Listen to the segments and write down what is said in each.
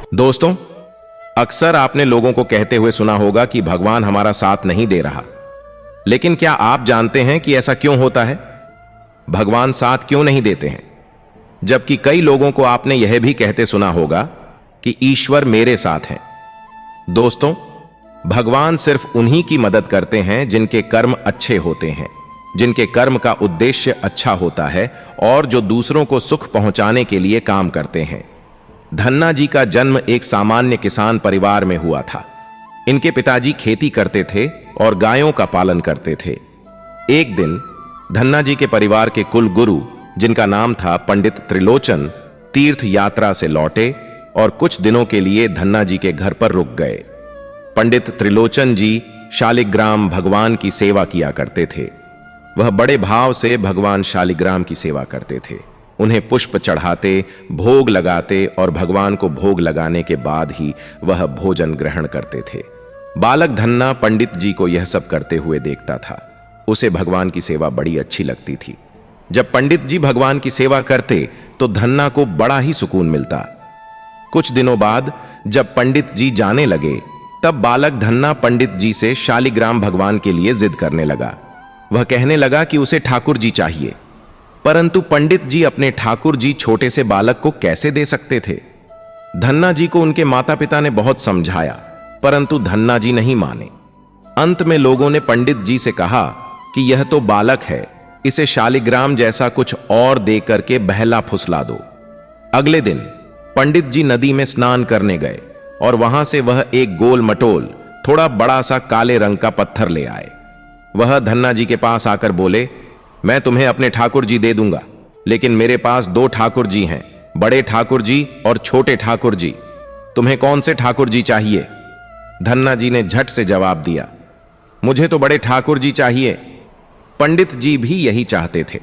दोस्तों, अक्सर आपने लोगों को कहते हुए सुना होगा कि भगवान हमारा साथ नहीं दे रहा। लेकिन क्या आप जानते हैं कि ऐसा क्यों होता है? भगवान साथ क्यों नहीं देते हैं? जबकि कई लोगों को आपने यह भी कहते सुना होगा कि ईश्वर मेरे साथ हैं। दोस्तों, भगवान सिर्फ उन्हीं की मदद करते हैं जिनके कर्म अच्छे होते हैं, जिनके कर्म का उद्देश्य अच्छा होता है और जो दूसरों को सुख पहुंचाने के लिए काम करते हैं। धन्ना जी का जन्म एक सामान्य किसान परिवार में हुआ था। इनके पिताजी खेती करते थे और गायों का पालन करते थे। एक दिन धन्ना जी के परिवार के कुल गुरु, जिनका नाम था पंडित त्रिलोचन, तीर्थ यात्रा से लौटे और कुछ दिनों के लिए धन्ना जी के घर पर रुक गए। पंडित त्रिलोचन जी शालिग्राम भगवान की सेवा किया करते थे। वह बड़े भाव से भगवान शालिग्राम की सेवा करते थे। उन्हें पुष्प चढ़ाते, भोग लगाते और भगवान को भोग लगाने के बाद ही वह भोजन ग्रहण करते थे। बालक धन्ना पंडित जी को यह सब करते हुए देखता था। उसे भगवान की सेवा बड़ी अच्छी लगती थी। जब पंडित जी भगवान की सेवा करते तो धन्ना को बड़ा ही सुकून मिलता। कुछ दिनों बाद जब पंडित जी जाने लगे, तब बालक धन्ना पंडित जी से शालिग्राम भगवान के लिए जिद करने लगा। वह कहने लगा कि उसे ठाकुर जी चाहिए, परंतु पंडित जी अपने ठाकुर जी छोटे से बालक को कैसे दे सकते थे? धन्ना जी को उनके माता पिता ने बहुत समझाया, परंतु धन्ना जी नहीं माने। अंत में लोगों ने पंडित जी से कहा कि यह तो बालक है, इसे शालिग्राम जैसा कुछ और दे करके बहला फुसला दो। अगले दिन पंडित जी नदी में स्नान करने गए और वहां से वह एक गोल मटोल, थोड़ा बड़ा सा काले रंग का पत्थर ले आए। वह धन्ना जी के पास आकर बोले, मैं तुम्हें अपने ठाकुर जी दे दूंगा, लेकिन मेरे पास दो ठाकुर जी हैं, बड़े ठाकुर जी और छोटे ठाकुर जी। तुम्हें कौन से ठाकुर जी चाहिए? धन्ना जी ने झट से जवाब दिया, मुझे तो बड़े ठाकुर जी चाहिए। पंडित जी भी यही चाहते थे।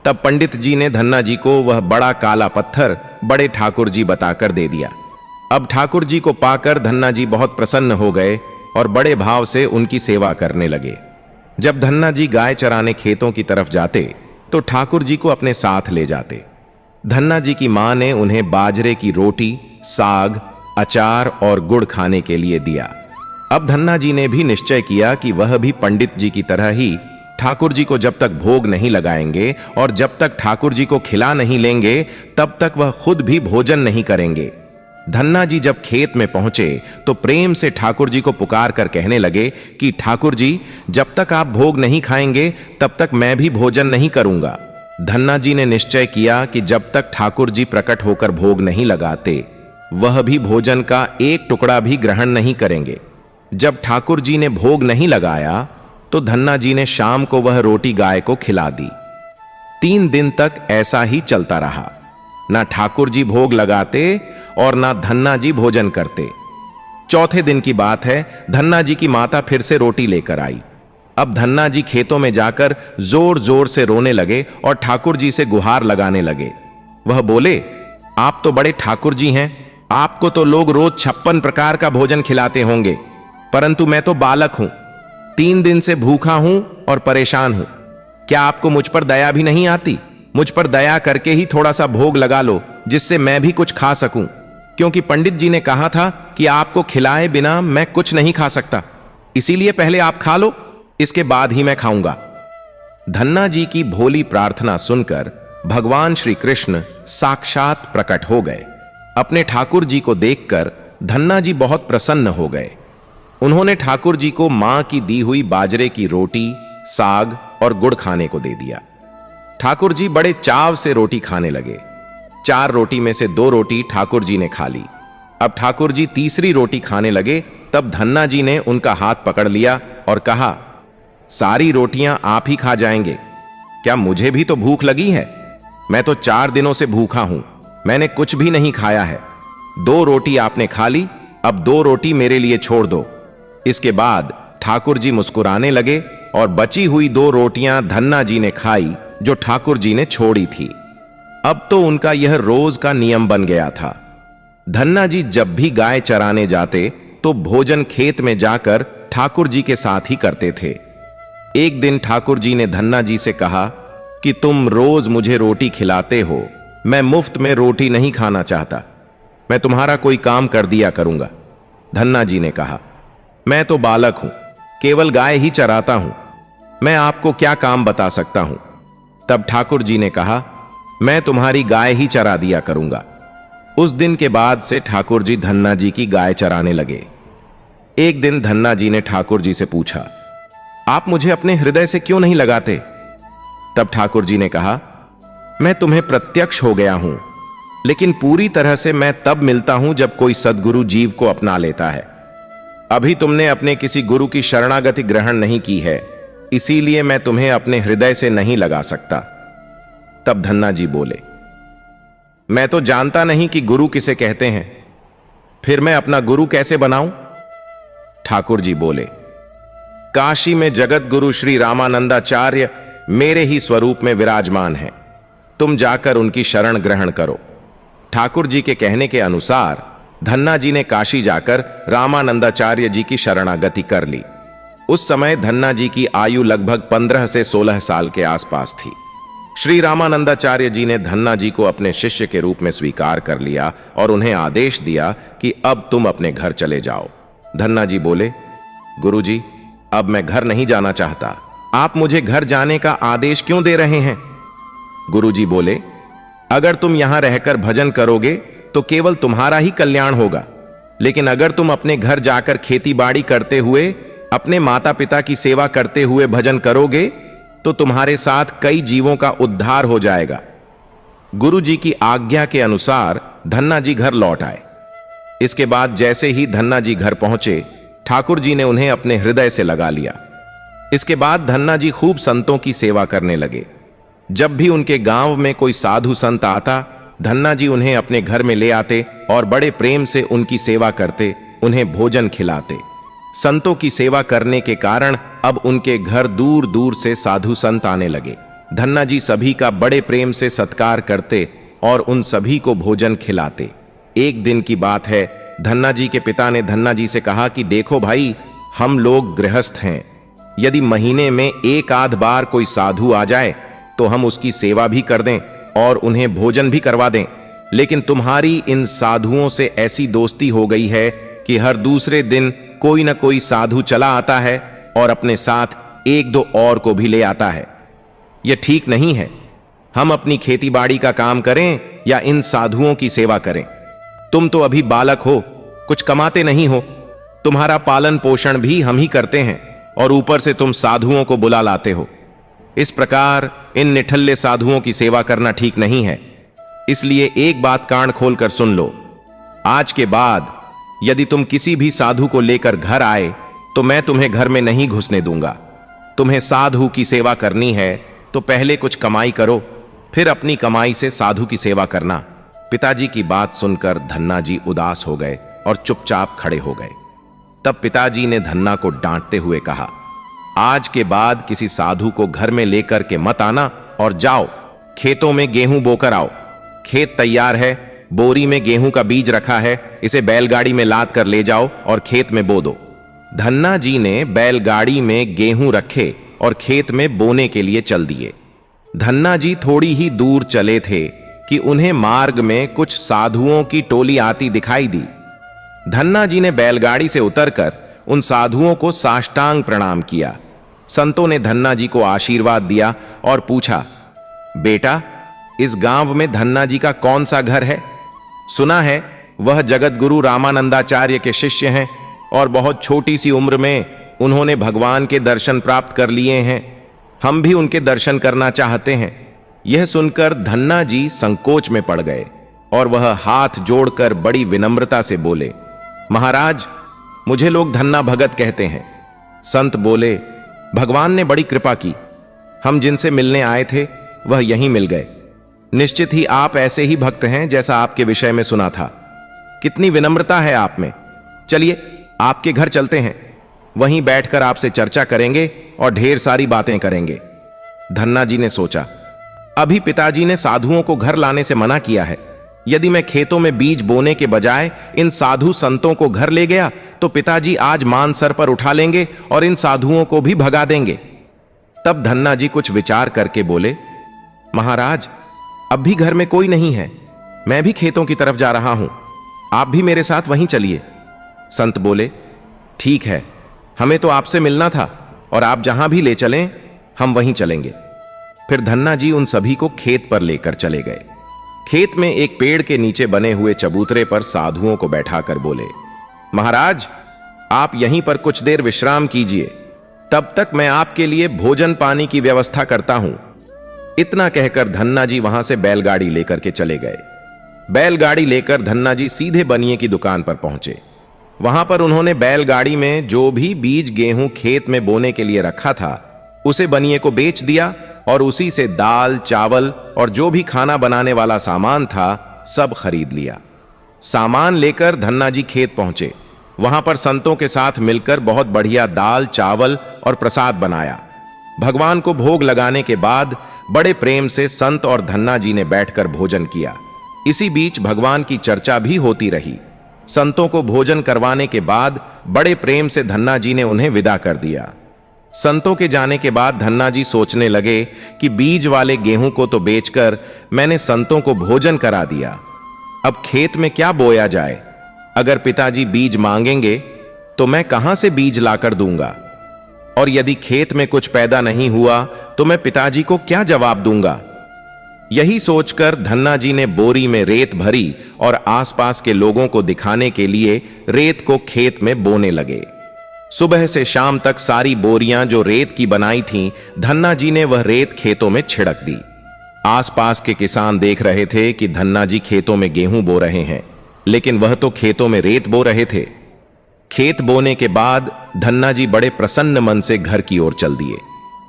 तब पंडित जी ने धन्ना जी को वह बड़ा काला पत्थर बड़े ठाकुर जी बताकर दे दिया। अब ठाकुर जी को पाकर धन्ना जी बहुत प्रसन्न हो गए और बड़े भाव से उनकी सेवा करने लगे। जब धन्ना जी गाय चराने खेतों की तरफ जाते तो ठाकुर जी को अपने साथ ले जाते। धन्ना जी की मां ने उन्हें बाजरे की रोटी, साग, अचार और गुड़ खाने के लिए दिया। अब धन्ना जी ने भी निश्चय किया कि वह भी पंडित जी की तरह ही ठाकुर जी को जब तक भोग नहीं लगाएंगे और जब तक ठाकुर जी को खिला नहीं लेंगे, तब तक वह खुद भी भोजन नहीं करेंगे। धन्ना जी जब खेत में पहुंचे तो प्रेम से ठाकुर जी को पुकार कर कहने लगे कि ठाकुर जी, जब तक आप भोग नहीं खाएंगे तब तक मैं भी भोजन नहीं करूंगा। धन्ना जी ने निश्चय किया कि जब तक ठाकुर जी प्रकट होकर भोग नहीं लगाते, वह भी भोजन का एक टुकड़ा भी ग्रहण नहीं करेंगे। जब ठाकुर जी ने भोग नहीं लगाया तो धन्ना जी ने शाम को वह रोटी गाय को खिला दी। 3 दिन तक ऐसा ही चलता रहा। ना ठाकुर जी भोग लगाते और ना धन्ना जी भोजन करते। चौथे दिन की बात है, धन्ना जी की माता फिर से रोटी लेकर आई। अब धन्ना जी खेतों में जाकर जोर जोर से रोने लगे और ठाकुर जी से गुहार लगाने लगे। वह बोले, आप तो बड़े ठाकुर जी हैं, आपको तो लोग रोज 56 प्रकार का भोजन खिलाते होंगे, परंतु मैं तो बालक हूं, 3 दिन से भूखा हूं और परेशान हूं। क्या आपको मुझ पर दया भी नहीं आती? मुझ पर दया करके ही थोड़ा सा भोग लगा लो, जिससे मैं भी कुछ खा सकूं, क्योंकि पंडित जी ने कहा था कि आपको खिलाए बिना मैं कुछ नहीं खा सकता। इसीलिए पहले आप खा लो, इसके बाद ही मैं खाऊंगा। धन्ना जी की भोली प्रार्थना सुनकर भगवान श्री कृष्ण साक्षात प्रकट हो गए। अपने ठाकुर जी को देखकर धन्ना जी बहुत प्रसन्न हो गए। उन्होंने ठाकुर जी को मां की दी हुई बाजरे की रोटी, साग और गुड़ खाने को दे दिया। ठाकुर जी बड़े चाव से रोटी खाने लगे। 4 रोटी में से 2 रोटी ठाकुर जी ने खा ली। अब ठाकुर जी तीसरी रोटी खाने लगे, तब धन्ना जी ने उनका हाथ पकड़ लिया और कहा, सारी रोटियां आप ही खा जाएंगे, क्या मुझे भी तो भूख लगी है? मैं तो 4 दिनों से भूखा हूं, मैंने कुछ भी नहीं खाया है। 2 रोटी आपने खा ली, अब 2 रोटी मेरे लिए छोड़ दो। इसके बाद ठाकुर जी मुस्कुराने लगे और बची हुई 2 रोटियां धन्ना जी ने खाई जो ठाकुर जी ने छोड़ी थी। अब तो उनका यह रोज का नियम बन गया था। धन्ना जी जब भी गाय चराने जाते तो भोजन खेत में जाकर ठाकुर जी के साथ ही करते थे। एक दिन ठाकुर जी ने धन्ना जी से कहा कि तुम रोज मुझे रोटी खिलाते हो, मैं मुफ्त में रोटी नहीं खाना चाहता। मैं तुम्हारा कोई काम कर दिया करूंगा। धन्ना जी ने कहा, मैं तो बालक हूं, केवल गाय ही चराता हूं, मैं आपको क्या काम बता सकता हूं। तब ठाकुर जी ने कहा, मैं तुम्हारी गाय ही चरा दिया करूंगा। उस दिन के बाद से ठाकुर जी धन्ना जी की गाय चराने लगे। एक दिन धन्ना जी ने ठाकुर जी से पूछा, आप मुझे अपने हृदय से क्यों नहीं लगाते? तब ठाकुर जी ने कहा, मैं तुम्हें प्रत्यक्ष हो गया हूं, लेकिन पूरी तरह से मैं तब मिलता हूं जब कोई सद्गुरु जीव को अपना लेता है। अभी तुमने अपने किसी गुरु की शरणागति ग्रहण नहीं की है, इसीलिए मैं तुम्हें अपने हृदय से नहीं लगा सकता। तब धन्ना जी बोले, मैं तो जानता नहीं कि गुरु किसे कहते हैं, फिर मैं अपना गुरु कैसे बनाऊं? ठाकुर जी बोले, काशी में जगत गुरु श्री रामानंदाचार्य मेरे ही स्वरूप में विराजमान हैं, तुम जाकर उनकी शरण ग्रहण करो। ठाकुर जी के कहने के अनुसार धन्ना जी ने काशी जाकर रामानंदाचार्य जी की शरणागति कर ली। उस समय धन्ना जी की आयु लगभग 15 से 16 साल के आसपास थी। श्री रामानंदाचार्य जी ने धन्ना जी को अपने शिष्य के रूप में स्वीकार कर लिया और उन्हें आदेश दिया कि अब तुम अपने घर चले जाओ। धन्ना जी बोले, गुरुजी, अब मैं घर नहीं जाना चाहता, आप मुझे घर जाने का आदेश क्यों दे रहे हैं? गुरुजी बोले, अगर तुम यहां रहकर भजन करोगे तो केवल तुम्हारा ही कल्याण होगा, लेकिन अगर तुम अपने घर जाकर खेती बाड़ी करते हुए, अपने माता पिता की सेवा करते हुए भजन करोगे तो तुम्हारे साथ कई जीवों का उद्धार हो जाएगा। गुरु जी की आज्ञा के अनुसार धन्ना जी घर लौट आए। इसके बाद जैसे ही धन्ना जी घर पहुंचे, ठाकुर जी ने उन्हें अपने हृदय से लगा लिया। इसके बाद धन्ना जी खूब संतों की सेवा करने लगे। जब भी उनके गांव में कोई साधु संत आता, धन्ना जी उन्हें अपने घर में ले आते और बड़े प्रेम से उनकी सेवा करते, उन्हें भोजन खिलाते। संतों की सेवा करने के कारण अब उनके घर दूर दूर से साधु संत आने लगे। धन्ना जी सभी का बड़े प्रेम से सत्कार करते और उन सभी को भोजन खिलाते। एक दिन की बात है, धन्ना जी के पिता ने धन्ना जी से कहा कि देखो भाई, हम लोग गृहस्थ हैं, यदि महीने में एक आध बार कोई साधु आ जाए तो हम उसकी सेवा भी कर दें और उन्हें भोजन भी करवा दें, लेकिन तुम्हारी इन साधुओं से ऐसी दोस्ती हो गई है कि हर दूसरे दिन कोई ना कोई साधु चला आता है और अपने साथ एक दो और को भी ले आता है। यह ठीक नहीं है। हम अपनी खेती बाड़ी का काम करें या इन साधुओं की सेवा करें। तुम तो अभी बालक हो, कुछ कमाते नहीं हो, तुम्हारा पालन पोषण भी हम ही करते हैं और ऊपर से तुम साधुओं को बुला लाते हो। इस प्रकार इन निठल्ले साधुओं की सेवा करना ठीक नहीं है। इसलिए एक बात कान खोलकर सुन लो, आज के बाद यदि तुम किसी भी साधु को लेकर घर आए तो मैं तुम्हें घर में नहीं घुसने दूंगा। तुम्हें साधु की सेवा करनी है तो पहले कुछ कमाई करो, फिर अपनी कमाई से साधु की सेवा करना। पिताजी की बात सुनकर धन्ना जी उदास हो गए और चुपचाप खड़े हो गए। तब पिताजी ने धन्ना को डांटते हुए कहा, आज के बाद किसी साधु को घर में लेकर के मत आना और जाओ खेतों में गेहूं बोकर आओ। खेत तैयार है, बोरी में गेहूं का बीज रखा है, इसे बैलगाड़ी में लाद कर ले जाओ और खेत में बो दो। धन्ना जी ने बैलगाड़ी में गेहूं रखे और खेत में बोने के लिए चल दिए। धन्ना जी थोड़ी ही दूर चले थे कि उन्हें मार्ग में कुछ साधुओं की टोली आती दिखाई दी। धन्ना जी ने बैलगाड़ी से उतरकर उन साधुओं को साष्टांग प्रणाम किया। संतों ने धन्ना जी को आशीर्वाद दिया और पूछा, बेटा, इस गांव में धन्ना जी का कौन सा घर है? सुना है वह जगत गुरु रामानंदाचार्य के शिष्य हैं और बहुत छोटी सी उम्र में उन्होंने भगवान के दर्शन प्राप्त कर लिए हैं। हम भी उनके दर्शन करना चाहते हैं। यह सुनकर धन्ना जी संकोच में पड़ गए और वह हाथ जोड़कर बड़ी विनम्रता से बोले, महाराज, मुझे लोग धन्ना भगत कहते हैं। संत बोले, भगवान ने बड़ी कृपा की, हम जिनसे मिलने आए थे वह यहीं मिल गए। निश्चित ही आप ऐसे ही भक्त हैं जैसा आपके विषय में सुना था। कितनी विनम्रता है आप में। चलिए आपके घर चलते हैं, वहीं बैठकर आपसे चर्चा करेंगे और ढेर सारी बातें करेंगे। धन्ना जी ने सोचा, अभी पिताजी ने साधुओं को घर लाने से मना किया है। यदि मैं खेतों में बीज बोने के बजाय इन साधु संतों को घर ले गया तो पिताजी आज मान सर पर उठा लेंगे और इन साधुओं को भी भगा देंगे। तब धन्ना जी कुछ विचार करके बोले, महाराज, अब भी घर में कोई नहीं है, मैं भी खेतों की तरफ जा रहा हूं। आप भी मेरे साथ वहीं चलिए। संत बोले, ठीक है, हमें तो आपसे मिलना था और आप जहां भी ले चलें हम वहीं चलेंगे। फिर धन्ना जी उन सभी को खेत पर लेकर चले गए। खेत में एक पेड़ के नीचे बने हुए चबूतरे पर साधुओं को बैठाकर बोले, महाराज, आप यहीं पर कुछ देर विश्राम कीजिए, तब तक मैं आपके लिए भोजन पानी की व्यवस्था करता हूं। इतना कहकर धन्ना जी वहां से बैलगाड़ी लेकर के चले गए। बैलगाड़ी लेकर धन्ना जी सीधे बनिए की दुकान पर पहुंचे। वहां पर उन्होंने बैलगाड़ी में जो भी बीज गेहूं खेत में बोने के लिए रखा था उसे बनिए को बेच दिया और उसी से दाल, चावल और जो भी खाना बनाने वाला सामान था सब खरीद लिया। सामान लेकर धन्ना जी खेत पहुंचे। वहां पर संतों के साथ मिलकर बहुत बढ़िया दाल, चावल और प्रसाद बनाया। भगवान को भोग लगाने के बाद बड़े प्रेम से संत और धन्ना जी ने बैठकर भोजन किया। इसी बीच भगवान की चर्चा भी होती रही। संतों को भोजन करवाने के बाद बड़े प्रेम से धन्ना जी ने उन्हें विदा कर दिया। संतों के जाने के बाद धन्ना जी सोचने लगे कि बीज वाले गेहूं को तो बेचकर मैंने संतों को भोजन करा दिया, अब खेत में क्या बोया जाए। अगर पिताजी बीज मांगेंगे तो मैं कहां से बीज लाकर दूंगा, और यदि खेत में कुछ पैदा नहीं हुआ तो मैं पिताजी को क्या जवाब दूंगा। यही सोचकर धन्ना जी ने बोरी में रेत भरी और आसपास के लोगों को दिखाने के लिए रेत को खेत में बोने लगे। सुबह से शाम तक सारी बोरियां जो रेत की बनाई थीं, धन्ना जी ने वह रेत खेतों में छिड़क दी। आसपास के किसान देख रहे थे कि धन्ना जी खेतों में गेहूं बो रहे हैं, लेकिन वह तो खेतों में रेत बो रहे थे। खेत बोने के बाद धन्ना जी बड़े प्रसन्न मन से घर की ओर चल दिए।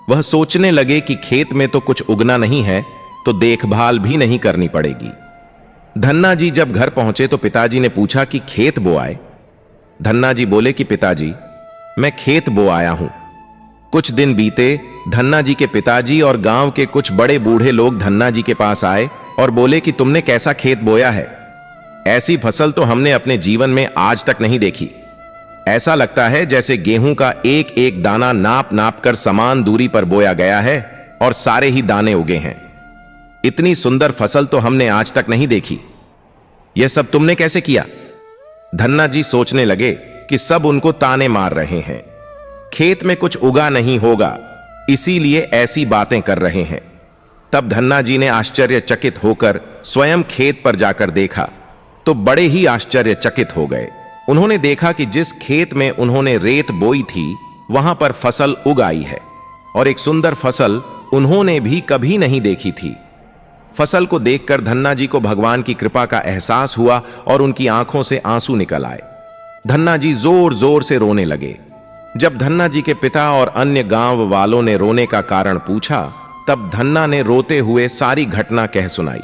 वह सोचने लगे कि खेत में तो कुछ उगना नहीं है तो देखभाल भी नहीं करनी पड़ेगी। धन्ना जी जब घर पहुंचे तो पिताजी ने पूछा कि खेत बो आए। धन्ना जी बोले कि पिताजी, मैं खेत बो आया हूं। कुछ दिन बीते, धन्ना जी के पिताजी और गांव के कुछ बड़े बूढ़े लोग धन्ना जी के पास आए और बोले कि तुमने कैसा खेत बोया है, ऐसी फसल तो हमने अपने जीवन में आज तक नहीं देखी। ऐसा लगता है जैसे गेहूं का एक एक दाना नाप नाप कर समान दूरी पर बोया गया है और सारे ही दाने उगे हैं। इतनी सुंदर फसल तो हमने आज तक नहीं देखी। यह सब तुमने कैसे किया? धन्ना जी सोचने लगे कि सब उनको ताने मार रहे हैं, खेत में कुछ उगा नहीं होगा, इसीलिए ऐसी बातें कर रहे हैं। तब धन्ना जी ने आश्चर्यचकित होकर स्वयं खेत पर जाकर देखा तो बड़े ही आश्चर्यचकित हो गए। उन्होंने देखा कि जिस खेत में उन्होंने रेत बोई थी वहां पर फसल उग आई है, और एक सुंदर फसल उन्होंने भी कभी नहीं देखी थी। फसल को देखकर धन्ना जी को भगवान की कृपा का एहसास हुआ और उनकी आंखों से आंसू निकल आए। धन्ना जी जोर जोर से रोने लगे। जब धन्ना जी के पिता और अन्य गांव वालों ने रोने का कारण पूछा, तब धन्ना ने रोते हुए सारी घटना कह सुनाई।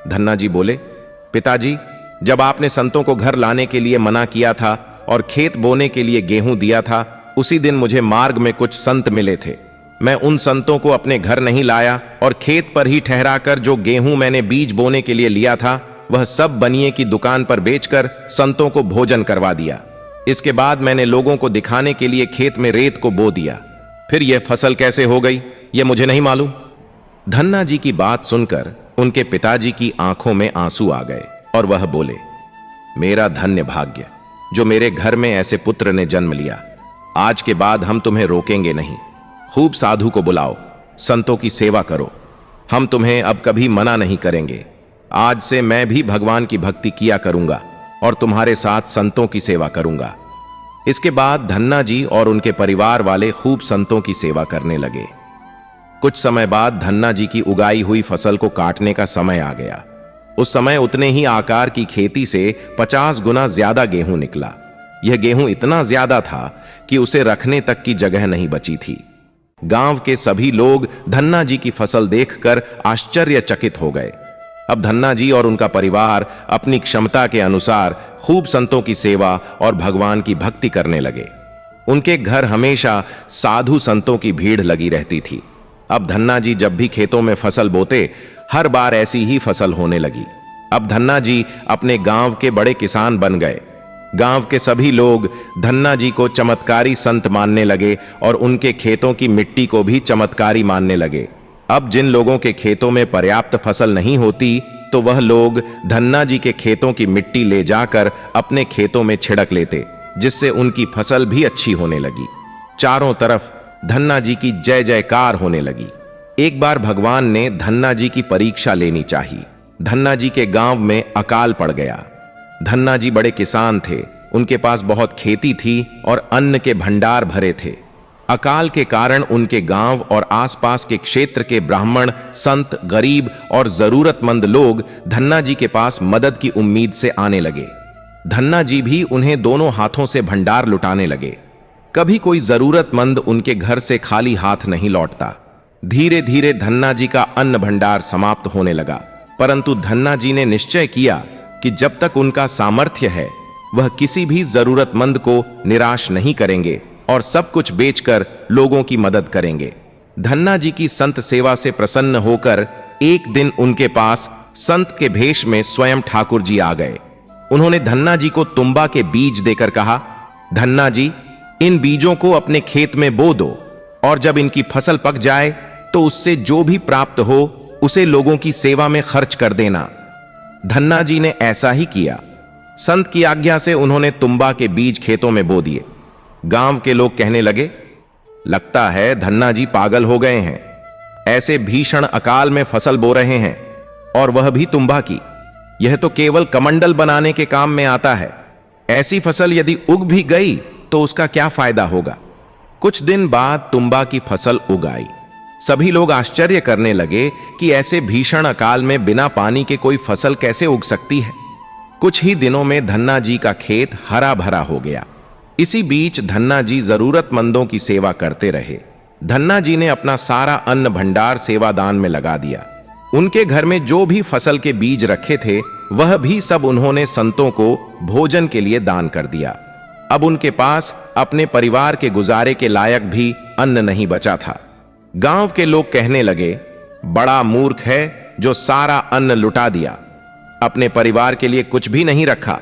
धन्ना जी बोले, पिताजी, जब आपने संतों को घर लाने के लिए मना किया था और खेत बोने के लिए गेहूं दिया था, उसी दिन मुझे मार्ग में कुछ संत मिले थे। मैं उन संतों को अपने घर नहीं लाया और खेत पर ही ठहराकर जो गेहूं मैंने बीज बोने के लिए लिया था वह सब बनिए की दुकान पर बेचकर संतों को भोजन करवा दिया। इसके बाद मैंने लोगों को दिखाने के लिए खेत में रेत को बो दिया। फिर यह फसल कैसे हो गई यह मुझे नहीं मालूम। धन्ना जी की बात सुनकर उनके पिताजी की आंखों में आंसू आ गए और वह बोले, मेरा धन्य भाग्य जो मेरे घर में ऐसे पुत्र ने जन्म लिया। आज के बाद हम तुम्हें रोकेंगे नहीं। खूब साधु को बुलाओ, संतों की सेवा करो। हम तुम्हें अब कभी मना नहीं करेंगे। आज से मैं भी भगवान की भक्ति किया करूंगा और तुम्हारे साथ संतों की सेवा करूंगा। इसके बाद धन्ना जी और उनके परिवार वाले खूब संतों की सेवा करने लगे। कुछ समय बाद धन्ना जी की उगाई हुई फसल को काटने का समय आ गया। उस समय उतने ही आकार की खेती से 50 गुना ज्यादा गेहूं निकला। यह गेहूं इतना ज्यादा था कि उसे रखने तक की जगह नहीं बची थी। गांव के सभी लोग धन्ना जी की फसल देखकर आश्चर्यचकित हो गए। अब धन्ना जी और उनका परिवार अपनी क्षमता के अनुसार खूब संतों की सेवा और भगवान की भक्ति करने लगे। उनके घर हमेशा साधु संतों की भीड़ लगी रहती थी। अब धन्ना जी जब भी खेतों में फसल बोते, हर बार ऐसी ही फसल होने लगी। अब धन्ना जी अपने गांव के बड़े किसान बन गए। गांव के सभी लोग धन्ना जी को चमत्कारी संत मानने लगे और उनके खेतों की मिट्टी को भी चमत्कारी मानने लगे। अब जिन लोगों के खेतों में पर्याप्त फसल नहीं होती, तो वह लोग धन्ना जी के खेतों की मिट्टी ले जाकर अपने खेतों में छिड़क लेते, जिससे उनकी फसल भी अच्छी होने लगी। चारों तरफ धन्ना जी की जय जयकार होने लगी। एक बार भगवान ने धन्ना जी की परीक्षा लेनी चाहिए। धन्ना जी के गांव में अकाल पड़ गया। धन्ना जी बड़े किसान थे, उनके पास बहुत खेती थी और अन्न के भंडार भरे थे। अकाल के कारण उनके गांव और आसपास के क्षेत्र के ब्राह्मण, संत, गरीब और जरूरतमंद लोग धन्ना जी के पास मदद की उम्मीद से आने लगे। धन्ना जी भी उन्हें दोनों हाथों से भंडार लुटाने लगे। कभी कोई जरूरतमंद उनके घर से खाली हाथ नहीं लौटता। धीरे धीरे धन्ना जी का अन्न भंडार समाप्त होने लगा, परंतु धन्ना जी ने निश्चय किया कि जब तक उनका सामर्थ्य है वह किसी भी जरूरतमंद को निराश नहीं करेंगे और सब कुछ बेचकर लोगों की मदद करेंगे। धन्ना जी की संत सेवा से प्रसन्न होकर एक दिन उनके पास संत के भेष में स्वयं ठाकुर जी आ गए। उन्होंने धन्ना जी को तुम्बा के बीज देकर कहा, धन्ना जी, इन बीजों को अपने खेत में बो दो और जब इनकी फसल पक जाए तो उससे जो भी प्राप्त हो उसे लोगों की सेवा में खर्च कर देना। धन्ना जी ने ऐसा ही किया। संत की आज्ञा से उन्होंने तुम्बा के बीज खेतों में बो दिए। गांव के लोग कहने लगे, लगता है धन्ना जी पागल हो गए हैं, ऐसे भीषण अकाल में फसल बो रहे हैं और वह भी तुम्बा की। यह तो केवल कमंडल बनाने के काम में आता है। ऐसी फसल यदि उग भी गई तो उसका क्या फायदा होगा। कुछ दिन बाद तुम्बा की फसल उग आई। सभी लोग आश्चर्य करने लगे कि ऐसे भीषण अकाल में बिना पानी के कोई फसल कैसे उग सकती है। कुछ ही दिनों में धन्ना जी का खेत हरा भरा हो गया। इसी बीच धन्ना जी जरूरतमंदों की सेवा करते रहे। धन्ना जी ने अपना सारा अन्न भंडार सेवादान में लगा दिया। उनके घर में जो भी फसल के बीज रखे थे वह भी सब उन्होंने संतों को भोजन के लिए दान कर दिया। अब उनके पास अपने परिवार के गुजारे के लायक भी अन्न नहीं बचा था। गांव के लोग कहने लगे, बड़ा मूर्ख है जो सारा अन्न लुटा दिया, अपने परिवार के लिए कुछ भी नहीं रखा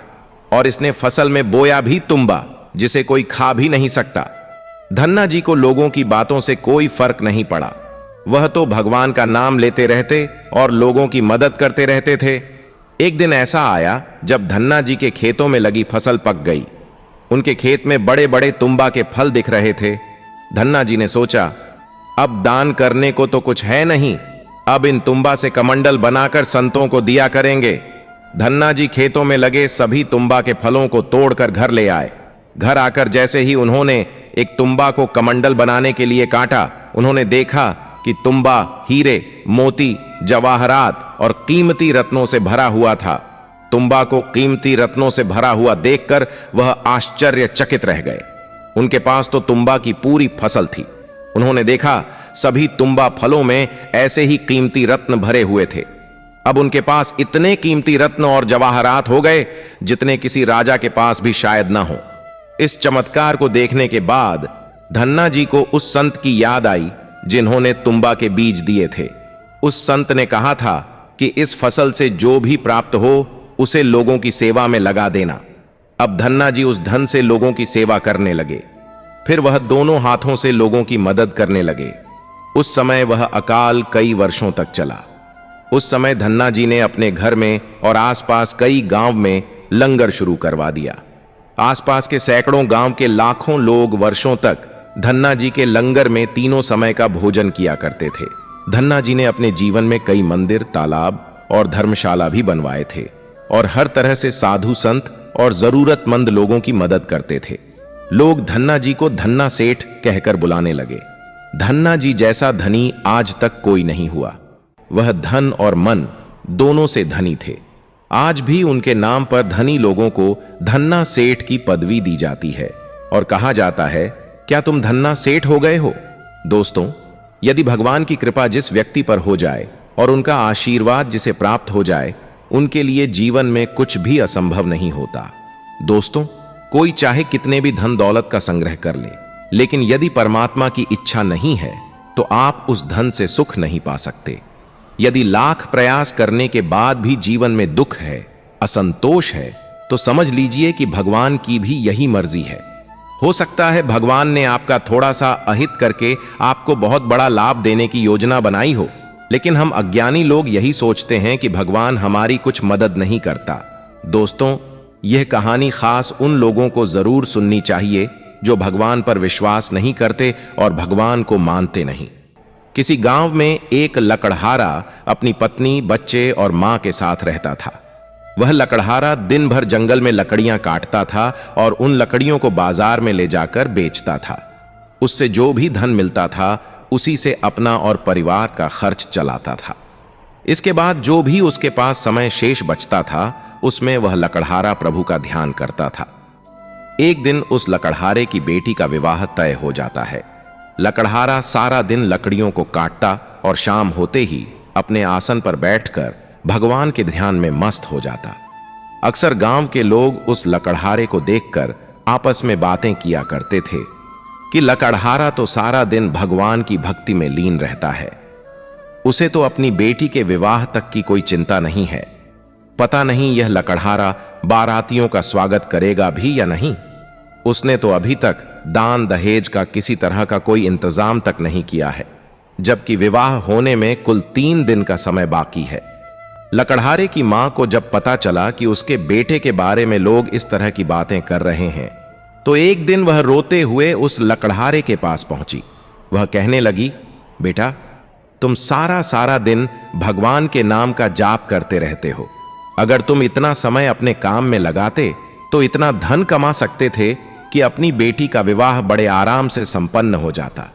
और इसने फसल में बोया भी तुम्बा जिसे कोई खा भी नहीं सकता। धन्ना जी को लोगों की बातों से कोई फर्क नहीं पड़ा। वह तो भगवान का नाम लेते रहते और लोगों की मदद करते रहते थे। एक दिन ऐसा आया जब धन्ना जी के खेतों में लगी फसल पक गई। उनके खेत में बड़े बड़े तुम्बा के फल दिख रहे थे। धन्ना जी ने सोचा, अब दान करने को तो कुछ है नहीं, अब इन तुम्बा से कमंडल बनाकर संतों को दिया करेंगे। धन्ना जी खेतों में लगे सभी तुम्बा के फलों को तोड़कर घर ले आए। घर आकर जैसे ही उन्होंने एक तुम्बा को कमंडल बनाने के लिए काटा, उन्होंने देखा कि तुम्बा हीरे, मोती, जवाहरात और कीमती रत्नों से भरा हुआ था। तुम्बा को कीमती रत्नों से भरा हुआ देखकर वह आश्चर्यचकित रह गए। उनके पास तो तुम्बा की पूरी फसल थी। उन्होंने देखा सभी तुम्बा फलों में ऐसे ही कीमती रत्न भरे हुए थे। अब उनके पास इतने कीमती रत्न और जवाहरात हो गए जितने किसी राजा के पास भी शायद ना हो। इस चमत्कार को देखने के बाद धन्ना जी को उस संत की याद आई जिन्होंने तुम्बा के बीज दिए थे। उस संत ने कहा था कि इस फसल से जो भी प्राप्त हो उसे लोगों की सेवा में लगा देना। अब धन्ना जी उस धन से लोगों की सेवा करने लगे। फिर वह दोनों हाथों से लोगों की मदद करने लगे। उस समय वह अकाल कई वर्षों तक चला। उस समय धन्ना जी ने अपने घर में और आसपास कई गांव में लंगर शुरू करवा दिया। आसपास के सैकड़ों गांव के लाखों लोग वर्षों तक धन्ना जी के लंगर में तीनों समय का भोजन किया करते थे। धन्ना जी ने अपने जीवन में कई मंदिर, तालाब और धर्मशाला भी बनवाए थे और हर तरह से साधु संत और जरूरतमंद लोगों की मदद करते थे। लोग धन्ना जी को धन्ना सेठ कहकर बुलाने लगे। धन्ना जी जैसा धनी आज तक कोई नहीं हुआ। वह धन और मन दोनों से धनी थे। आज भी उनके नाम पर धनी लोगों को धन्ना सेठ की पदवी दी जाती है और कहा जाता है, क्या तुम धन्ना सेठ हो गए हो? दोस्तों, यदि भगवान की कृपा जिस व्यक्ति पर हो जाए और उनका आशीर्वाद जिसे प्राप्त हो जाए, उनके लिए जीवन में कुछ भी असंभव नहीं होता। दोस्तों, कोई चाहे कितने भी धन दौलत का संग्रह कर ले, लेकिन यदि परमात्मा की इच्छा नहीं है तो आप उस धन से सुख नहीं पा सकते। यदि लाख प्रयास करने के बाद भी जीवन में दुख है, असंतोष है, तो समझ लीजिए कि भगवान की भी यही मर्जी है। हो सकता है भगवान ने आपका थोड़ा सा अहित करके आपको बहुत बड़ा लाभ देने की योजना बनाई हो, लेकिन हम अज्ञानी लोग यही सोचते हैं कि भगवान हमारी कुछ मदद नहीं करता। दोस्तों, यह कहानी खास उन लोगों को जरूर सुननी चाहिए जो भगवान पर विश्वास नहीं करते और भगवान को मानते नहीं। किसी गांव में एक लकड़हारा अपनी पत्नी, बच्चे और मां के साथ रहता था। वह लकड़हारा दिन भर जंगल में लकड़ियां काटता था और उन लकड़ियों को बाजार में ले जाकर बेचता था। उससे जो भी धन मिलता था उसी से अपना और परिवार का खर्च चलाता था। इसके बाद जो भी उसके पास समय शेष बचता था उसमें वह लकड़हारा प्रभु का ध्यान करता था। एक दिन उस लकड़हारे की बेटी का विवाह तय हो जाता है। लकड़हारा सारा दिन लकड़ियों को काटता और शाम होते ही अपने आसन पर बैठकर भगवान के ध्यान में मस्त हो जाता। अक्सर गांव के लोग उस लकड़हारे को देखकर आपस में बातें किया करते थे कि लकड़हारा तो सारा दिन भगवान की भक्ति में लीन रहता है, उसे तो अपनी बेटी के विवाह तक की कोई चिंता नहीं है। पता नहीं यह लकड़हारा बारातियों का स्वागत करेगा भी या नहीं। उसने तो अभी तक दान दहेज का किसी तरह का कोई इंतजाम तक नहीं किया है, जबकि विवाह होने में कुल 3 दिन का समय बाकी है। लकड़हारे की मां को जब पता चला कि उसके बेटे के बारे में लोग इस तरह की बातें कर रहे हैं, तो एक दिन वह रोते हुए उस लकड़हारे के पास पहुंची। वह कहने लगी, बेटा, तुम सारा दिन भगवान के नाम का जाप करते रहते हो। अगर तुम इतना समय अपने काम में लगाते तो इतना धन कमा सकते थे कि अपनी बेटी का विवाह बड़े आराम से संपन्न हो जाता।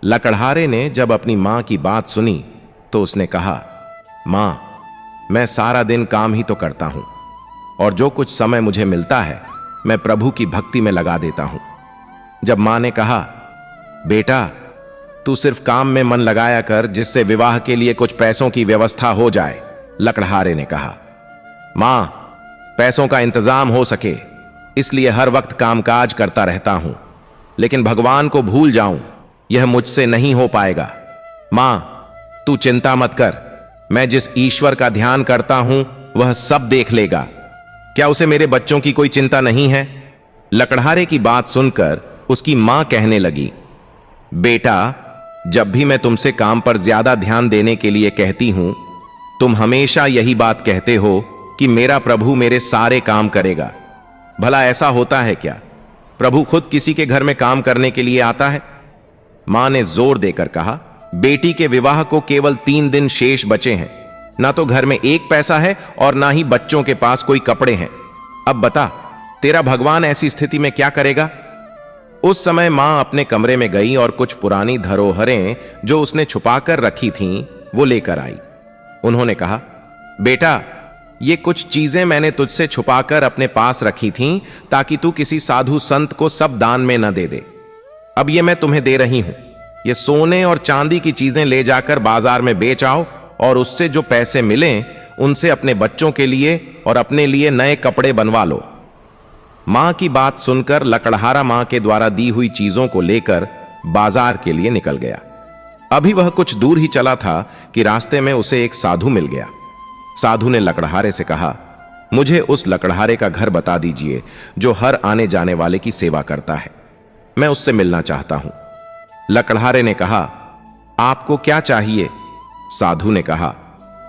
लकड़हारे ने जब अपनी मां की बात सुनी तो उसने कहा, मां, मैं सारा दिन काम ही तो करता हूं और जो कुछ समय मुझे मिलता है मैं प्रभु की भक्ति में लगा देता हूं। जब मां ने कहा, बेटा, तू सिर्फ काम में मन लगाया कर जिससे विवाह के लिए कुछ पैसों की व्यवस्था हो जाए। लकड़हारे ने कहा, मां, पैसों का इंतजाम हो सके इसलिए हर वक्त कामकाज करता रहता हूं, लेकिन भगवान को भूल जाऊं यह मुझसे नहीं हो पाएगा। मां, तू चिंता मत कर, मैं जिस ईश्वर का ध्यान करता हूं वह सब देख लेगा। क्या उसे मेरे बच्चों की कोई चिंता नहीं है? लकड़हारे की बात सुनकर उसकी मां कहने लगी, बेटा, जब भी मैं तुमसे काम पर ज्यादा ध्यान देने के लिए कहती हूं, तुम हमेशा यही बात कहते हो कि मेरा प्रभु मेरे सारे काम करेगा। भला ऐसा होता है क्या? प्रभु खुद किसी के घर में काम करने के लिए आता है? मां ने जोर देकर कहा, बेटी के विवाह को केवल 3 दिन शेष बचे हैं। ना तो घर में एक पैसा है और ना ही बच्चों के पास कोई कपड़े हैं। अब बता, तेरा भगवान ऐसी स्थिति में क्या करेगा? उस समय मां अपने कमरे में गई और कुछ पुरानी धरोहरें जो उसने छुपाकर रखी थीं, वो लेकर आई। उन्होंने कहा, बेटा, ये कुछ चीजें मैंने तुझसे छुपाकर अपने पास रखी थीं ताकि तू किसी साधु संत को सब दान में न दे दे। अब ये मैं तुम्हें दे रही हूं। ये सोने और चांदी की चीजें ले जाकर बाजार में बेच आओ और उससे जो पैसे मिलें उनसे अपने बच्चों के लिए और अपने लिए नए कपड़े बनवा लो। मां की बात सुनकर लकड़हारा मां के द्वारा दी हुई चीजों को लेकर बाजार के लिए निकल गया। अभी वह कुछ दूर ही चला था कि रास्ते में उसे एक साधु मिल गया। साधु ने लकड़हारे से कहा, मुझे उस लकड़हारे का घर बता दीजिए जो हर आने जाने वाले की सेवा करता है। मैं उससे मिलना चाहता हूं। लकड़हारे ने कहा, आपको क्या चाहिए? साधु ने कहा,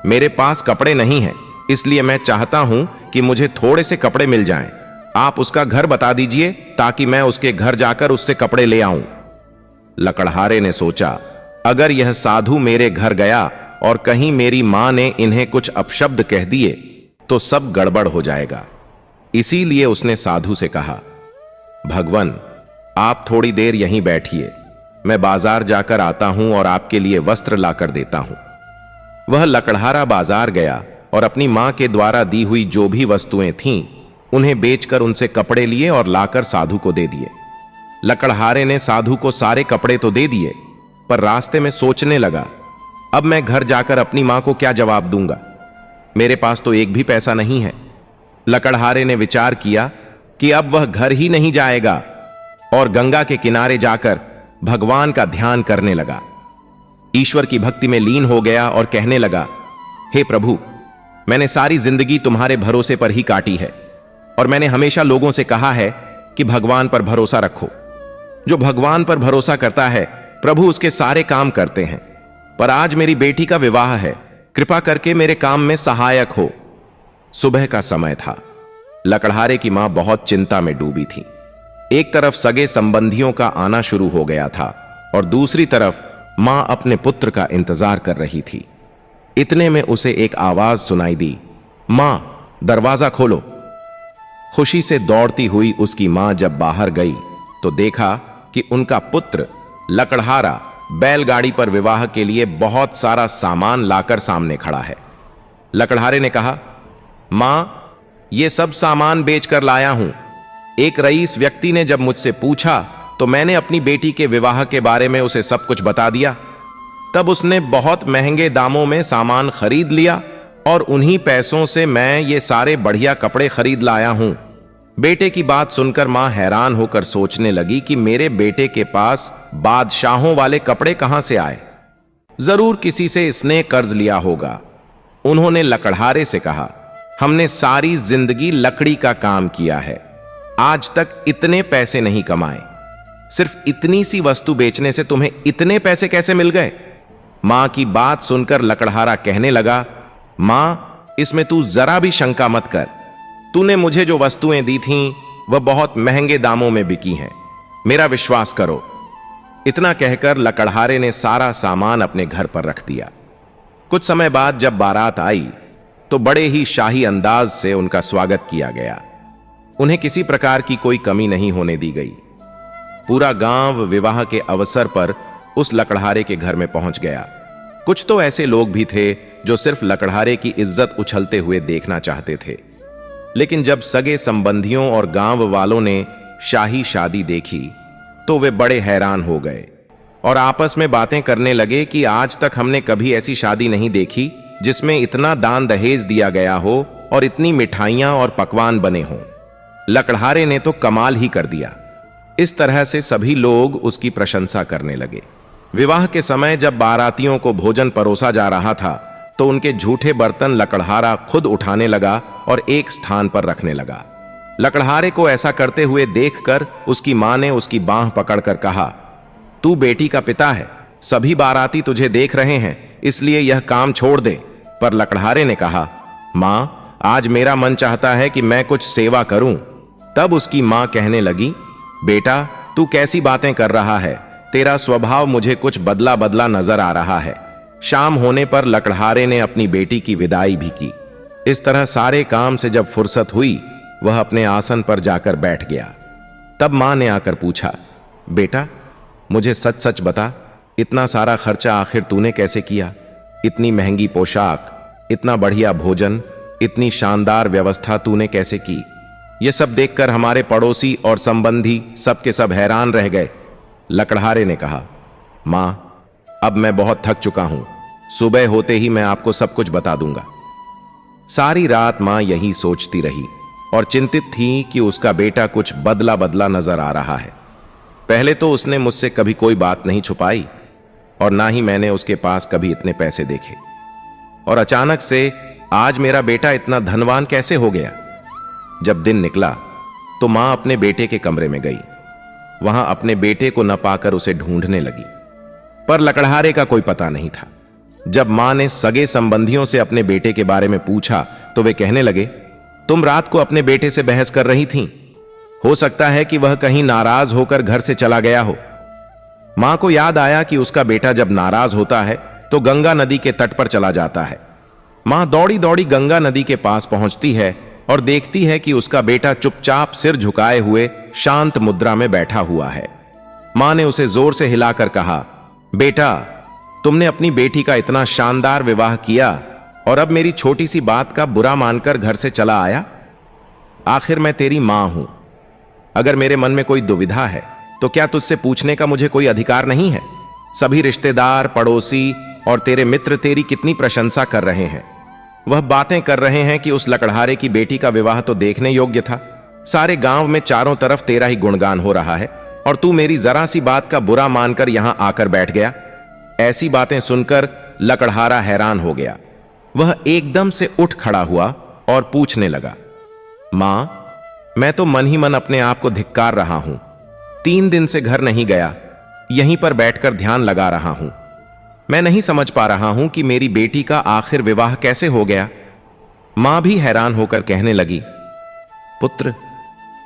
मेरे पास कपड़े नहीं हैं, इसलिए मैं चाहता हूं कि मुझे थोड़े से कपड़े मिल जाएं। आप उसका घर बता दीजिए ताकि मैं उसके घर जाकर उससे कपड़े ले आऊं। लकड़हारे ने सोचा, अगर यह साधु मेरे घर गया और कहीं मेरी मां ने इन्हें कुछ अपशब्द कह दिए तो सब गड़बड़ हो जाएगा। इसीलिए उसने साधु से कहा, भगवान, आप थोड़ी देर यहीं बैठिए, मैं बाजार जाकर आता हूं और आपके लिए वस्त्र लाकर देता हूं। वह लकड़हारा बाजार गया और अपनी मां के द्वारा दी हुई जो भी वस्तुएं थीं उन्हें बेचकर उनसे कपड़े लिए और लाकर साधु को दे दिए। लकड़हारे ने साधु को सारे कपड़े तो दे दिए, पर रास्ते में सोचने लगा, अब मैं घर जाकर अपनी मां को क्या जवाब दूंगा? मेरे पास तो एक भी पैसा नहीं है। लकड़हारे ने विचार किया कि अब वह घर ही नहीं जाएगा और गंगा के किनारे जाकर भगवान का ध्यान करने लगा। ईश्वर की भक्ति में लीन हो गया और कहने लगा, हे प्रभु, मैंने सारी जिंदगी तुम्हारे भरोसे पर ही काटी है और मैंने हमेशा लोगों से कहा है कि भगवान पर भरोसा रखो। जो भगवान पर भरोसा करता है प्रभु उसके सारे काम करते हैं, पर आज मेरी बेटी का विवाह है, कृपा करके मेरे काम में सहायक हो। सुबह का समय था। लकड़हारे की मां बहुत चिंता में डूबी थी। एक तरफ सगे संबंधियों का आना शुरू हो गया था और दूसरी तरफ मां अपने पुत्र का इंतजार कर रही थी। इतने में उसे एक आवाज सुनाई दी, मां, दरवाजा खोलो। खुशी से दौड़ती हुई उसकी मां जब बाहर गई तो देखा कि उनका पुत्र लकड़हारा बैलगाड़ी पर विवाह के लिए बहुत सारा सामान लाकर सामने खड़ा है। लकड़हारे ने कहा, मां, ये सब सामान बेचकर लाया हूं। एक रईस व्यक्ति ने जब मुझसे पूछा तो मैंने अपनी बेटी के विवाह के बारे में उसे सब कुछ बता दिया। तब उसने बहुत महंगे दामों में सामान खरीद लिया और उन्हीं पैसों से मैं ये सारे बढ़िया कपड़े खरीद लाया हूं। बेटे की बात सुनकर मां हैरान होकर सोचने लगी कि मेरे बेटे के पास बादशाहों वाले कपड़े कहां से आए। जरूर किसी से इसने कर्ज लिया होगा। उन्होंने लकड़हारे से कहा, हमने सारी जिंदगी लकड़ी का काम किया है, आज तक इतने पैसे नहीं कमाए। सिर्फ इतनी सी वस्तु बेचने से तुम्हें इतने पैसे कैसे मिल गए? मां की बात सुनकर लकड़हारा कहने लगा, मां, इसमें तू जरा भी शंका मत कर। तूने मुझे जो वस्तुएं दी थीं वह बहुत महंगे दामों में बिकी हैं, मेरा विश्वास करो। इतना कहकर लकड़हारे ने सारा सामान अपने घर पर रख दिया। कुछ समय बाद जब बारात आई तो बड़े ही शाही अंदाज से उनका स्वागत किया गया। उन्हें किसी प्रकार की कोई कमी नहीं होने दी गई। पूरा गांव विवाह के अवसर पर उस लकड़हारे के घर में पहुंच गया। कुछ तो ऐसे लोग भी थे जो सिर्फ लकड़हारे की इज्जत उछलते हुए देखना चाहते थे। लेकिन जब सगे संबंधियों और गांव वालों ने शाही शादी देखी तो वे बड़े हैरान हो गए और आपस में बातें करने लगे कि आज तक हमने कभी ऐसी शादी नहीं देखी जिसमें इतना दान दहेज दिया गया हो और इतनी मिठाइयां और पकवान बने हों। लकड़हारे ने तो कमाल ही कर दिया। इस तरह से सभी लोग उसकी प्रशंसा करने लगे। विवाह के समय जब बारातियों को भोजन परोसा जा रहा था तो उनके झूठे बर्तन लकड़हारा खुद उठाने लगा और एक स्थान पर रखने लगा। लकड़हारे को ऐसा करते हुए देखकर उसकी मां ने उसकी बांह पकड़कर कहा, तू बेटी का पिता है, सभी बाराती तुझे देख रहे हैं, इसलिए यह काम छोड़ दे। पर लकड़हारे ने कहा, मां, आज मेरा मन चाहता है कि मैं कुछ सेवा करूं। तब उसकी मां कहने लगी, बेटा, तू कैसी बातें कर रहा है? तेरा स्वभाव मुझे कुछ बदला बदला नजर आ रहा है। शाम होने पर लकड़हारे ने अपनी बेटी की विदाई भी की। इस तरह सारे काम से जब फुर्सत हुई वह अपने आसन पर जाकर बैठ गया। तब मां ने आकर पूछा, बेटा, मुझे सच सच बता, इतना सारा खर्चा आखिर तूने कैसे किया? इतनी महंगी पोशाक, इतना बढ़िया भोजन, इतनी शानदार व्यवस्था तूने कैसे की? यह सब देखकर हमारे पड़ोसी और संबंधी सबके सब हैरान रह गए। लकड़हारे ने कहा, मां, अब मैं बहुत थक चुका हूं, सुबह होते ही मैं आपको सब कुछ बता दूंगा। सारी रात मां यही सोचती रही और चिंतित थी कि उसका बेटा कुछ बदला बदला नजर आ रहा है। पहले तो उसने मुझसे कभी कोई बात नहीं छुपाई और ना ही मैंने उसके पास कभी इतने पैसे देखे, और अचानक से आज मेरा बेटा इतना धनवान कैसे हो गया? जब दिन निकला तो मां अपने बेटे के कमरे में गई। वहां अपने बेटे को न पाकर उसे ढूंढने लगी, पर लकड़हारे का कोई पता नहीं था। जब मां ने सगे संबंधियों से अपने बेटे के बारे में पूछा तो वे कहने लगे, तुम रात को अपने बेटे से बहस कर रही थीं, हो सकता है कि वह कहीं नाराज होकर घर से चला गया हो। मां को याद आया कि उसका बेटा जब नाराज होता है तो गंगा नदी के तट पर चला जाता है। मां दौड़ी दौड़ी गंगा नदी के पास पहुंचती है और देखती है कि उसका बेटा चुपचाप सिर झुकाए हुए शांत मुद्रा में बैठा हुआ है। मां ने उसे जोर से हिलाकर कहा, बेटा, तुमने अपनी बेटी का इतना शानदार विवाह किया और अब मेरी छोटी सी बात का बुरा मानकर घर से चला आया? आखिर मैं तेरी मां हूं। अगर मेरे मन में कोई दुविधा है तो क्या तुझसे पूछने का मुझे कोई अधिकार नहीं है? सभी रिश्तेदार, पड़ोसी और तेरे मित्र तेरी कितनी प्रशंसा कर रहे हैं। वह बातें कर रहे हैं कि उस लकड़हारे की बेटी का विवाह तो देखने योग्य था। सारे गांव में चारों तरफ तेरा ही गुणगान हो रहा है और तू मेरी जरा सी बात का बुरा मानकर यहां आकर बैठ गया। ऐसी बातें सुनकर लकड़हारा हैरान हो गया। वह एकदम से उठ खड़ा हुआ और पूछने लगा, मां, मैं तो मन ही मन अपने आप को धिक्कार रहा हूं। 3 दिन से घर नहीं गया, यहीं पर बैठकर ध्यान लगा रहा हूं। मैं नहीं समझ पा रहा हूं कि मेरी बेटी का आखिर विवाह कैसे हो गया। मां भी हैरान होकर कहने लगी, पुत्र,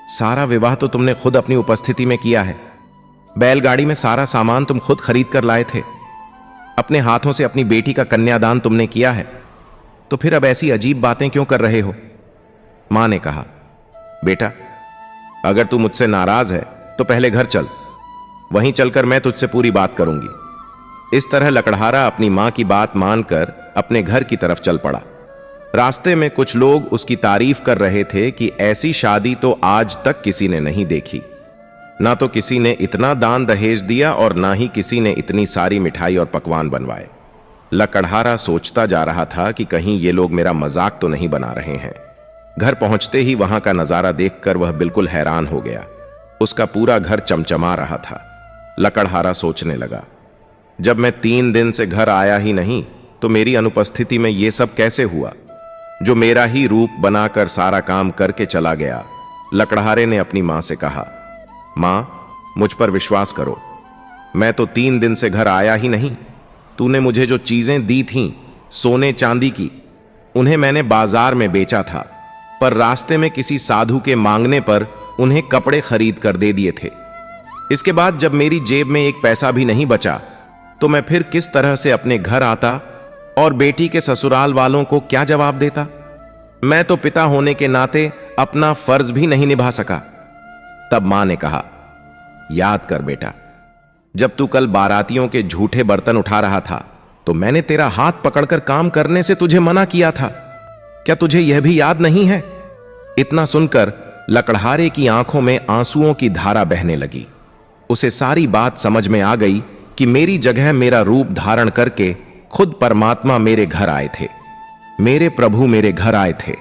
सारा विवाह तो तुमने खुद अपनी उपस्थिति में किया है। बैलगाड़ी में सारा सामान तुम खुद खरीद कर लाए थे। अपने हाथों से अपनी बेटी का कन्यादान तुमने किया है, तो फिर अब ऐसी अजीब बातें क्यों कर रहे हो? मां ने कहा, बेटा, अगर तू मुझसे नाराज है तो पहले घर चल, वहीं चलकर मैं तुझसे पूरी बात करूंगी। इस तरह लकड़हारा अपनी मां की बात मानकर अपने घर की तरफ चल पड़ा। रास्ते में कुछ लोग उसकी तारीफ कर रहे थे कि ऐसी शादी तो आज तक किसी ने नहीं देखी। ना तो किसी ने इतना दान दहेज दिया और ना ही किसी ने इतनी सारी मिठाई और पकवान बनवाए। लकड़हारा सोचता जा रहा था कि कहीं ये लोग मेरा मजाक तो नहीं बना रहे हैं। घर पहुंचते ही वहां का नजारा देखकर वह बिल्कुल हैरान हो गया। उसका पूरा घर चमचमा रहा था। लकड़हारा सोचने लगा, जब मैं 3 दिन से घर आया ही नहीं तो मेरी अनुपस्थिति में यह सब कैसे हुआ? जो मेरा ही रूप बनाकर सारा काम करके चला गया। लकड़हारे ने अपनी मां से कहा, मां, मुझ पर विश्वास करो, मैं तो 3 दिन से घर आया ही नहीं। तूने मुझे जो चीजें दी थीं सोने चांदी की, उन्हें मैंने बाजार में बेचा था, पर रास्ते में किसी साधु के मांगने पर उन्हें कपड़े खरीद कर दे दिए थे। इसके बाद जब मेरी जेब में एक पैसा भी नहीं बचा तो मैं फिर किस तरह से अपने घर आता और बेटी के ससुराल वालों को क्या जवाब देता? मैं तो पिता होने के नाते अपना फर्ज भी नहीं निभा सका। तब मां ने कहा, याद कर बेटा, जब तू कल बारातियों के झूठे बर्तन उठा रहा था तो मैंने तेरा हाथ पकड़कर काम करने से तुझे मना किया था। क्या तुझे यह भी याद नहीं है? इतना सुनकर लकड़हारे की आंखों में आंसुओं की धारा बहने लगी। उसे सारी बात समझ में आ गई कि मेरी जगह मेरा रूप धारण करके खुद परमात्मा मेरे घर आए थे, मेरे प्रभु मेरे घर आए थे।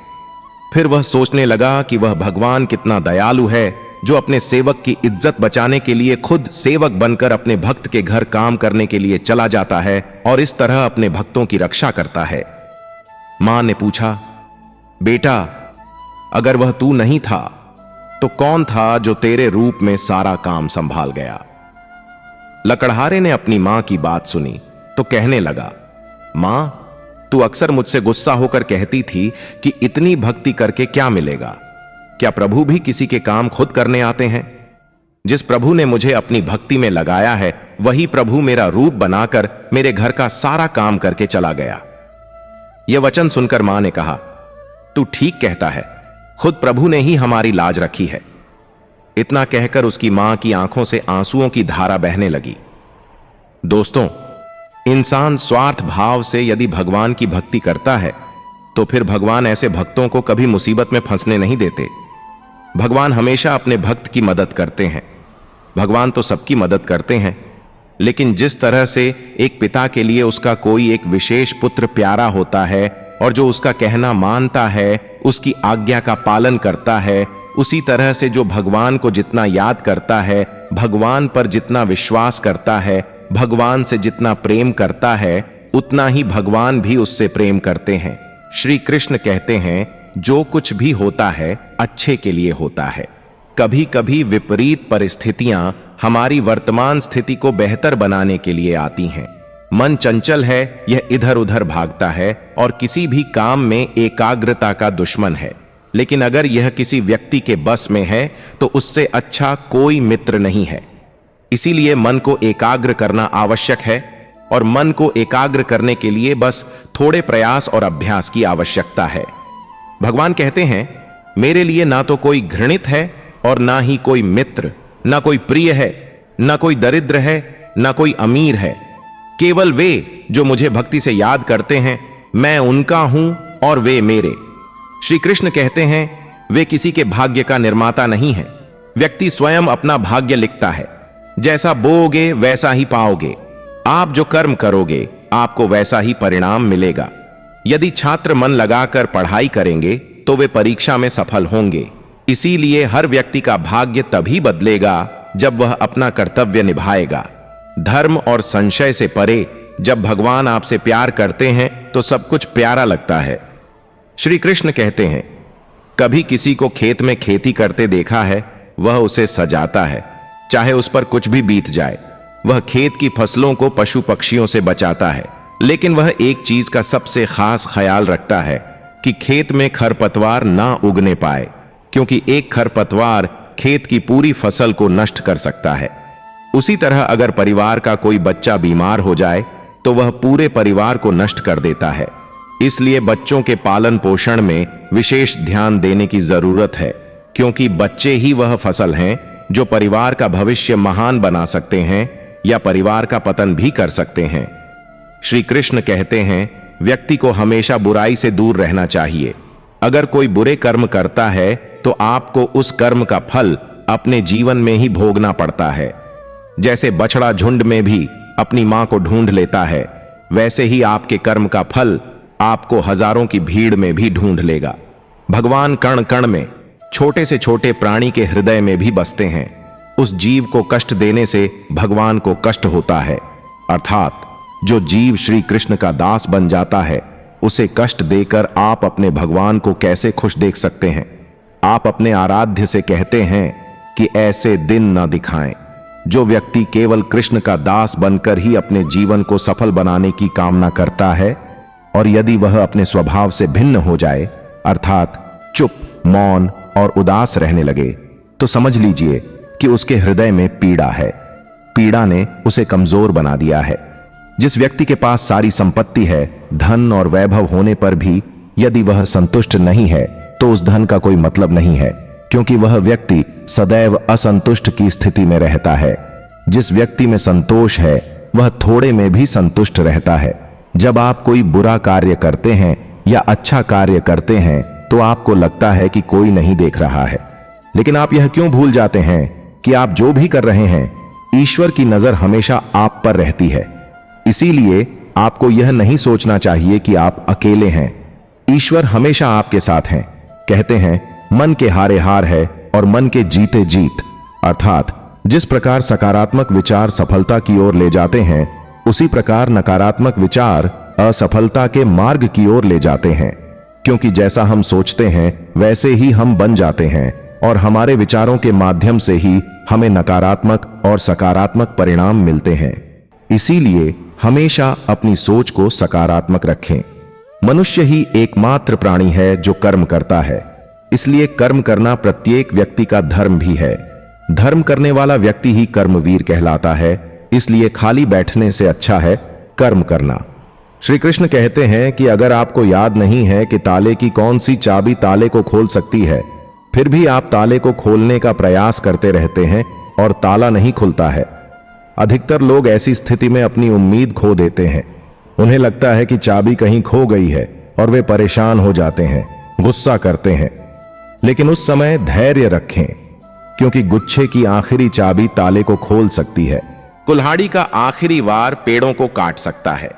फिर वह सोचने लगा कि वह भगवान कितना दयालु है, जो अपने सेवक की इज्जत बचाने के लिए खुद सेवक बनकर अपने भक्त के घर काम करने के लिए चला जाता है और इस तरह अपने भक्तों की रक्षा करता है। मां ने पूछा, बेटा, अगर वह तू नहीं था तो कौन था जो तेरे रूप में सारा काम संभाल गया? लकड़हारे ने अपनी मां की बात सुनी तो कहने लगा, मां, तू अक्सर मुझसे गुस्सा होकर कहती थी कि इतनी भक्ति करके क्या मिलेगा? क्या प्रभु भी किसी के काम खुद करने आते हैं? जिस प्रभु ने मुझे अपनी भक्ति में लगाया है वही प्रभु मेरा रूप बनाकर मेरे घर का सारा काम करके चला गया। यह वचन सुनकर मां ने कहा, तू ठीक कहता है, खुद प्रभु ने ही हमारी लाज रखी है। इतना कहकर उसकी मां की आंखों से आंसुओं की धारा बहने लगी। दोस्तों, इंसान स्वार्थ भाव से यदि भगवान की भक्ति करता है तो फिर भगवान ऐसे भक्तों को कभी मुसीबत में फंसने नहीं देते। भगवान हमेशा अपने भक्त की मदद करते हैं। भगवान तो सबकी मदद करते हैं, लेकिन जिस तरह से एक पिता के लिए उसका कोई एक विशेष पुत्र प्यारा होता है और जो उसका कहना मानता है, उसकी आज्ञा का पालन करता है, उसी तरह से जो भगवान को जितना याद करता है, भगवान पर जितना विश्वास करता है, भगवान से जितना प्रेम करता है, उतना ही भगवान भी उससे प्रेम करते हैं। श्री कृष्ण कहते हैं, जो कुछ भी होता है अच्छे के लिए होता है। कभी कभी विपरीत परिस्थितियां हमारी वर्तमान स्थिति को बेहतर बनाने के लिए आती हैं। मन चंचल है, यह इधर उधर भागता है और किसी भी काम में एकाग्रता का दुश्मन है। लेकिन अगर यह किसी व्यक्ति के बस में है तो उससे अच्छा कोई मित्र नहीं है। इसीलिए मन को एकाग्र करना आवश्यक है और मन को एकाग्र करने के लिए बस थोड़े प्रयास और अभ्यास की आवश्यकता है। भगवान कहते हैं, मेरे लिए ना तो कोई घृणित है और ना ही कोई मित्र, ना कोई प्रिय है, ना कोई दरिद्र है, ना कोई अमीर है। केवल वे जो मुझे भक्ति से याद करते हैं, मैं उनका हूं और वे मेरे। श्री कृष्ण कहते हैं, वे किसी के भाग्य का निर्माता नहीं है। व्यक्ति स्वयं अपना भाग्य लिखता है। जैसा बोओगे वैसा ही पाओगे। आप जो कर्म करोगे आपको वैसा ही परिणाम मिलेगा। यदि छात्र मन लगाकर पढ़ाई करेंगे तो वे परीक्षा में सफल होंगे। इसीलिए हर व्यक्ति का भाग्य तभी बदलेगा जब वह अपना कर्तव्य निभाएगा। धर्म और संशय से परे जब भगवान आपसे प्यार करते हैं तो सब कुछ प्यारा लगता है। श्री कृष्ण कहते हैं, कभी किसी को खेत में खेती करते देखा है? वह उसे सजाता है, चाहे उस पर कुछ भी बीत जाए। वह खेत की फसलों को पशु पक्षियों से बचाता है, लेकिन वह एक चीज का सबसे खास ख्याल रखता है कि खेत में खरपतवार ना उगने पाए, क्योंकि एक खरपतवार खेत की पूरी फसल को नष्ट कर सकता है। उसी तरह अगर परिवार का कोई बच्चा बीमार हो जाए तो वह पूरे परिवार को नष्ट कर देता है। इसलिए बच्चों के पालन पोषण में विशेष ध्यान देने की जरूरत है, क्योंकि बच्चे ही वह फसल हैं जो परिवार का भविष्य महान बना सकते हैं या परिवार का पतन भी कर सकते हैं। श्री कृष्ण कहते हैं, व्यक्ति को हमेशा बुराई से दूर रहना चाहिए। अगर कोई बुरे कर्म करता है तो आपको उस कर्म का फल अपने जीवन में ही भोगना पड़ता है। जैसे बछड़ा झुंड में भी अपनी मां को ढूंढ लेता है, वैसे ही आपके कर्म का फल आपको हजारों की भीड़ में भी ढूंढ लेगा। भगवान कण कण में, छोटे से छोटे प्राणी के हृदय में भी बसते हैं। उस जीव को कष्ट देने से भगवान को कष्ट होता है, अर्थात जो जीव श्री कृष्ण का दास बन जाता है उसे कष्ट देकर आप अपने भगवान को कैसे खुश देख सकते हैं। आप अपने आराध्य से कहते हैं कि ऐसे दिन न दिखाएं। जो व्यक्ति केवल कृष्ण का दास बनकर ही अपने जीवन को सफल बनाने की कामना करता है, और यदि वह अपने स्वभाव से भिन्न हो जाए, अर्थात चुप, मौन और उदास रहने लगे, तो समझ लीजिए कि उसके हृदय में पीड़ा है। पीड़ा ने उसे कमजोर बना दिया है। जिस व्यक्ति के पास सारी संपत्ति है, धन और वैभव होने पर भी यदि वह संतुष्ट नहीं है तो उस धन का कोई मतलब नहीं है, क्योंकि वह व्यक्ति सदैव असंतुष्ट की स्थिति में रहता है। जिस व्यक्ति में संतोष है वह थोड़े में भी संतुष्ट रहता है। जब आप कोई बुरा कार्य करते हैं या अच्छा कार्य करते हैं तो आपको लगता है कि कोई नहीं देख रहा है, लेकिन आप यह क्यों भूल जाते हैं कि आप जो भी कर रहे हैं, ईश्वर की नजर हमेशा आप पर रहती है। इसीलिए आपको यह नहीं सोचना चाहिए कि आप अकेले हैं। ईश्वर हमेशा आपके साथ हैं। कहते हैं, मन के हारे हार है और मन के जीते जीत, अर्थात जिस प्रकार सकारात्मक विचार सफलता की ओर ले जाते हैं, उसी प्रकार नकारात्मक विचार असफलता के मार्ग की ओर ले जाते हैं। क्योंकि जैसा हम सोचते हैं वैसे ही हम बन जाते हैं, और हमारे विचारों के माध्यम से ही हमें नकारात्मक और सकारात्मक परिणाम मिलते हैं। इसीलिए हमेशा अपनी सोच को सकारात्मक रखें। मनुष्य ही एकमात्र प्राणी है जो कर्म करता है, इसलिए कर्म करना प्रत्येक व्यक्ति का धर्म भी है। धर्म करने वाला व्यक्ति ही कर्मवीर कहलाता है। इसलिए खाली बैठने से अच्छा है कर्म करना। श्री कृष्ण कहते हैं कि अगर आपको याद नहीं है कि ताले की कौन सी चाबी ताले को खोल सकती है, फिर भी आप ताले को खोलने का प्रयास करते रहते हैं और ताला नहीं खुलता है। अधिकतर लोग ऐसी स्थिति में अपनी उम्मीद खो देते हैं। उन्हें लगता है कि चाबी कहीं खो गई है और वे परेशान हो जाते हैं, गुस्सा करते हैं। लेकिन उस समय धैर्य रखें, क्योंकि गुच्छे की आखिरी चाबी ताले को खोल सकती है। कुल्हाड़ी का आखिरी वार पेड़ों को काट सकता है,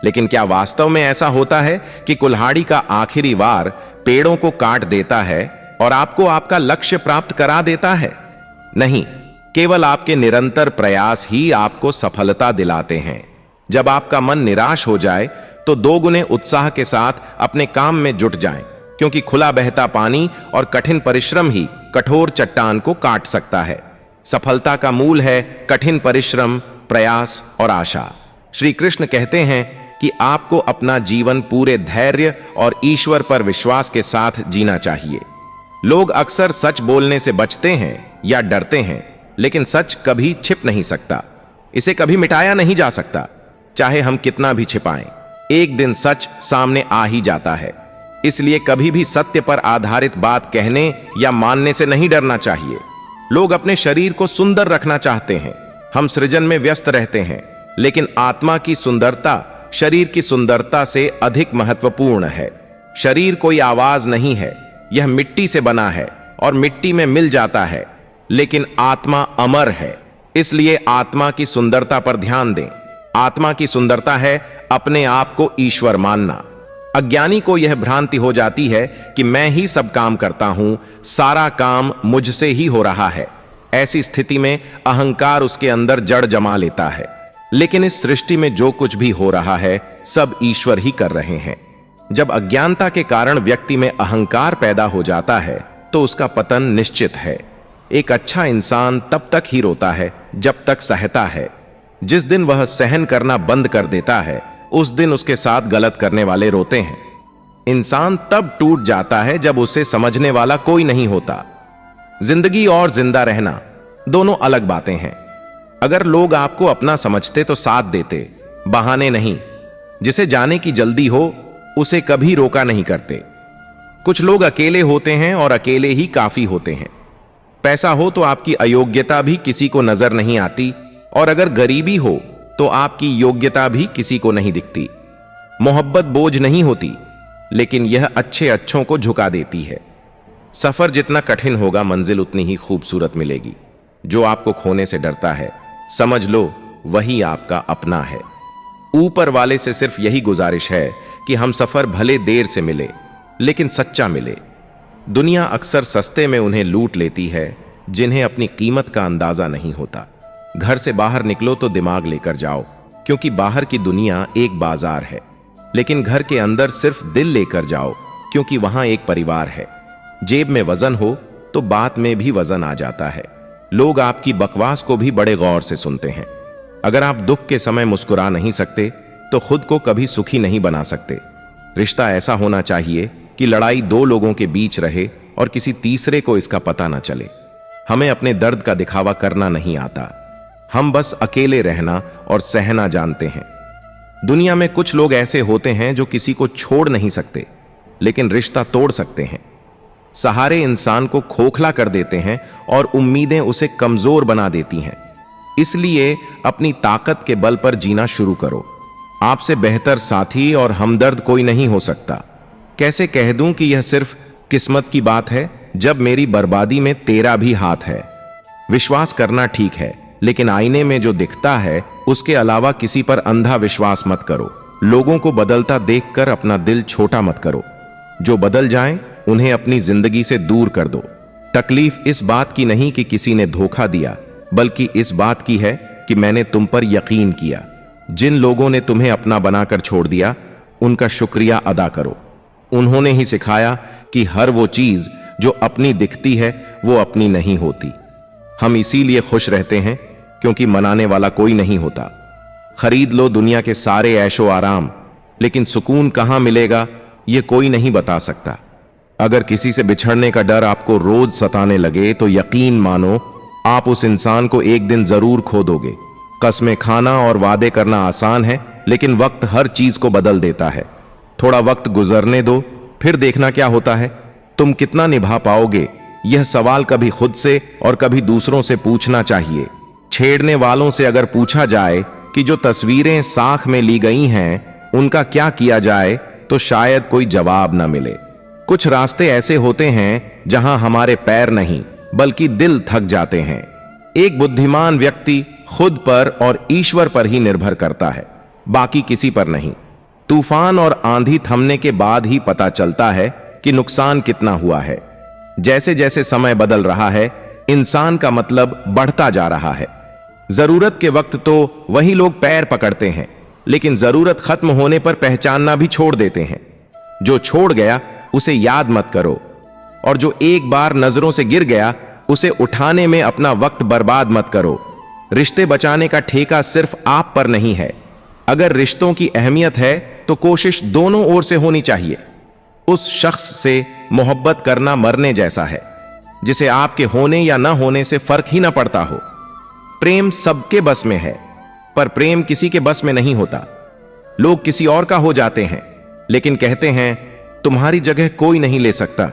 लेकिन क्या वास्तव में ऐसा होता है कि कुल्हाड़ी का आखिरी वार पेड़ों को काट देता है और आपको आपका लक्ष्य प्राप्त करा देता है? नहीं, केवल आपके निरंतर प्रयास ही आपको सफलता दिलाते हैं। जब आपका मन निराश हो जाए तो दोगुने उत्साह के साथ अपने काम में जुट जाएं, क्योंकि खुला बहता पानी और कठिन परिश्रम ही कठोर चट्टान को काट सकता है। सफलता का मूल है कठिन परिश्रम, प्रयास और आशा। श्री कृष्ण कहते हैं कि आपको अपना जीवन पूरे धैर्य और ईश्वर पर विश्वास के साथ जीना चाहिए। लोग अक्सर सच बोलने से बचते हैं या डरते हैं, लेकिन सच कभी छिप नहीं सकता। इसे कभी मिटाया नहीं जा सकता, चाहे हम कितना भी छिपाएं। एक दिन सच सामने आ ही जाता है। इसलिए कभी भी सत्य पर आधारित बात कहने या मानने से नहीं डरना चाहिए। लोग अपने शरीर को सुंदर रखना चाहते हैं। हम सृजन में व्यस्त रहते हैं, लेकिन आत्मा की सुंदरता शरीर की सुंदरता से अधिक महत्वपूर्ण है। शरीर कोई आवाज नहीं है, यह मिट्टी से बना है और मिट्टी में मिल जाता है, लेकिन आत्मा अमर है। इसलिए आत्मा की सुंदरता पर ध्यान दें। आत्मा की सुंदरता है अपने आप को ईश्वर मानना। अज्ञानी को यह भ्रांति हो जाती है कि मैं ही सब काम करता हूं, सारा काम मुझसे ही हो रहा है। ऐसी स्थिति में अहंकार उसके अंदर जड़ जमा लेता है। लेकिन इस सृष्टि में जो कुछ भी हो रहा है सब ईश्वर ही कर रहे हैं। जब अज्ञानता के कारण व्यक्ति में अहंकार पैदा हो जाता है तो उसका पतन निश्चित है। एक अच्छा इंसान तब तक ही रोता है जब तक सहता है। जिस दिन वह सहन करना बंद कर देता है, उस दिन उसके साथ गलत करने वाले रोते हैं। इंसान तब टूट जाता है जब उसे समझने वाला कोई नहीं होता। जिंदगी और जिंदा रहना दोनों अलग बातें हैं। अगर लोग आपको अपना समझते तो साथ देते, बहाने नहीं। जिसे जाने की जल्दी हो उसे कभी रोका नहीं करते। कुछ लोग अकेले होते हैं और अकेले ही काफी होते हैं। पैसा हो तो आपकी अयोग्यता भी किसी को नजर नहीं आती, और अगर गरीबी हो तो आपकी योग्यता भी किसी को नहीं दिखती। मोहब्बत बोझ नहीं होती, लेकिन यह अच्छे अच्छों को झुका देती है। सफर जितना कठिन होगा, मंजिल उतनी ही खूबसूरत मिलेगी। जो आपको खोने से डरता है, समझ लो वही आपका अपना है। ऊपर वाले से सिर्फ यही गुजारिश है कि हम सफर भले देर से मिले, लेकिन सच्चा मिले। दुनिया अक्सर सस्ते में उन्हें लूट लेती है जिन्हें अपनी कीमत का अंदाजा नहीं होता। घर से बाहर निकलो तो दिमाग लेकर जाओ, क्योंकि बाहर की दुनिया एक बाजार है। लेकिन घर के अंदर सिर्फ दिल लेकर जाओ, क्योंकि वहां एक परिवार है। जेब में वजन हो तो बात में भी वजन आ जाता है। लोग आपकी बकवास को भी बड़े गौर से सुनते हैं। अगर आप दुख के समय मुस्कुरा नहीं सकते तो खुद को कभी सुखी नहीं बना सकते। रिश्ता ऐसा होना चाहिए कि लड़ाई दो लोगों के बीच रहे और किसी तीसरे को इसका पता न चले। हमें अपने दर्द का दिखावा करना नहीं आता, हम बस अकेले रहना और सहना जानते हैं। दुनिया में कुछ लोग ऐसे होते हैं जो किसी को छोड़ नहीं सकते, लेकिन रिश्ता तोड़ सकते हैं। सहारे इंसान को खोखला कर देते हैं और उम्मीदें उसे कमजोर बना देती हैं। इसलिए अपनी ताकत के बल पर जीना शुरू करो। आपसे बेहतर साथी और हमदर्द कोई नहीं हो सकता। कैसे कह दूं कि यह सिर्फ किस्मत की बात है, जब मेरी बर्बादी में तेरा भी हाथ है। विश्वास करना ठीक है, लेकिन आईने में जो दिखता है उसके अलावा किसी पर अंधा विश्वास मत करो। लोगों को बदलता देखकर अपना दिल छोटा मत करो। जो बदल जाएं, उन्हें अपनी जिंदगी से दूर कर दो। तकलीफ इस बात की नहीं कि किसी ने धोखा दिया, बल्कि इस बात की है कि मैंने तुम पर यकीन किया। जिन लोगों ने तुम्हें अपना बनाकर छोड़ दिया, उनका शुक्रिया अदा करो। उन्होंने ही सिखाया कि हर वो चीज जो अपनी दिखती है वो अपनी नहीं होती। हम इसीलिए खुश रहते हैं क्योंकि मनाने वाला कोई नहीं होता। खरीद लो दुनिया के सारे ऐशो आराम, लेकिन सुकून कहां मिलेगा ये कोई नहीं बता सकता। अगर किसी से बिछड़ने का डर आपको रोज सताने लगे तो यकीन मानो आप उस इंसान को एक दिन जरूर खो दोगे। कस्में खाना और वादे करना आसान है, लेकिन वक्त हर चीज को बदल देता है। थोड़ा वक्त गुजरने दो, फिर देखना क्या होता है। तुम कितना निभा पाओगे, यह सवाल कभी खुद से और कभी दूसरों से पूछना चाहिए। छेड़ने वालों से अगर पूछा जाए कि जो तस्वीरें साख में ली गई हैं उनका क्या किया जाए, तो शायद कोई जवाब न मिले। कुछ रास्ते ऐसे होते हैं जहां हमारे पैर नहीं बल्कि दिल थक जाते हैं। एक बुद्धिमान व्यक्ति खुद पर और ईश्वर पर ही निर्भर करता है, बाकी किसी पर नहीं। तूफान और आंधी थमने के बाद ही पता चलता है कि नुकसान कितना हुआ है। जैसे जैसे समय बदल रहा है, इंसान का मतलब बढ़ता जा रहा है। जरूरत के वक्त तो वही लोग पैर पकड़ते हैं, लेकिन जरूरत खत्म होने पर पहचानना भी छोड़ देते हैं। जो छोड़ गया उसे याद मत करो, और जो एक बार नजरों से गिर गया उसे उठाने में अपना वक्त बर्बाद मत करो। रिश्ते बचाने का ठेका सिर्फ आप पर नहीं है। अगर रिश्तों की अहमियत है तो कोशिश दोनों ओर से होनी चाहिए। उस शख्स से मोहब्बत करना मरने जैसा है, जिसे आपके होने या न होने से फर्क ही ना पड़ता हो। प्रेम सबके बस में है, पर प्रेम किसी के बस में नहीं होता। लोग किसी और का हो जाते हैं, लेकिन कहते हैं तुम्हारी जगह कोई नहीं ले सकता।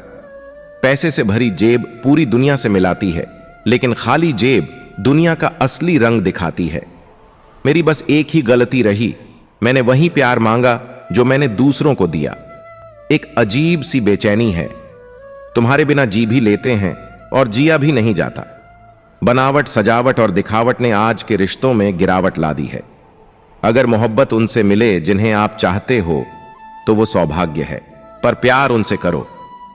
पैसे से भरी जेब पूरी दुनिया से मिलाती है, लेकिन खाली जेब दुनिया का असली रंग दिखाती है। मेरी बस एक ही गलती रही, मैंने वही प्यार मांगा जो मैंने दूसरों को दिया। एक अजीब सी बेचैनी है, तुम्हारे बिना जी भी लेते हैं और जिया भी नहीं जाता। बनावट, सजावट और दिखावट ने आज के रिश्तों में गिरावट ला दी है। अगर मोहब्बत उनसे मिले जिन्हें आप चाहते हो तो वो सौभाग्य है, पर प्यार उनसे करो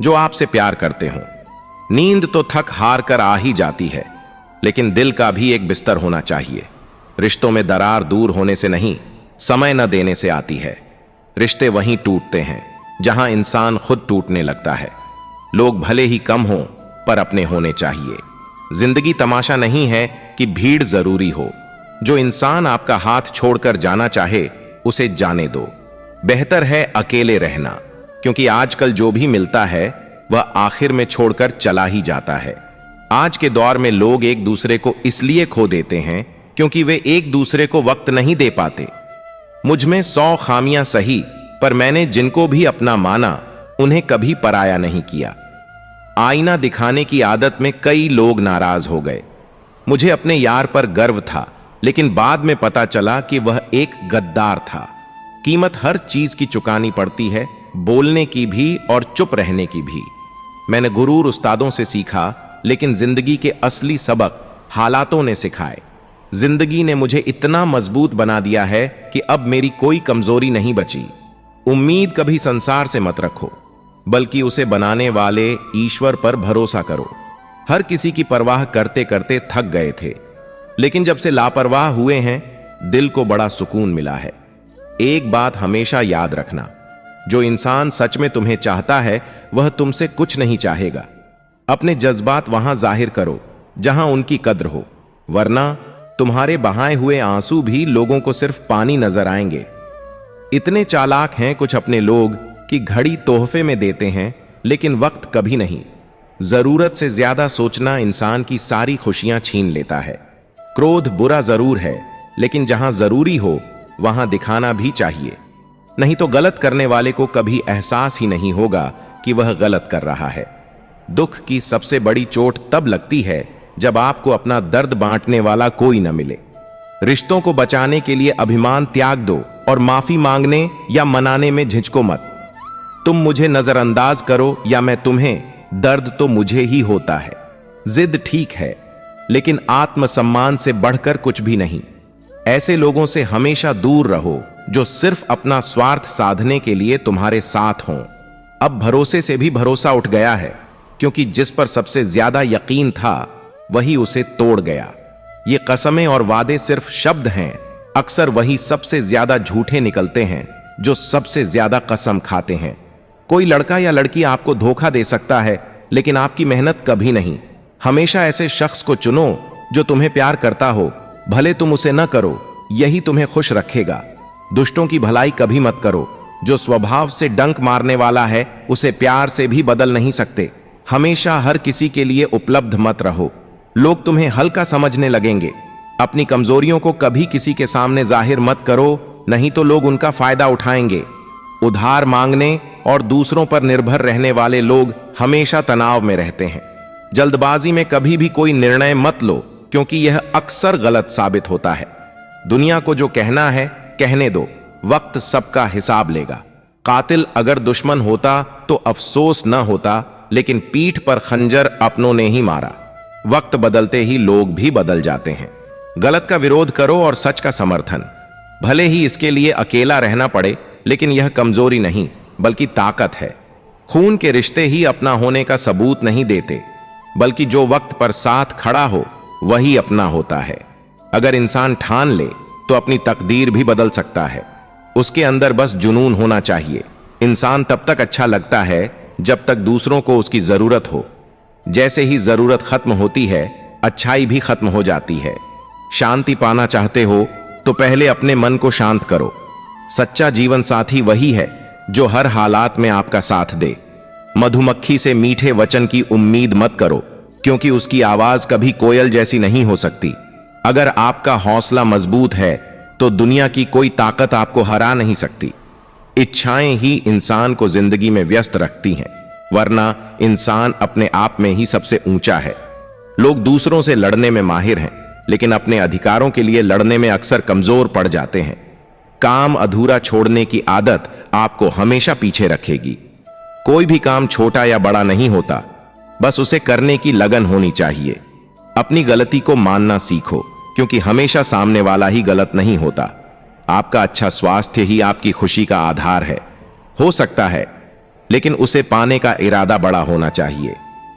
जो आपसे प्यार करते हो। नींद तो थक हार कर आ ही जाती है, लेकिन दिल का भी एक बिस्तर होना चाहिए। रिश्तों में दरार दूर होने से नहीं, समय न देने से आती है। रिश्ते वहीं टूटते हैं जहां इंसान खुद टूटने लगता है। लोग भले ही कम हों, पर अपने होने चाहिए। जिंदगी तमाशा नहीं है कि भीड़ जरूरी हो, जो इंसान आपका हाथ छोड़कर जाना चाहे उसे जाने दो। बेहतर है अकेले रहना, क्योंकि आजकल जो भी मिलता है वह आखिर में छोड़कर चला ही जाता है। आज के दौर में लोग एक दूसरे को इसलिए खो देते हैं क्योंकि वे एक दूसरे को वक्त नहीं दे पाते। मुझ में 100 खामियां सही, पर मैंने जिनको भी अपना माना उन्हें कभी पराया नहीं किया। आईना दिखाने की आदत में कई लोग नाराज हो गए। मुझे अपने यार पर गर्व था, लेकिन बाद में पता चला कि वह एक गद्दार था। कीमत हर चीज की चुकानी पड़ती है, बोलने की भी और चुप रहने की भी। मैंने गुरूर उस्तादों से सीखा, लेकिन जिंदगी के असली सबक हालातों ने सिखाए। जिंदगी ने मुझे इतना मजबूत बना दिया है कि अब मेरी कोई कमजोरी नहीं बची। उम्मीद कभी संसार से मत रखो, बल्कि उसे बनाने वाले ईश्वर पर भरोसा करो। हर किसी की परवाह करते करते थक गए थे, लेकिन जब से लापरवाह हुए हैं, दिल को बड़ा सुकून मिला है। एक बात हमेशा याद रखना, जो इंसान सच में तुम्हें चाहता है वह तुमसे कुछ नहीं चाहेगा। अपने जज्बात वहां जाहिर करो जहां उनकी कद्र हो, वरना तुम्हारे बहाए हुए आंसू भी लोगों को सिर्फ पानी नजर आएंगे। इतने चालाक हैं कुछ अपने लोग कि घड़ी तोहफे में देते हैं, लेकिन वक्त कभी नहीं। जरूरत से ज्यादा सोचना इंसान की सारी खुशियां छीन लेता है। क्रोध बुरा जरूर है, लेकिन जहां जरूरी हो वहां दिखाना भी चाहिए, नहीं तो गलत करने वाले को कभी एहसास ही नहीं होगा कि वह गलत कर रहा है। दुख की सबसे बड़ी चोट तब लगती है जब आपको अपना दर्द बांटने वाला कोई न मिले। रिश्तों को बचाने के लिए अभिमान त्याग दो और माफी मांगने या मनाने में झिझको मत। तुम मुझे नजरअंदाज करो या मैं तुम्हें, दर्द तो मुझे ही होता है। जिद ठीक है, लेकिन आत्मसम्मान से बढ़कर कुछ भी नहीं। ऐसे लोगों से हमेशा दूर रहो जो सिर्फ अपना स्वार्थ साधने के लिए तुम्हारे साथ हों। अब भरोसे से भी भरोसा उठ गया है, क्योंकि जिस पर सबसे ज्यादा यकीन था वही उसे तोड़ गया। ये कसमें और वादे सिर्फ शब्द हैं, अक्सर वही सबसे ज्यादा झूठे निकलते हैं जो सबसे ज्यादा कसम खाते हैं। कोई लड़का या लड़की आपको धोखा दे सकता है, लेकिन आपकी मेहनत कभी नहीं। हमेशा ऐसे शख्स को चुनो जो तुम्हें प्यार करता हो, भले तुम उसे न करो, यही तुम्हें खुश रखेगा। दुष्टों की भलाई कभी मत करो, जो स्वभाव से डंक मारने वाला है उसे प्यार से भी बदल नहीं सकते। हमेशा हर किसी के लिए उपलब्ध मत रहो, लोग तुम्हें हल्का समझने लगेंगे। अपनी कमजोरियों को कभी किसी के सामने जाहिर मत करो, नहीं तो लोग उनका फायदा उठाएंगे। उधार मांगने और दूसरों पर निर्भर रहने वाले लोग हमेशा तनाव में रहते हैं। जल्दबाजी में कभी भी कोई निर्णय मत लो, क्योंकि यह अक्सर गलत साबित होता है। दुनिया को जो कहना है कहने दो, वक्त सबका हिसाब लेगा। कातिल अगर दुश्मन होता तो अफसोस न होता, लेकिन पीठ पर खंजर अपनों ने ही मारा। वक्त बदलते ही लोग भी बदल जाते हैं। गलत का विरोध करो और सच का समर्थन, भले ही इसके लिए अकेला रहना पड़े, लेकिन यह कमजोरी नहीं बल्कि ताकत है। खून के रिश्ते ही अपना होने का सबूत नहीं देते, बल्कि जो वक्त पर साथ खड़ा हो वही अपना होता है। अगर इंसान ठान ले तो अपनी तकदीर भी बदल सकता है। उसके अंदर बस जुनून होना चाहिए। इंसान तब तक अच्छा लगता है जब तक दूसरों को उसकी जरूरत हो। जैसे ही जरूरत खत्म होती है, अच्छाई भी खत्म हो जाती है। शांति पाना चाहते हो तो पहले अपने मन को शांत करो। सच्चा जीवन साथी वही है जो हर हालात में आपका साथ दे। मधुमक्खी से मीठे वचन की उम्मीद मत करो, क्योंकि उसकी आवाज कभी कोयल जैसी नहीं हो सकती। अगर आपका हौसला मजबूत है तो दुनिया की कोई ताकत आपको हरा नहीं सकती। इच्छाएं ही इंसान को जिंदगी में व्यस्त रखती हैं, वरना इंसान अपने आप में ही सबसे ऊंचा है। लोग दूसरों से लड़ने में माहिर हैं, लेकिन अपने अधिकारों के लिए लड़ने में अक्सर कमजोर पड़ जाते हैं। काम अधूरा छोड़ने की आदत आपको हमेशा पीछे रखेगी। कोई भी काम छोटा या बड़ा नहीं होता, बस उसे करने की लगन होनी चाहिए। अपनी गलती को मानना सीखो, क्योंकि हमेशा सामने वाला ही गलत नहीं होता। आपका अच्छा स्वास्थ्य ही आपकी खुशी का आधार है। हो सकता है, लेकिन उसे पाने का इरादा बड़ा होना चाहिए।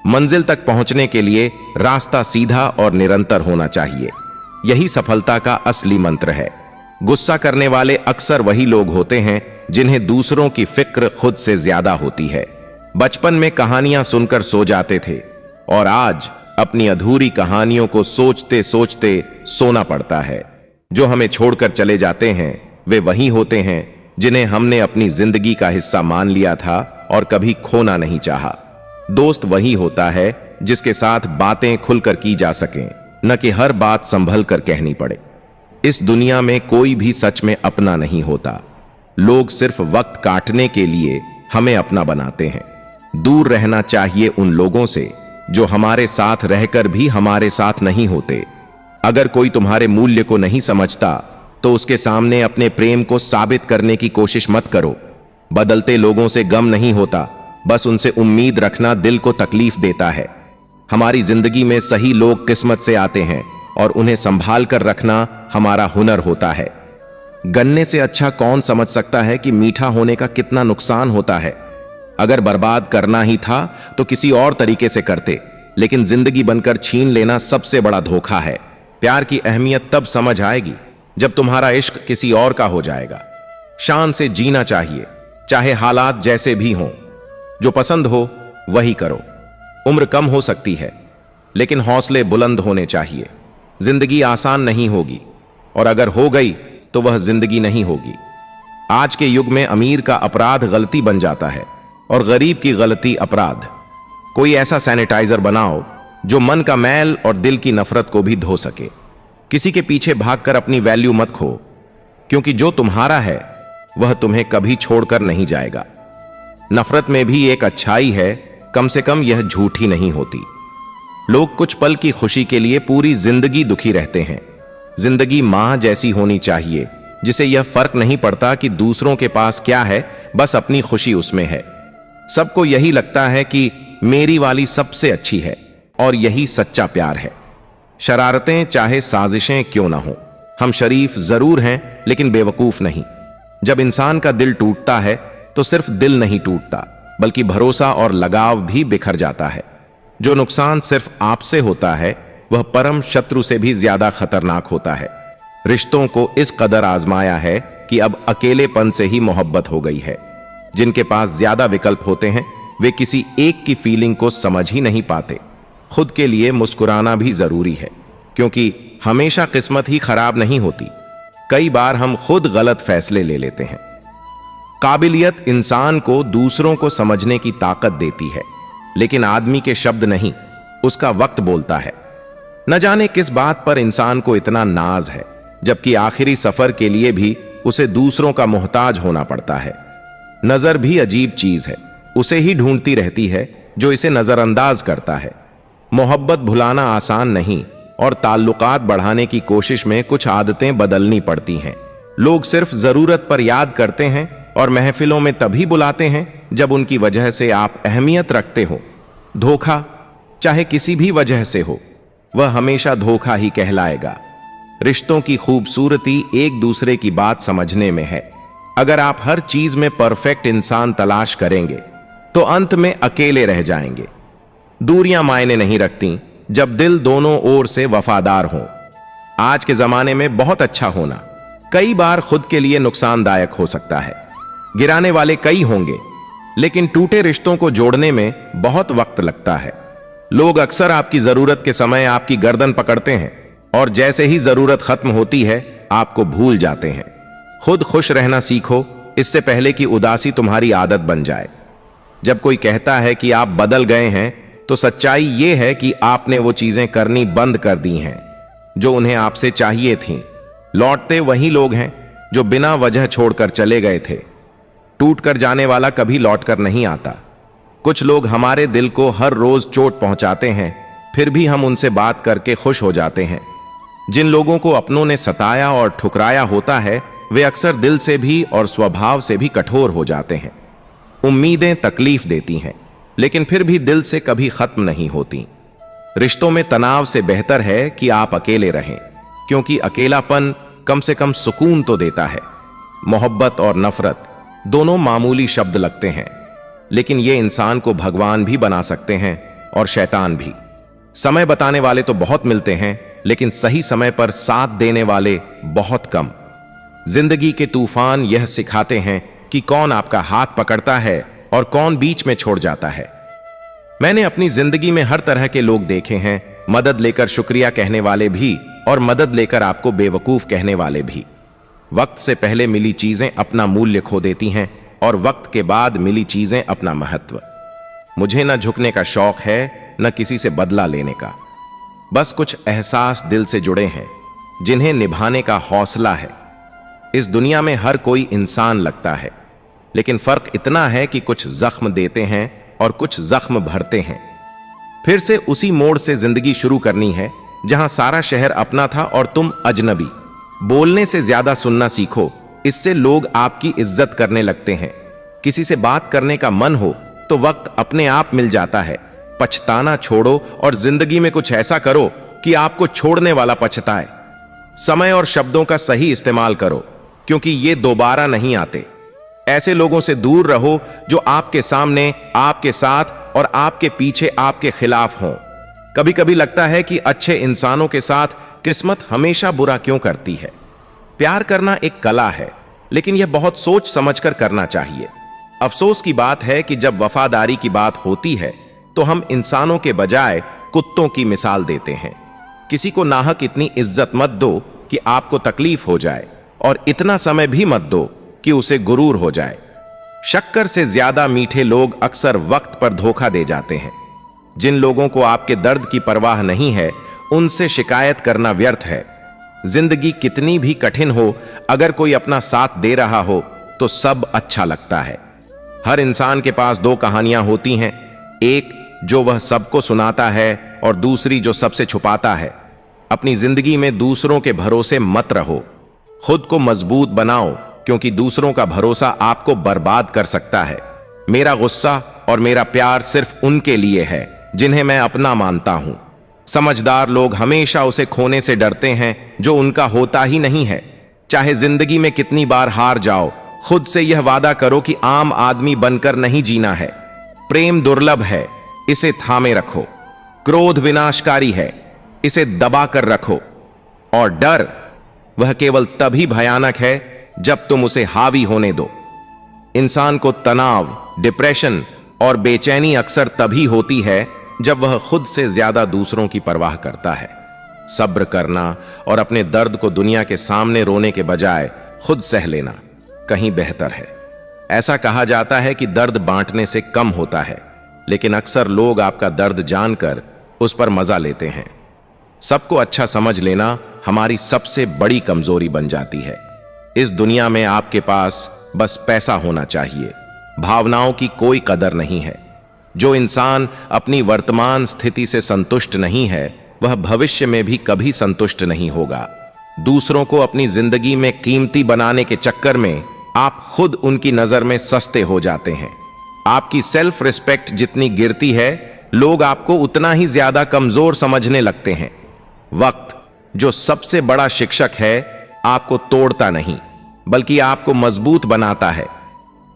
मंजिल तक पहुंचने के लिए रास्ता सीधा और निरंतर होना चाहिए। यही सफलता का असली मंत्र है। गुस्सा करने वाले अक्सर वही लोग होते हैं जिन्हें दूसरों की फिक्र खुद से ज्यादा होती है। बचपन में कहानियां सुनकर सो जाते थे, और आज अपनी अधूरी कहानियों को सोचते सोचते सोना पड़ता है। जो हमें छोड़कर चले जाते हैं वे वही होते हैं जिन्हें हमने अपनी जिंदगी का हिस्सा मान लिया था और कभी खोना नहीं चाहा। दोस्त वही होता है जिसके साथ बातें खुलकर की जा सकें, न कि हर बात संभल कर कहनी पड़े। इस दुनिया में कोई भी सच में अपना नहीं होता। लोग सिर्फ वक्त काटने के लिए हमें अपना बनाते हैं। दूर रहना चाहिए उन लोगों से जो हमारे साथ रहकर भी हमारे साथ नहीं होते। अगर कोई तुम्हारे मूल्य को नहीं समझता तो उसके सामने अपने प्रेम को साबित करने की कोशिश मत करो। बदलते लोगों से गम नहीं होता, बस उनसे उम्मीद रखना दिल को तकलीफ देता है। हमारी जिंदगी में सही लोग किस्मत से आते हैं और उन्हें संभाल कर रखना हमारा हुनर होता है। गन्ने से अच्छा कौन समझ सकता है कि मीठा होने का कितना नुकसान होता है। अगर बर्बाद करना ही था तो किसी और तरीके से करते, लेकिन जिंदगी बनकर छीन लेना सबसे बड़ा धोखा है। प्यार की अहमियत तब समझ आएगी जब तुम्हारा इश्क किसी और का हो जाएगा। शान से जीना चाहिए, चाहे हालात जैसे भी हों। जो पसंद हो वही करो। उम्र कम हो सकती है, लेकिन हौसले बुलंद होने चाहिए। जिंदगी आसान नहीं होगी, और अगर हो गई तो वह जिंदगी नहीं होगी। आज के युग में अमीर का अपराध गलती बन जाता है और गरीब की गलती अपराध। कोई ऐसा सैनिटाइजर बनाओ जो मन का मैल और दिल की नफरत को भी धो सके। किसी के पीछे भागकर अपनी वैल्यू मत खो, क्योंकि जो तुम्हारा है वह तुम्हें कभी छोड़कर नहीं जाएगा। नफरत में भी एक अच्छाई है, कम से कम यह झूठी नहीं होती। लोग कुछ पल की खुशी के लिए पूरी जिंदगी दुखी रहते हैं। जिंदगी मां जैसी होनी चाहिए, जिसे यह फर्क नहीं पड़ता कि दूसरों के पास क्या है, बस अपनी खुशी उसमें है। सबको यही लगता है कि मेरी वाली सबसे अच्छी है, और यही सच्चा प्यार है। शरारतें चाहे साजिशें क्यों ना हो, हम शरीफ जरूर हैं लेकिन बेवकूफ नहीं। जब इंसान का दिल टूटता है तो सिर्फ दिल नहीं टूटता, बल्कि भरोसा और लगाव भी बिखर जाता है। जो नुकसान सिर्फ आपसे होता है वह परम शत्रु से भी ज्यादा खतरनाक होता है। रिश्तों को इस कदर आजमाया है कि अब अकेलेपन से ही मोहब्बत हो गई है। जिनके पास ज्यादा विकल्प होते हैं वे किसी एक की फीलिंग को समझ ही नहीं पाते। खुद के लिए मुस्कुराना भी जरूरी है, क्योंकि हमेशा किस्मत ही खराब नहीं होती। कई बार हम खुद गलत फैसले ले लेते हैं। काबिलियत इंसान को दूसरों को समझने की ताकत देती है, लेकिन आदमी के शब्द नहीं, उसका वक्त बोलता है। न जाने किस बात पर इंसान को इतना नाज है, जबकि आखिरी सफर के लिए भी उसे दूसरों का मोहताज होना पड़ता है। नजर भी अजीब चीज है, उसे ही ढूंढती रहती है जो इसे नजरअंदाज करता है। मोहब्बत भुलाना आसान नहीं, और ताल्लुकात बढ़ाने की कोशिश में कुछ आदतें बदलनी पड़ती हैं। लोग सिर्फ जरूरत पर याद करते हैं और महफिलों में तभी बुलाते हैं जब उनकी वजह से आप अहमियत रखते हो। धोखा चाहे किसी भी वजह से हो, वह हमेशा धोखा ही कहलाएगा। रिश्तों की खूबसूरती एक दूसरे की बात समझने में है। अगर आप हर चीज में परफेक्ट इंसान तलाश करेंगे तो अंत में अकेले रह जाएंगे। दूरियां मायने नहीं रखती जब दिल दोनों ओर से वफादार हों। आज के जमाने में बहुत अच्छा होना कई बार खुद के लिए नुकसानदायक हो सकता है। गिराने वाले कई होंगे, लेकिन टूटे रिश्तों को जोड़ने में बहुत वक्त लगता है। लोग अक्सर आपकी जरूरत के समय आपकी गर्दन पकड़ते हैं, और जैसे ही जरूरत खत्म होती है आपको भूल जाते हैं। खुद खुश रहना सीखो, इससे पहले कि उदासी तुम्हारी आदत बन जाए। जब कोई कहता है कि आप बदल गए हैं, तो सच्चाई यह है कि आपने वो चीजें करनी बंद कर दी हैं जो उन्हें आपसे चाहिए थीं। लौटते वही लोग हैं जो बिना वजह छोड़कर चले गए थे। टूट कर जाने वाला कभी लौटकर नहीं आता। कुछ लोग हमारे दिल को हर रोज चोट पहुंचाते हैं, फिर भी हम उनसे बात करके खुश हो जाते हैं। जिन लोगों को अपनों ने सताया और ठुकराया होता है, वे अक्सर दिल से भी और स्वभाव से भी कठोर हो जाते हैं। उम्मीदें तकलीफ देती हैं, लेकिन फिर भी दिल से कभी खत्म नहीं होती। रिश्तों में तनाव से बेहतर है कि आप अकेले रहें, क्योंकि अकेलापन कम से कम सुकून तो देता है। मोहब्बत और नफरत दोनों मामूली शब्द लगते हैं, लेकिन ये इंसान को भगवान भी बना सकते हैं और शैतान भी। समय बताने वाले तो बहुत मिलते हैं, लेकिन सही समय पर साथ देने वाले बहुत कम। जिंदगी के तूफान यह सिखाते हैं कि कौन आपका हाथ पकड़ता है और कौन बीच में छोड़ जाता है। मैंने अपनी जिंदगी में हर तरह के लोग देखे हैं, मदद लेकर शुक्रिया कहने वाले भी और मदद लेकर आपको बेवकूफ कहने वाले भी। वक्त से पहले मिली चीजें अपना मूल्य खो देती हैं और वक्त के बाद मिली चीजें अपना महत्व। मुझे न झुकने का शौक है न किसी से बदला लेने का, बस कुछ एहसास दिल से जुड़े हैं जिन्हें निभाने का हौसला है। इस दुनिया में हर कोई इंसान लगता है, लेकिन फर्क इतना है कि कुछ जख्म देते हैं और कुछ जख्म भरते हैं। फिर से उसी मोड़ से जिंदगी शुरू करनी है जहां सारा शहर अपना था और तुम अजनबी। बोलने से ज्यादा सुनना सीखो, इससे लोग आपकी इज्जत करने लगते हैं। किसी से बात करने का मन हो तो वक्त अपने आप मिल जाता है। पछताना छोड़ो और जिंदगी में कुछ ऐसा करो कि आपको छोड़ने वाला पछताए। समय और शब्दों का सही इस्तेमाल करो, क्योंकि ये दोबारा नहीं आते। ऐसे लोगों से दूर रहो जो आपके सामने आपके साथ और आपके पीछे आपके खिलाफ हों। कभी कभी लगता है कि अच्छे इंसानों के साथ किस्मत हमेशा बुरा क्यों करती है। प्यार करना एक कला है, लेकिन यह बहुत सोच समझकर करना चाहिए। अफसोस की बात है कि जब वफादारी की बात होती है तो हम इंसानों के बजाय कुत्तों की मिसाल देते हैं। किसी को नाहक इतनी इज्जत मत दो कि आपको तकलीफ हो जाए, और इतना समय भी मत दो कि उसे गुरूर हो जाए। शक्कर से ज्यादा मीठे लोग अक्सर वक्त पर धोखा दे जाते हैं। जिन लोगों को आपके दर्द की परवाह नहीं है, उनसे शिकायत करना व्यर्थ है। जिंदगी कितनी भी कठिन हो, अगर कोई अपना साथ दे रहा हो तो सब अच्छा लगता है। हर इंसान के पास दो कहानियां होती हैं, एक जो वह सबको सुनाता है और दूसरी जो सबसे छुपाता है। अपनी जिंदगी में दूसरों के भरोसे मत रहो, खुद को मजबूत बनाओ, क्योंकि दूसरों का भरोसा आपको बर्बाद कर सकता है। मेरा गुस्सा और मेरा प्यार सिर्फ उनके लिए है जिन्हें मैं अपना मानता हूं। समझदार लोग हमेशा उसे खोने से डरते हैं जो उनका होता ही नहीं है। चाहे जिंदगी में कितनी बार हार जाओ, खुद से यह वादा करो कि आम आदमी बनकर नहीं जीना है। प्रेम दुर्लभ है, इसे थामे रखो। क्रोध विनाशकारी है, इसे दबा कर रखो। और डर, वह केवल तभी भयानक है जब तुम उसे हावी होने दो। इंसान को तनाव, डिप्रेशन और बेचैनी अक्सर तभी होती है जब वह खुद से ज्यादा दूसरों की परवाह करता है। सब्र करना और अपने दर्द को दुनिया के सामने रोने के बजाय खुद सह लेना कहीं बेहतर है। ऐसा कहा जाता है कि दर्द बांटने से कम होता है, लेकिन अक्सर लोग आपका दर्द जानकर उस पर मजा लेते हैं। सबको अच्छा समझ लेना हमारी सबसे बड़ी कमजोरी बन जाती है। इस दुनिया में आपके पास बस पैसा होना चाहिए, भावनाओं की कोई कदर नहीं है। जो इंसान अपनी वर्तमान स्थिति से संतुष्ट नहीं है, वह भविष्य में भी कभी संतुष्ट नहीं होगा। दूसरों को अपनी जिंदगी में कीमती बनाने के चक्कर में आप खुद उनकी नजर में सस्ते हो जाते हैं। आपकी सेल्फ रिस्पेक्ट जितनी गिरती है, लोग आपको उतना ही ज्यादा कमजोर समझने लगते हैं। वक्त, जो सबसे बड़ा शिक्षक है, आपको तोड़ता नहीं बल्कि आपको मजबूत बनाता है।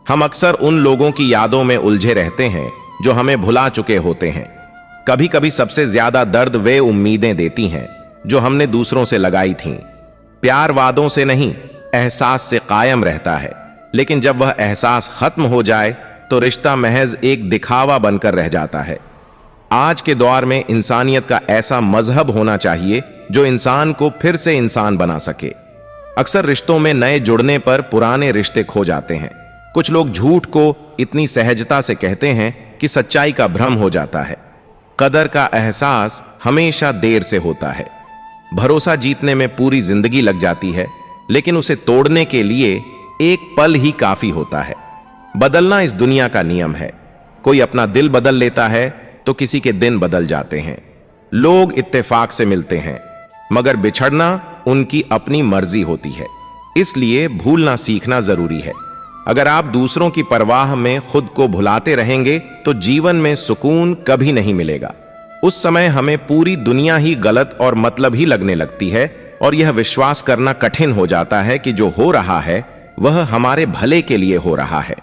हम अक्सर उन लोगों की यादों में उलझे रहते हैं जो हमें भुला चुके होते हैं। कभी कभी सबसे ज्यादा दर्द वे उम्मीदें देती हैं जो हमने दूसरों से लगाई थीं। प्यार वादों से नहीं, एहसास से कायम रहता है, लेकिन जब वह एहसास खत्म हो जाए तो रिश्ता महज एक दिखावा बनकर रह जाता है। आज के दौर में इंसानियत का ऐसा मजहब होना चाहिए जो इंसान को फिर से इंसान बना सके। अक्सर रिश्तों में नए जुड़ने पर पुराने रिश्ते खो जाते हैं। कुछ लोग झूठ को इतनी सहजता से कहते हैं कि सच्चाई का भ्रम हो जाता है। कदर का एहसास हमेशा देर से होता है। भरोसा जीतने में पूरी जिंदगी लग जाती है, लेकिन उसे तोड़ने के लिए एक पल ही काफी होता है। बदलना इस दुनिया का नियम है। कोई अपना दिल बदल लेता है तो किसी के दिन बदल जाते हैं। लोग इत्तेफाक से मिलते हैं, मगर बिछड़ना उनकी अपनी मर्जी होती है। इसलिए भूलना सीखना जरूरी है। अगर आप दूसरों की परवाह में खुद को भुलाते रहेंगे तो जीवन में सुकून कभी नहीं मिलेगा। उस समय हमें पूरी दुनिया ही गलत और मतलब ही लगने लगती है, और यह विश्वास करना कठिन हो जाता है कि जो हो रहा है वह हमारे भले के लिए हो रहा है।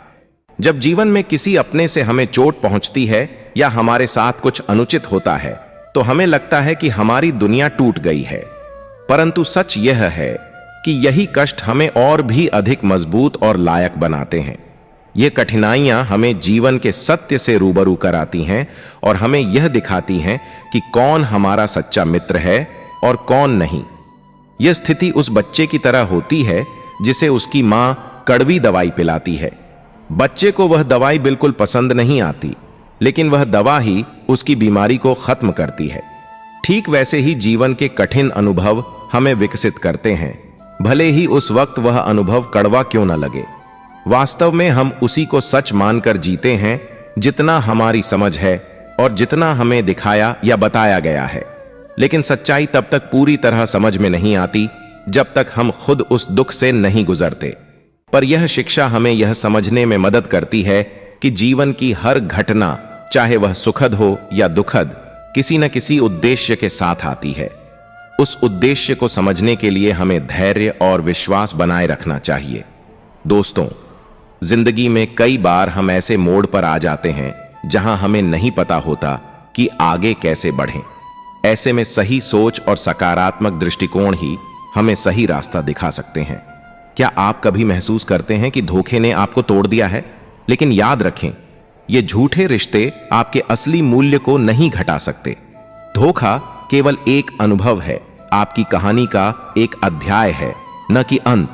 जब जीवन में किसी अपने से हमें चोट पहुंचती है या हमारे साथ कुछ अनुचित होता है तो हमें लगता है कि हमारी दुनिया टूट गई है, परंतु सच यह है कि यही कष्ट हमें और भी अधिक मजबूत और लायक बनाते हैं। ये कठिनाइयां हमें जीवन के सत्य से रूबरू कराती हैं और हमें यह दिखाती हैं कि कौन हमारा सच्चा मित्र है और कौन नहीं। यह स्थिति उस बच्चे की तरह होती है जिसे उसकी मां कड़वी दवाई पिलाती है। बच्चे को वह दवाई बिल्कुल पसंद नहीं आती, लेकिन वह दवा ही उसकी बीमारी को खत्म करती है। ठीक वैसे ही जीवन के कठिन अनुभव हमें विकसित करते हैं, भले ही उस वक्त वह अनुभव कड़वा क्यों न लगे। वास्तव में हम उसी को सच मानकर जीते हैं जितना हमारी समझ है और जितना हमें दिखाया या बताया गया है। लेकिन सच्चाई तब तक पूरी तरह समझ में नहीं आती जब तक हम खुद उस दुख से नहीं गुजरते। पर यह शिक्षा हमें यह समझने में मदद करती है कि जीवन की हर घटना, चाहे वह सुखद हो या दुखद, किसी न किसी उद्देश्य के साथ आती है। उस उद्देश्य को समझने के लिए हमें धैर्य और विश्वास बनाए रखना चाहिए। दोस्तों, जिंदगी में कई बार हम ऐसे मोड़ पर आ जाते हैं जहां हमें नहीं पता होता कि आगे कैसे बढ़ें। ऐसे में सही सोच और सकारात्मक दृष्टिकोण ही हमें सही रास्ता दिखा सकते हैं। क्या आप कभी महसूस करते हैं कि धोखे ने आपको तोड़ दिया है? लेकिन याद रखें, ये झूठे रिश्ते आपके असली मूल्य को नहीं घटा सकते। धोखा केवल एक अनुभव है, आपकी कहानी का एक अध्याय है, न कि अंत।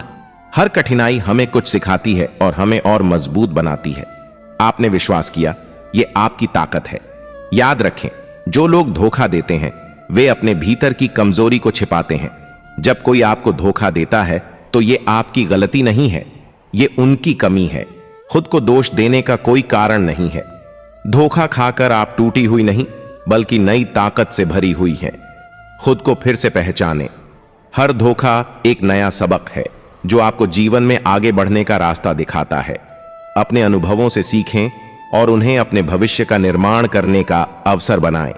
हर कठिनाई हमें कुछ सिखाती है और हमें और मजबूत बनाती है। आपने विश्वास किया, ये आपकी ताकत है। याद रखें, जो लोग धोखा देते हैं वे अपने भीतर की कमजोरी को छिपाते हैं। जब कोई आपको धोखा देता है तो ये आपकी गलती नहीं है, ये उनकी कमी है। खुद को दोष देने का कोई कारण नहीं है। धोखा खाकर आप टूटी हुई नहीं, बल्कि नई ताकत से भरी हुई हैं। खुद को फिर से पहचानें। हर धोखा एक नया सबक है जो आपको जीवन में आगे बढ़ने का रास्ता दिखाता है। अपने अनुभवों से सीखें और उन्हें अपने भविष्य का निर्माण करने का अवसर बनाएं।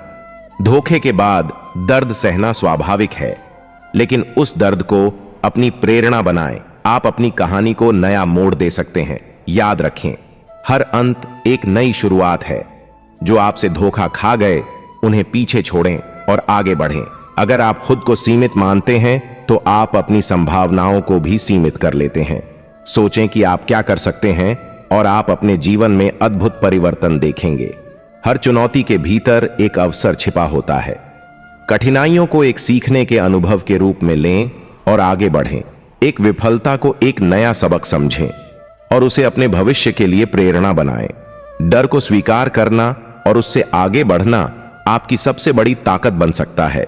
धोखे के बाद दर्द सहना स्वाभाविक है, लेकिन उस दर्द को अपनी प्रेरणा बनाएं। आप अपनी कहानी को नया मोड़ दे सकते हैं। याद रखें, हर अंत एक नई शुरुआत है। जो आपसे धोखा खा गए उन्हें पीछे छोड़ें और आगे बढ़ें। अगर आप खुद को सीमित मानते हैं तो आप अपनी संभावनाओं को भी सीमित कर लेते हैं। सोचें कि आप क्या कर सकते हैं और आप अपने जीवन में अद्भुत परिवर्तन देखेंगे। हर चुनौती के भीतर एक अवसर छिपा होता है। कठिनाइयों को एक सीखने के अनुभव के रूप में लें और आगे बढ़ें। एक विफलता को एक नया सबक समझें और उसे अपने भविष्य के लिए प्रेरणा बनाएं। डर को स्वीकार करना और उससे आगे बढ़ना आपकी सबसे बड़ी ताकत बन सकता है।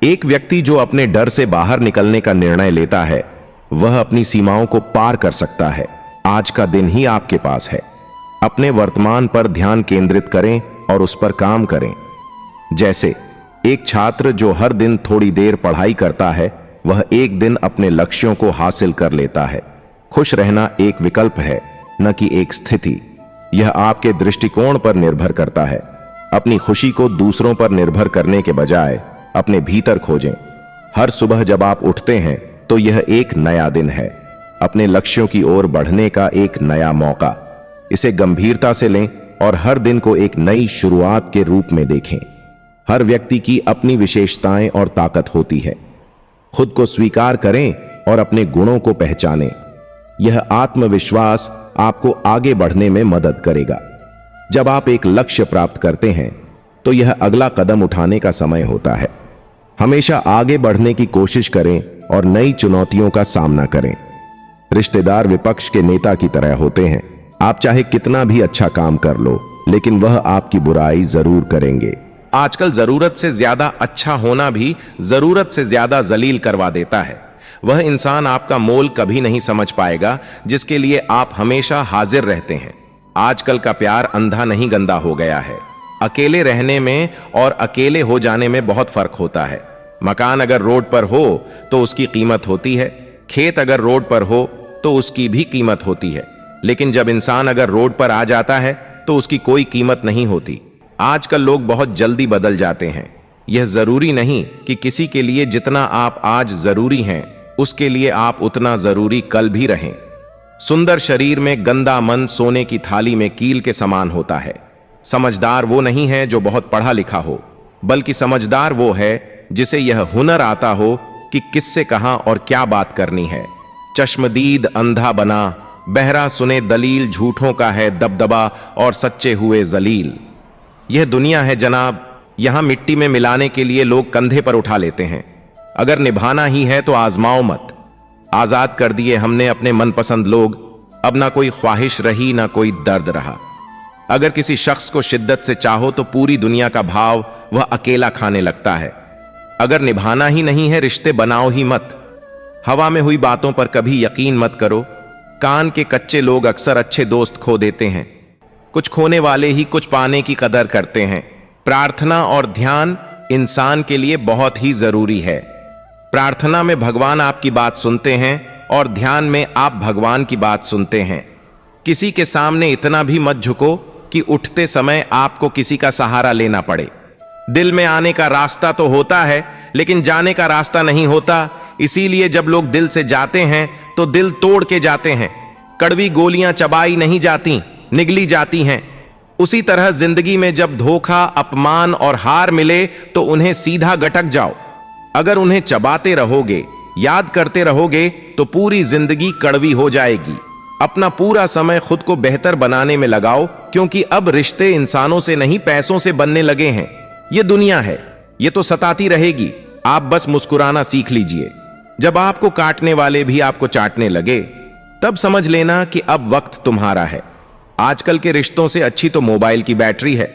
एक व्यक्ति जो अपने डर से बाहर निकलने का निर्णय लेता है, वह अपनी सीमाओं को पार कर सकता है। आज का दिन ही आपके पास है। अपने वर्तमान पर ध्यान केंद्रित करें और उस पर काम करें। जैसे एक छात्र जो हर दिन थोड़ी देर पढ़ाई करता है, वह एक दिन अपने लक्ष्यों को हासिल कर लेता है। खुश रहना एक विकल्प है, न कि एक स्थिति। यह आपके दृष्टिकोण पर निर्भर करता है। अपनी खुशी को दूसरों पर निर्भर करने के बजाय अपने भीतर खोजें। हर सुबह जब आप उठते हैं तो यह एक नया दिन है, अपने लक्ष्यों की ओर बढ़ने का एक नया मौका। इसे गंभीरता से लें और हर दिन को एक नई शुरुआत के रूप में देखें। हर व्यक्ति की अपनी विशेषताएं और ताकत होती है। खुद को स्वीकार करें और अपने गुणों को पहचानें। यह आत्मविश्वास आपको आगे बढ़ने में मदद करेगा। जब आप एक लक्ष्य प्राप्त करते हैं तो यह अगला कदम उठाने का समय होता है। हमेशा आगे बढ़ने की कोशिश करें और नई चुनौतियों का सामना करें। रिश्तेदार विपक्ष के नेता की तरह होते हैं। आप चाहे कितना भी अच्छा काम कर लो, लेकिन वह आपकी बुराई जरूर करेंगे। आजकल जरूरत से ज्यादा अच्छा होना भी जरूरत से ज्यादा जलील करवा देता है। वह इंसान आपका मोल कभी नहीं समझ पाएगा जिसके लिए आप हमेशा हाजिर रहते हैं। आजकल का प्यार अंधा नहीं गंदा हो गया है। अकेले रहने में और अकेले हो जाने में बहुत फर्क होता है। मकान अगर रोड पर हो तो उसकी कीमत होती है, खेत अगर रोड पर हो तो उसकी भी कीमत होती है, लेकिन जब इंसान अगर रोड पर आ जाता है तो उसकी कोई कीमत नहीं होती। आजकल लोग बहुत जल्दी बदल जाते हैं। यह जरूरी नहीं कि किसी के लिए जितना आप आज जरूरी हैं, उसके लिए आप उतना जरूरी कल भी रहें। सुंदर शरीर में गंदा मन सोने की थाली में कील के समान होता है। समझदार वो नहीं है जो बहुत पढ़ा लिखा हो, बल्कि समझदार वो है जिसे यह हुनर आता हो कि किससे कहां और क्या बात करनी है। चश्मदीद अंधा बना, बहरा सुने दलील, झूठों का है दबदबा और सच्चे हुए जलील। यह दुनिया है जनाब, यहां मिट्टी में मिलाने के लिए लोग कंधे पर उठा लेते हैं अगर निभाना ही है तो आजमाओ मत। आजाद कर दिए हमने अपने मनपसंद लोग, अब ना कोई ख्वाहिश रही ना कोई दर्द रहा। अगर किसी शख्स को शिद्दत से चाहो तो पूरी दुनिया का भाव वह अकेला खाने लगता है। अगर निभाना ही नहीं है रिश्ते बनाओ ही मत। हवा में हुई बातों पर कभी यकीन मत करो। कान के कच्चे लोग अक्सर अच्छे दोस्त खो देते हैं। कुछ खोने वाले ही कुछ पाने की कदर करते हैं। प्रार्थना और ध्यान इंसान के लिए बहुत ही जरूरी है। प्रार्थना में भगवान आपकी बात सुनते हैं और ध्यान में आप भगवान की बात सुनते हैं। किसी के सामने इतना भी मत झुको कि उठते समय आपको किसी का सहारा लेना पड़े। दिल में आने का रास्ता तो होता है लेकिन जाने का रास्ता नहीं होता। इसीलिए जब लोग दिल से जाते हैं तो दिल तोड़ के जाते हैं। कड़वी गोलियां चबाई नहीं जाती, निगली जाती हैं। उसी तरह जिंदगी में जब धोखा, अपमान और हार मिले तो उन्हें सीधा गटक जाओ। अगर उन्हें चबाते रहोगे, याद करते रहोगे तो पूरी जिंदगी कड़वी हो जाएगी। अपना पूरा समय खुद को बेहतर बनाने में लगाओ, क्योंकि अब रिश्ते इंसानों से नहीं पैसों से बनने लगे हैं। ये दुनिया है, ये तो सताती रहेगी। आप बस मुस्कुराना सीख लीजिए। जब आपको काटने वाले भी आपको चाटने लगे तब समझ लेना कि अब वक्त तुम्हारा है। आजकल के रिश्तों से अच्छी तो मोबाइल की बैटरी है।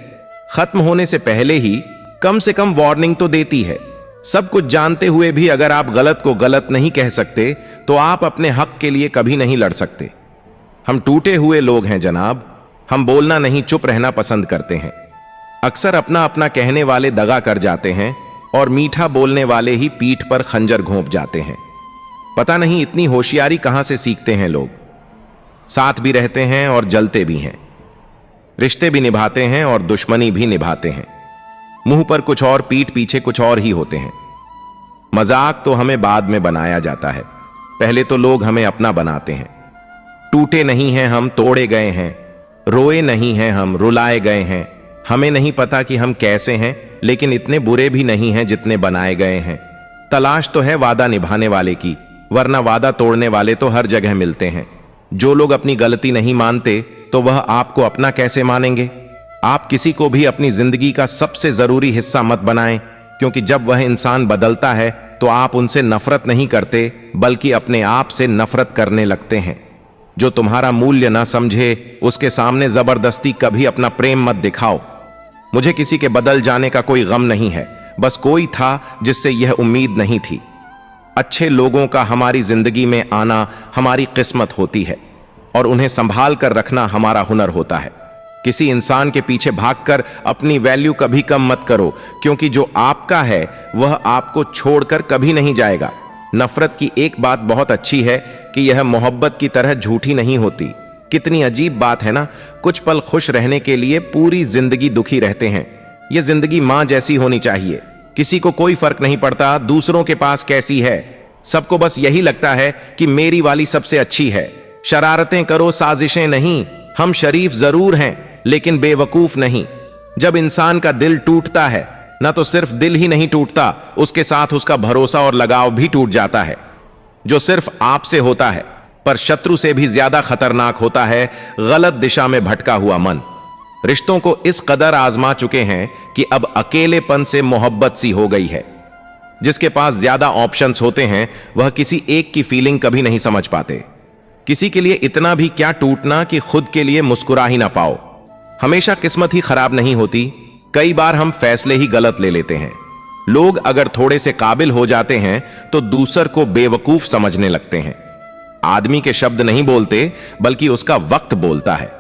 खत्म होने से पहले ही कम से कम वार्निंग तो देती है। सब कुछ जानते हुए भी अगर आप गलत को गलत नहीं कह सकते तो आप अपने हक के लिए कभी नहीं लड़ सकते। हम टूटे हुए लोग हैं जनाब। हम बोलना नहीं, चुप रहना पसंद करते हैं। अक्सर अपना अपना कहने वाले दगा कर जाते हैं और मीठा बोलने वाले ही पीठ पर खंजर घोंप जाते हैं। पता नहीं इतनी होशियारी कहां से सीखते हैं लोग। साथ भी रहते हैं और जलते भी हैं। रिश्ते भी निभाते हैं और दुश्मनी भी निभाते हैं। मुंह पर कुछ और, पीठ पीछे कुछ और ही होते हैं। मजाक तो हमें बाद में बनाया जाता है, पहले तो लोग हमें अपना बनाते हैं। टूटे नहीं हैं हम, तोड़े गए हैं। रोए नहीं हैं हम, रुलाए गए हैं। हमें नहीं पता कि हम कैसे हैं, लेकिन इतने बुरे भी नहीं हैं जितने बनाए गए हैं। तलाश तो है वादा निभाने वाले की, वरना वादा तोड़ने वाले तो हर जगह मिलते हैं। जो लोग अपनी गलती नहीं मानते तो वह आपको अपना कैसे मानेंगे। आप किसी को भी अपनी जिंदगी का सबसे जरूरी हिस्सा मत बनाएं, क्योंकि जब वह इंसान बदलता है तो आप उनसे नफरत नहीं करते बल्कि अपने आप से नफरत करने लगते हैं। जो तुम्हारा मूल्य ना समझे उसके सामने जबरदस्ती कभी अपना प्रेम मत दिखाओ। मुझे किसी के बदल जाने का कोई गम नहीं है, बस कोई था जिससे यह उम्मीद नहीं थी। अच्छे लोगों का हमारी जिंदगी में आना हमारी किस्मत होती है और उन्हें संभाल कर रखना हमारा हुनर होता है। किसी इंसान के पीछे भागकर अपनी वैल्यू कभी कम मत करो, क्योंकि जो आपका है वह आपको छोड़कर कभी नहीं जाएगा। नफरत की एक बात बहुत अच्छी है कि यह मोहब्बत की तरह झूठी नहीं होती। कितनी अजीब बात है ना, कुछ पल खुश रहने के लिए पूरी जिंदगी दुखी रहते हैं। यह जिंदगी मां जैसी होनी चाहिए। किसी को कोई फर्क नहीं पड़ता दूसरों के पास कैसी है। सबको बस यही लगता है कि मेरी वाली सबसे अच्छी है। शरारतें करो, साजिशें नहीं। हम शरीफ जरूर हैं लेकिन बेवकूफ नहीं। जब इंसान का दिल टूटता है ना तो सिर्फ दिल ही नहीं टूटता, उसके साथ उसका भरोसा और लगाव भी टूट जाता है। जो सिर्फ आपसे होता है पर शत्रु से भी ज्यादा खतरनाक होता है गलत दिशा में भटका हुआ मन। रिश्तों को इस कदर आजमा चुके हैं कि अब अकेलेपन से मोहब्बत सी हो गई है। जिसके पास ज्यादा ऑप्शंस होते हैं वह किसी एक की फीलिंग कभी नहीं समझ पाते। किसी के लिए इतना भी क्या टूटना कि खुद के लिए मुस्कुरा ही ना पाओ। हमेशा किस्मत ही खराब नहीं होती, कई बार हम फैसले ही गलत ले लेते हैं। लोग अगर थोड़े से काबिल हो जाते हैं तो दूसर को बेवकूफ समझने लगते हैं। आदमी के शब्द नहीं बोलते बल्कि उसका वक्त बोलता है।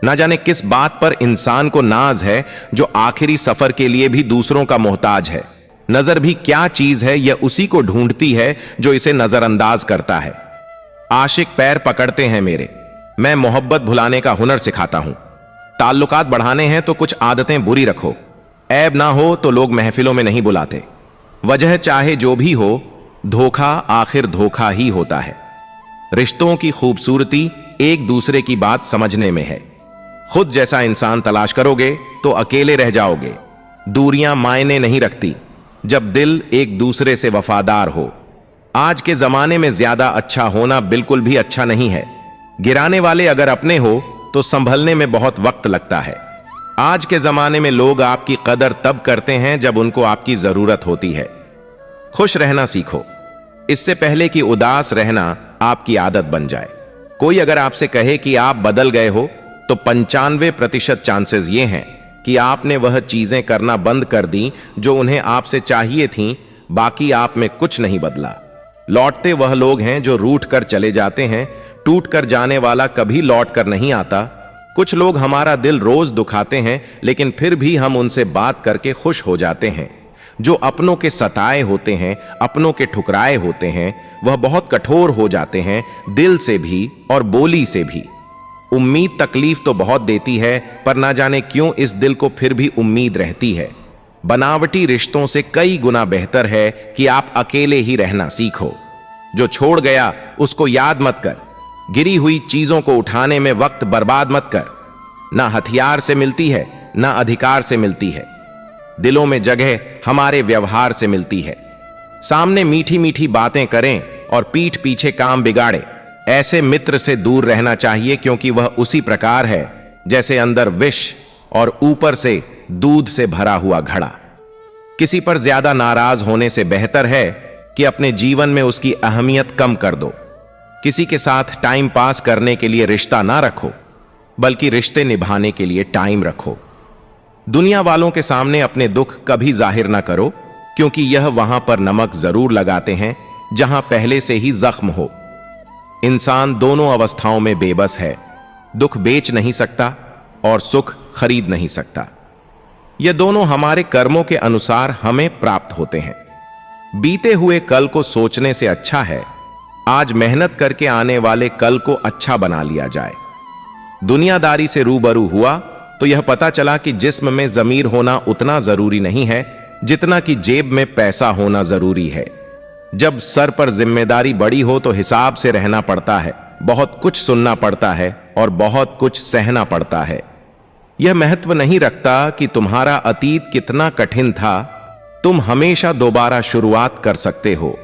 ना जाने किस बात पर इंसान को नाज है जो आखिरी सफर के लिए भी दूसरों का मोहताज है। नजर भी क्या चीज है यह उसी को ढूंढती है जो इसे नजरअंदाज करता है। आशिक पैर पकड़ते हैं मेरे, मैं मोहब्बत भुलाने का हुनर सिखाता हूं। ताल्लुकात बढ़ाने हैं तो कुछ आदतें बुरी रखो। ऐब ना हो तो लोग महफिलों में नहीं बुलाते। वजह चाहे जो भी हो, धोखा आखिर धोखा ही होता है। रिश्तों की खूबसूरती एक दूसरे की बात समझने में है। खुद जैसा इंसान तलाश करोगे तो अकेले रह जाओगे। दूरियां मायने नहीं रखती जब दिल एक दूसरे से वफादार हो। आज के जमाने में ज्यादा अच्छा होना बिल्कुल भी अच्छा नहीं है। गिराने वाले अगर अपने हो तो संभलने में बहुत वक्त लगता है। आज के जमाने में लोग आपकी कदर तब करते हैं जब उनको आपकी जरूरत होती है। खुश रहना सीखो, इससे पहले कि उदास रहना आपकी आदत बन जाए। कोई अगर आपसे कहे कि आप बदल गए हो, तो 95% चांसेस ये हैं कि आपने वह चीजें करना बंद कर दी जो उन्हें आपसे चाहिए थीं, बाकी आप में कुछ नहीं बदला। लौटते वह लोग हैं जो रूठ कर चले जाते हैं, टूट कर जाने वाला कभी लौट कर नहीं आता। कुछ लोग हमारा दिल रोज दुखाते हैं, लेकिन फिर भी हम उनसे बात करके खुश हो जाते हैं। जो अपनों के सताए होते हैं, अपनों के ठुकराए होते हैं, वह बहुत कठोर हो जाते हैं, दिल से भी और बोली से भी। उम्मीद तकलीफ तो बहुत देती है, पर ना जाने क्यों इस दिल को फिर भी उम्मीद रहती है। बनावटी रिश्तों से कई गुना बेहतर है कि आप अकेले ही रहना सीखो। जो छोड़ गया उसको याद मत कर, गिरी हुई चीजों को उठाने में वक्त बर्बाद मत कर। ना हथियार से मिलती है, ना अधिकार से मिलती है। दिलों में जगह हमारे व्यवहार से मिलती है। सामने मीठी मीठी बातें करें और पीठ पीछे काम बिगाड़े, ऐसे मित्र से दूर रहना चाहिए, क्योंकि वह उसी प्रकार है जैसे अंदर विष और ऊपर से दूध से भरा हुआ घड़ा। किसी पर ज्यादा नाराज होने से बेहतर है कि अपने जीवन में उसकी अहमियत कम कर दो। किसी के साथ टाइम पास करने के लिए रिश्ता ना रखो, बल्कि रिश्ते निभाने के लिए टाइम रखो। दुनिया वालों के सामने अपने दुख कभी जाहिर ना करो, क्योंकि यह वहां पर नमक जरूर लगाते हैं जहां पहले से ही जख्म हो। इंसान दोनों अवस्थाओं में बेबस है, दुख बेच नहीं सकता और सुख खरीद नहीं सकता। यह दोनों हमारे कर्मों के अनुसार हमें प्राप्त होते हैं। बीते हुए कल को सोचने से अच्छा है आज मेहनत करके आने वाले कल को अच्छा बना लिया जाए। दुनियादारी से रूबरू हुआ तो यह पता चला कि जिस्म में जमीर होना उतना जरूरी नहीं है जितना कि जेब में पैसा होना जरूरी है। जब सर पर जिम्मेदारी बड़ी हो तो हिसाब से रहना पड़ता है, बहुत कुछ सुनना पड़ता है और बहुत कुछ सहना पड़ता है। यह महत्व नहीं रखता कि तुम्हारा अतीत कितना कठिन था, तुम हमेशा दोबारा शुरुआत कर सकते हो।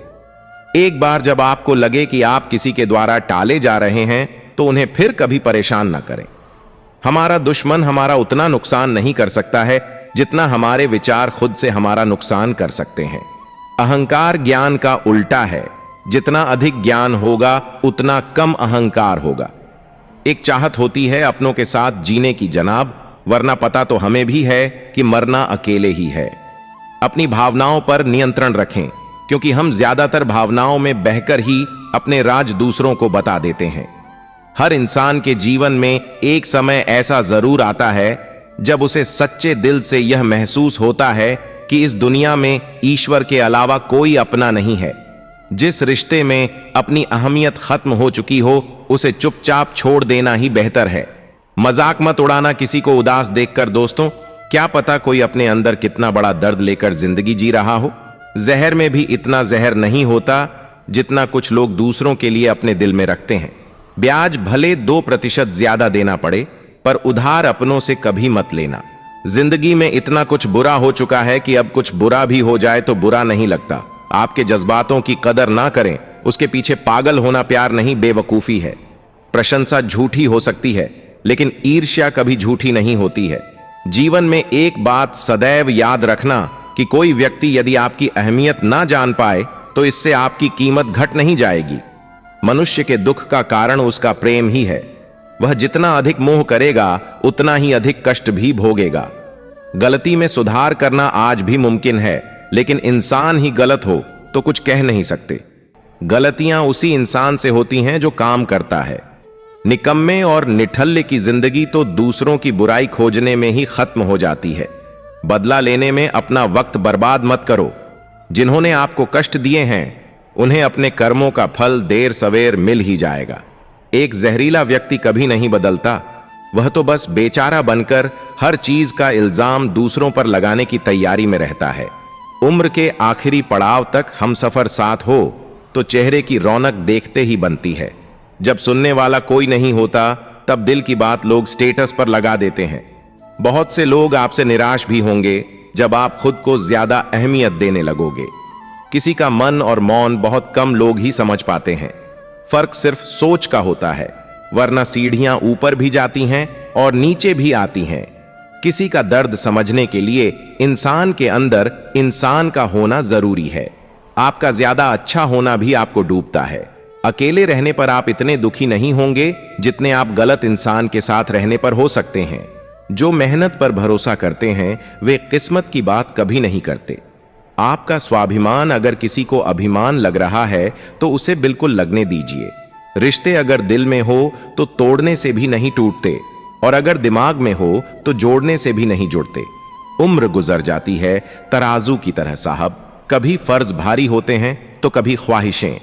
एक बार जब आपको लगे कि आप किसी के द्वारा टाले जा रहे हैं, तो उन्हें फिर कभी परेशान ना करें। हमारा दुश्मन हमारा उतना नुकसान नहीं कर सकता है जितना हमारे विचार खुद से हमारा नुकसान कर सकते हैं। अहंकार ज्ञान का उल्टा है, जितना अधिक ज्ञान होगा उतना कम अहंकार होगा। एक चाहत होती है अपनों के साथ जीने की जनाब, वरना पता तो हमें भी है कि मरना अकेले ही है। अपनी भावनाओं पर नियंत्रण रखें, क्योंकि हम ज्यादातर भावनाओं में बहकर ही अपने राज दूसरों को बता देते हैं। हर इंसान के जीवन में एक समय ऐसा जरूर आता है जब उसे सच्चे दिल से यह महसूस होता है कि इस दुनिया में ईश्वर के अलावा कोई अपना नहीं है। जिस रिश्ते में अपनी अहमियत खत्म हो चुकी हो, उसे चुपचाप छोड़ देना ही बेहतर है। मजाक मत उड़ाना किसी को उदास देखकर दोस्तों, क्या पता कोई अपने अंदर कितना बड़ा दर्द लेकर जिंदगी जी रहा हो। जहर में भी इतना जहर नहीं होता जितना कुछ लोग दूसरों के लिए अपने दिल में रखते हैं। ब्याज भले 2% ज्यादा देना पड़े, पर उधार अपनों से कभी मत लेना। जिंदगी में इतना कुछ बुरा हो चुका है कि अब कुछ बुरा भी हो जाए तो बुरा नहीं लगता। आपके जज्बातों की कदर ना करें, उसके पीछे पागल होना प्यार नहीं, बेवकूफी है। प्रशंसा झूठी हो सकती है, लेकिन ईर्ष्या कभी झूठी नहीं होती है। जीवन में एक बात सदैव याद रखना कि कोई व्यक्ति यदि आपकी अहमियत ना जान पाए तो इससे आपकी कीमत घट नहीं जाएगी। मनुष्य के दुख का कारण उसका प्रेम ही है। वह जितना अधिक मोह करेगा उतना ही अधिक कष्ट भी भोगेगा। गलती में सुधार करना आज भी मुमकिन है, लेकिन इंसान ही गलत हो तो कुछ कह नहीं सकते। गलतियां उसी इंसान से होती हैं जो काम करता है। निकम्मे और निठल्ले की जिंदगी तो दूसरों की बुराई खोजने में ही खत्म हो जाती है। बदला लेने में अपना वक्त बर्बाद मत करो। जिन्होंने आपको कष्ट दिए हैं उन्हें अपने कर्मों का फल देर सवेर मिल ही जाएगा। एक जहरीला व्यक्ति कभी नहीं बदलता, वह तो बस बेचारा बनकर हर चीज का इल्जाम दूसरों पर लगाने की तैयारी में रहता है। उम्र के आखिरी पड़ाव तक हम सफर साथ हो तो चेहरे की रौनक देखते ही बनती है। जब सुनने वाला कोई नहीं होता तब दिल की बात लोग स्टेटस पर लगा देते हैं। बहुत से लोग आपसे निराश भी होंगे जब आप खुद को ज्यादा अहमियत देने लगोगे। किसी का मन और मौन बहुत कम लोग ही समझ पाते हैं। फर्क सिर्फ सोच का होता है, वरना सीढ़ियां ऊपर भी जाती हैं और नीचे भी आती हैं। किसी का दर्द समझने के लिए इंसान के अंदर इंसान का होना जरूरी है। आपका ज्यादा अच्छा होना भी आपको डूबता है। अकेले रहने पर आप इतने दुखी नहीं होंगे जितने आप गलत इंसान के साथ रहने पर हो सकते हैं। जो मेहनत पर भरोसा करते हैं वे किस्मत की बात कभी नहीं करते। आपका स्वाभिमान अगर किसी को अभिमान लग रहा है तो उसे बिल्कुल लगने दीजिए। रिश्ते अगर दिल में हो तो तोड़ने से भी नहीं टूटते, और अगर दिमाग में हो तो जोड़ने से भी नहीं जुड़ते। उम्र गुजर जाती है तराजू की तरह साहब, कभी फर्ज भारी होते हैं तो कभी ख्वाहिशें।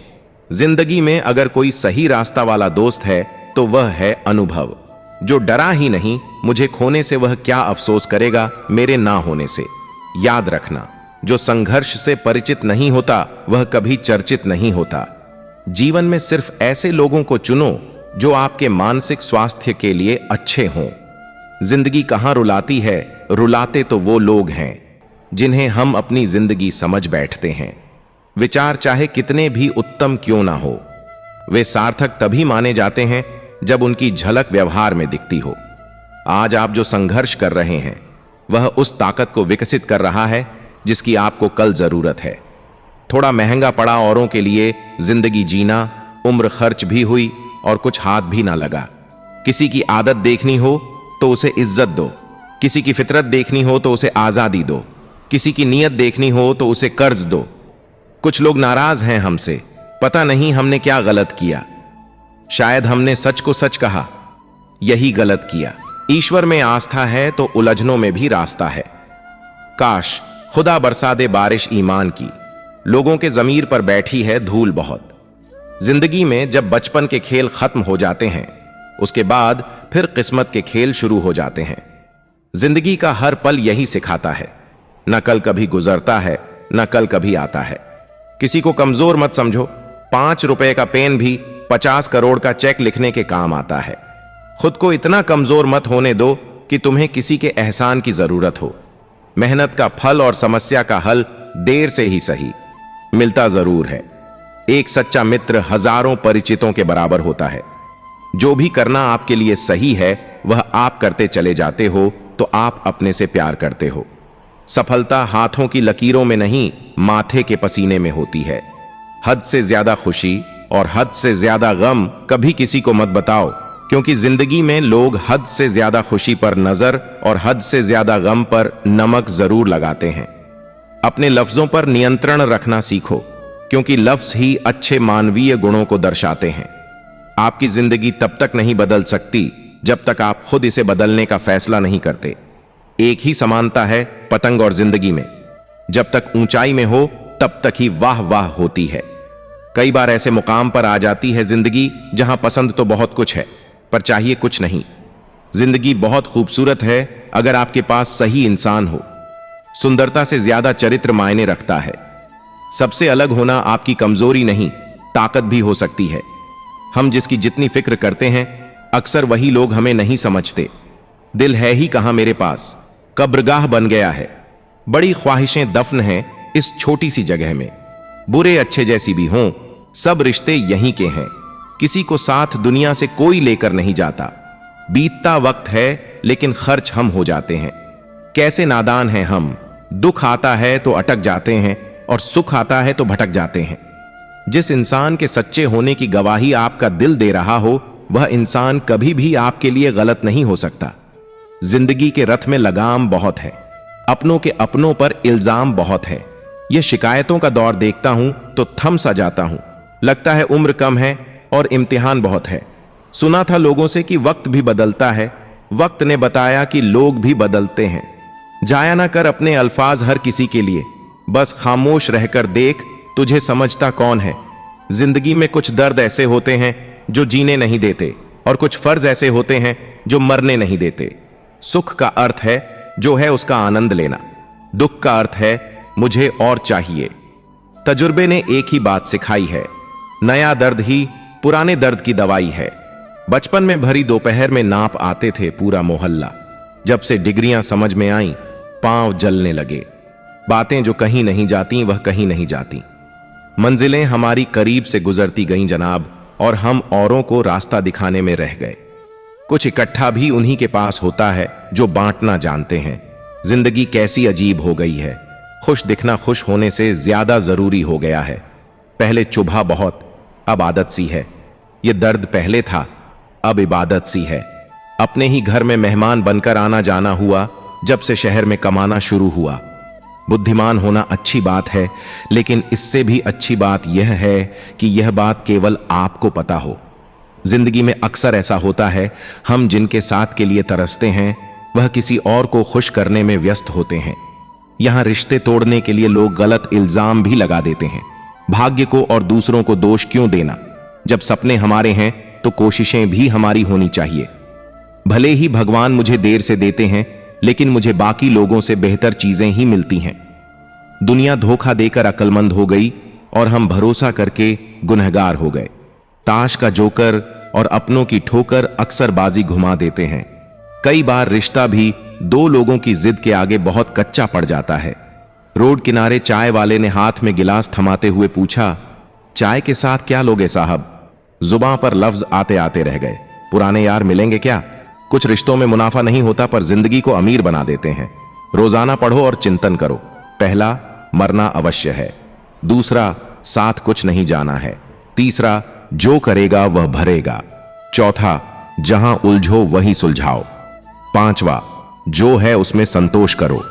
जिंदगी में अगर कोई सही रास्ता वाला दोस्त है तो वह है अनुभव, जो डरा ही नहीं मुझे खोने से वह क्या अफसोस करेगा मेरे ना होने से। याद रखना, जो संघर्ष से परिचित नहीं होता वह कभी चर्चित नहीं होता। जीवन में सिर्फ ऐसे लोगों को चुनो जो आपके मानसिक स्वास्थ्य के लिए अच्छे हों। जिंदगी कहां रुलाती है, रुलाते तो वो लोग हैं जिन्हें हम अपनी जिंदगी समझ बैठते हैं। विचार चाहे कितने भी उत्तम क्यों ना हो, वे सार्थक तभी माने जाते हैं जब उनकी झलक व्यवहार में दिखती हो। आज आप जो संघर्ष कर रहे हैं वह उस ताकत को विकसित कर रहा है जिसकी आपको कल जरूरत है। थोड़ा महंगा पड़ा औरों के लिए जिंदगी जीना, उम्र खर्च भी हुई और कुछ हाथ भी ना लगा। किसी की आदत देखनी हो तो उसे इज्जत दो, किसी की फितरत देखनी हो तो उसे आजादी दो, किसी की नीयत देखनी हो तो उसे कर्ज दो। कुछ लोग नाराज हैं हमसे, पता नहीं हमने क्या गलत किया। शायद हमने सच को सच कहा, यही गलत किया। ईश्वर में आस्था है तो उलझनों में भी रास्ता है। काश खुदा बरसा दे बारिश ईमान की, लोगों के जमीर पर बैठी है धूल बहुत। जिंदगी में जब बचपन के खेल खत्म हो जाते हैं उसके बाद फिर किस्मत के खेल शुरू हो जाते हैं। जिंदगी का हर पल यही सिखाता है, न कल कभी गुजरता है न कल कभी आता है। किसी को कमजोर मत समझो, 5 रुपए का पेन भी 50 करोड़ का चेक लिखने के काम आता है। खुद को इतना कमजोर मत होने दो कि तुम्हें किसी के एहसान की जरूरत हो। मेहनत का फल और समस्या का हल देर से ही सही मिलता जरूर है। एक सच्चा मित्र हजारों परिचितों के बराबर होता है। जो भी करना आपके लिए सही है वह आप करते चले जाते हो तो आप अपने से प्यार करते हो। सफलता हाथों की लकीरों में नहीं, माथे के पसीने में होती है। हद से ज्यादा खुशी और हद से ज्यादा गम कभी किसी को मत बताओ, क्योंकि जिंदगी में लोग हद से ज्यादा खुशी पर नजर और हद से ज्यादा गम पर नमक जरूर लगाते हैं। अपने लफ्जों पर नियंत्रण रखना सीखो, क्योंकि लफ्ज ही अच्छे मानवीय गुणों को दर्शाते हैं। आपकी जिंदगी तब तक नहीं बदल सकती जब तक आप खुद इसे बदलने का फैसला नहीं करते। एक ही समानता है पतंग और जिंदगी में, जब तक ऊंचाई में हो तब तक ही वाह वाह होती है। कई बार ऐसे मुकाम पर आ जाती है जिंदगी जहां पसंद तो बहुत कुछ है पर चाहिए कुछ नहीं। जिंदगी बहुत खूबसूरत है अगर आपके पास सही इंसान हो। सुंदरता से ज्यादा चरित्र मायने रखता है। सबसे अलग होना आपकी कमजोरी नहीं, ताकत भी हो सकती है। हम जिसकी जितनी फिक्र करते हैं अक्सर वही लोग हमें नहीं समझते। दिल है ही कहां मेरे पास, कब्रगाह बन गया है। बड़ी ख्वाहिशें दफन हैं इस छोटी सी जगह में। बुरे अच्छे जैसी भी हों, सब रिश्ते यहीं के हैं। किसी को साथ दुनिया से कोई लेकर नहीं जाता। बीतता वक्त है लेकिन खर्च हम हो जाते हैं। कैसे नादान हैं हम, दुख आता है तो अटक जाते हैं और सुख आता है तो भटक जाते हैं। जिस इंसान के सच्चे होने की गवाही आपका दिल दे रहा हो वह इंसान कभी भी आपके लिए गलत नहीं हो सकता। जिंदगी के रथ में लगाम बहुत है, अपनों के अपनों पर इल्जाम बहुत है। यह शिकायतों का दौर देखता हूं तो थम सा जाता हूं। लगता है उम्र कम है और इम्तिहान बहुत है। सुना था लोगों से कि वक्त भी बदलता है, वक्त ने बताया कि लोग भी बदलते हैं। जाया ना कर अपने अल्फाज हर किसी के लिए, बस खामोश रहकर देख तुझे समझता कौन है। जिंदगी में कुछ दर्द ऐसे होते हैं जो जीने नहीं देते और कुछ फर्ज ऐसे होते हैं जो मरने नहीं देते। सुख का अर्थ है जो है उसका आनंद लेना, दुख का अर्थ है मुझे और चाहिए। तजुर्बे ने एक ही बात सिखाई है, नया दर्द ही पुराने दर्द की दवाई है। बचपन में भरी दोपहर में नाप आते थे पूरा मोहल्ला। जब से डिग्रियां समझ में आईं पांव जलने लगे। बातें जो कहीं नहीं जाती वह कहीं नहीं जाती। मंजिलें हमारी करीब से गुजरती गईं जनाब, और हम औरों को रास्ता दिखाने में रह गए। कुछ इकट्ठा भी उन्हीं के पास होता है जो बांटना जानते हैं। जिंदगी कैसी अजीब हो गई है, खुश दिखना खुश होने से ज्यादा जरूरी हो गया है। पहले चुभा बहुत, अब आदत सी है। ये दर्द पहले था, अब इबादत सी है। अपने ही घर में मेहमान बनकर आना जाना हुआ जब से शहर में कमाना शुरू हुआ। बुद्धिमान होना अच्छी बात है, लेकिन इससे भी अच्छी बात यह है कि यह बात केवल आपको पता हो। जिंदगी में अक्सर ऐसा होता है, हम जिनके साथ के लिए तरसते हैं वह किसी और को खुश करने में व्यस्त होते हैं। यहां रिश्ते तोड़ने के लिए लोग गलत इल्जाम भी लगा देते हैं। भाग्य को और दूसरों को दोष क्यों देना? जब सपने हमारे हैं तो कोशिशें भी हमारी होनी चाहिए। भले ही भगवान मुझे देर से देते हैं, लेकिन मुझे बाकी लोगों से बेहतर चीजें ही मिलती हैं। दुनिया धोखा देकर अक्लमंद हो गई और हम भरोसा करके गुनहगार हो गए। ताश का जोकर और अपनों की ठोकर अक्सर बाजी घुमा देते हैं। कई बार रिश्ता भी दो लोगों की जिद के आगे बहुत कच्चा पड़ जाता है। रोड किनारे चाय वाले ने हाथ में गिलास थमाते हुए पूछा, चाय के साथ क्या लोगे साहब? जुबां पर लफ्ज आते आते रह गए। पुराने यार मिलेंगे क्या? कुछ रिश्तों में मुनाफा नहीं होता, पर जिंदगी को अमीर बना देते हैं। रोजाना पढ़ो और चिंतन करो। पहला, मरना अवश्य है। दूसरा, साथ कुछ नहीं जाना है। तीसरा, जो करेगा वह भरेगा। चौथा, जहां उलझो वही सुलझाओ। पांचवा, जो है उसमें संतोष करो।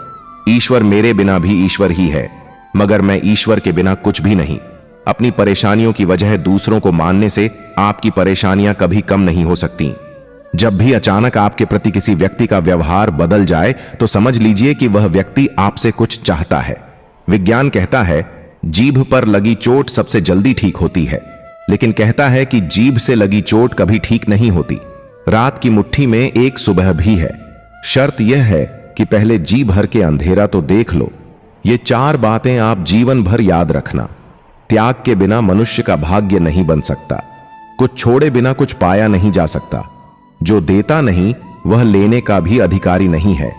ईश्वर मेरे बिना भी ईश्वर ही है, मगर मैं ईश्वर के बिना कुछ भी नहीं। अपनी परेशानियों की वजह दूसरों को मानने से आपकी परेशानियां कभी कम नहीं हो सकती। जब भी अचानक आपके प्रति किसी व्यक्ति का व्यवहार बदल जाए तो समझ लीजिए कि वह व्यक्ति आपसे कुछ चाहता है। विज्ञान कहता है जीभ पर लगी चोट सबसे जल्दी ठीक होती है, लेकिन कहता है कि जीभ से लगी चोट कभी ठीक नहीं होती। रात की मुट्ठी में एक सुबह भी है। शर्त यह है कि पहले जी भर के अंधेरा तो देख लो। ये चार बातें आप जीवन भर याद रखना। त्याग के बिना मनुष्य का भाग्य नहीं बन सकता। कुछ छोड़े बिना कुछ पाया नहीं जा सकता। जो देता नहीं वह लेने का भी अधिकारी नहीं है।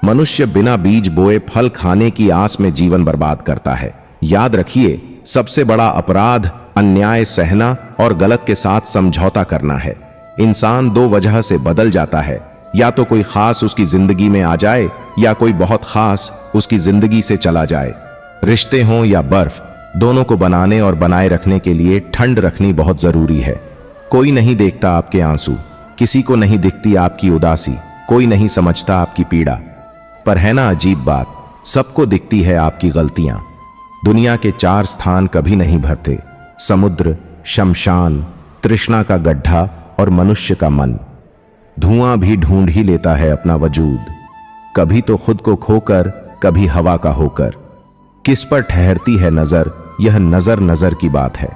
मनुष्य बिना बीज बोए फल खाने की आस में जीवन बर्बाद करता है। याद रखिए, सबसे बड़ा अपराध अन्याय सहना और गलत के साथ समझौता करना है। इंसान दो वजह से बदल जाता है, या तो कोई खास उसकी जिंदगी में आ जाए या कोई बहुत खास उसकी जिंदगी से चला जाए। रिश्ते हों या बर्फ, दोनों को बनाने और बनाए रखने के लिए ठंड रखनी बहुत जरूरी है। कोई नहीं देखता आपके आंसू, किसी को नहीं दिखती आपकी उदासी, कोई नहीं समझता आपकी पीड़ा। पर है ना अजीब बात, सबको दिखती है आपकी गलतियां। दुनिया के चार स्थान कभी नहीं भरते: समुद्र, शमशान, तृष्णा का गड्ढा और मनुष्य का मन। धुआं भी ढूंढ ही लेता है अपना वजूद, कभी तो खुद को खोकर, कभी हवा का होकर। किस पर ठहरती है नजर, यह नजर नजर की बात है।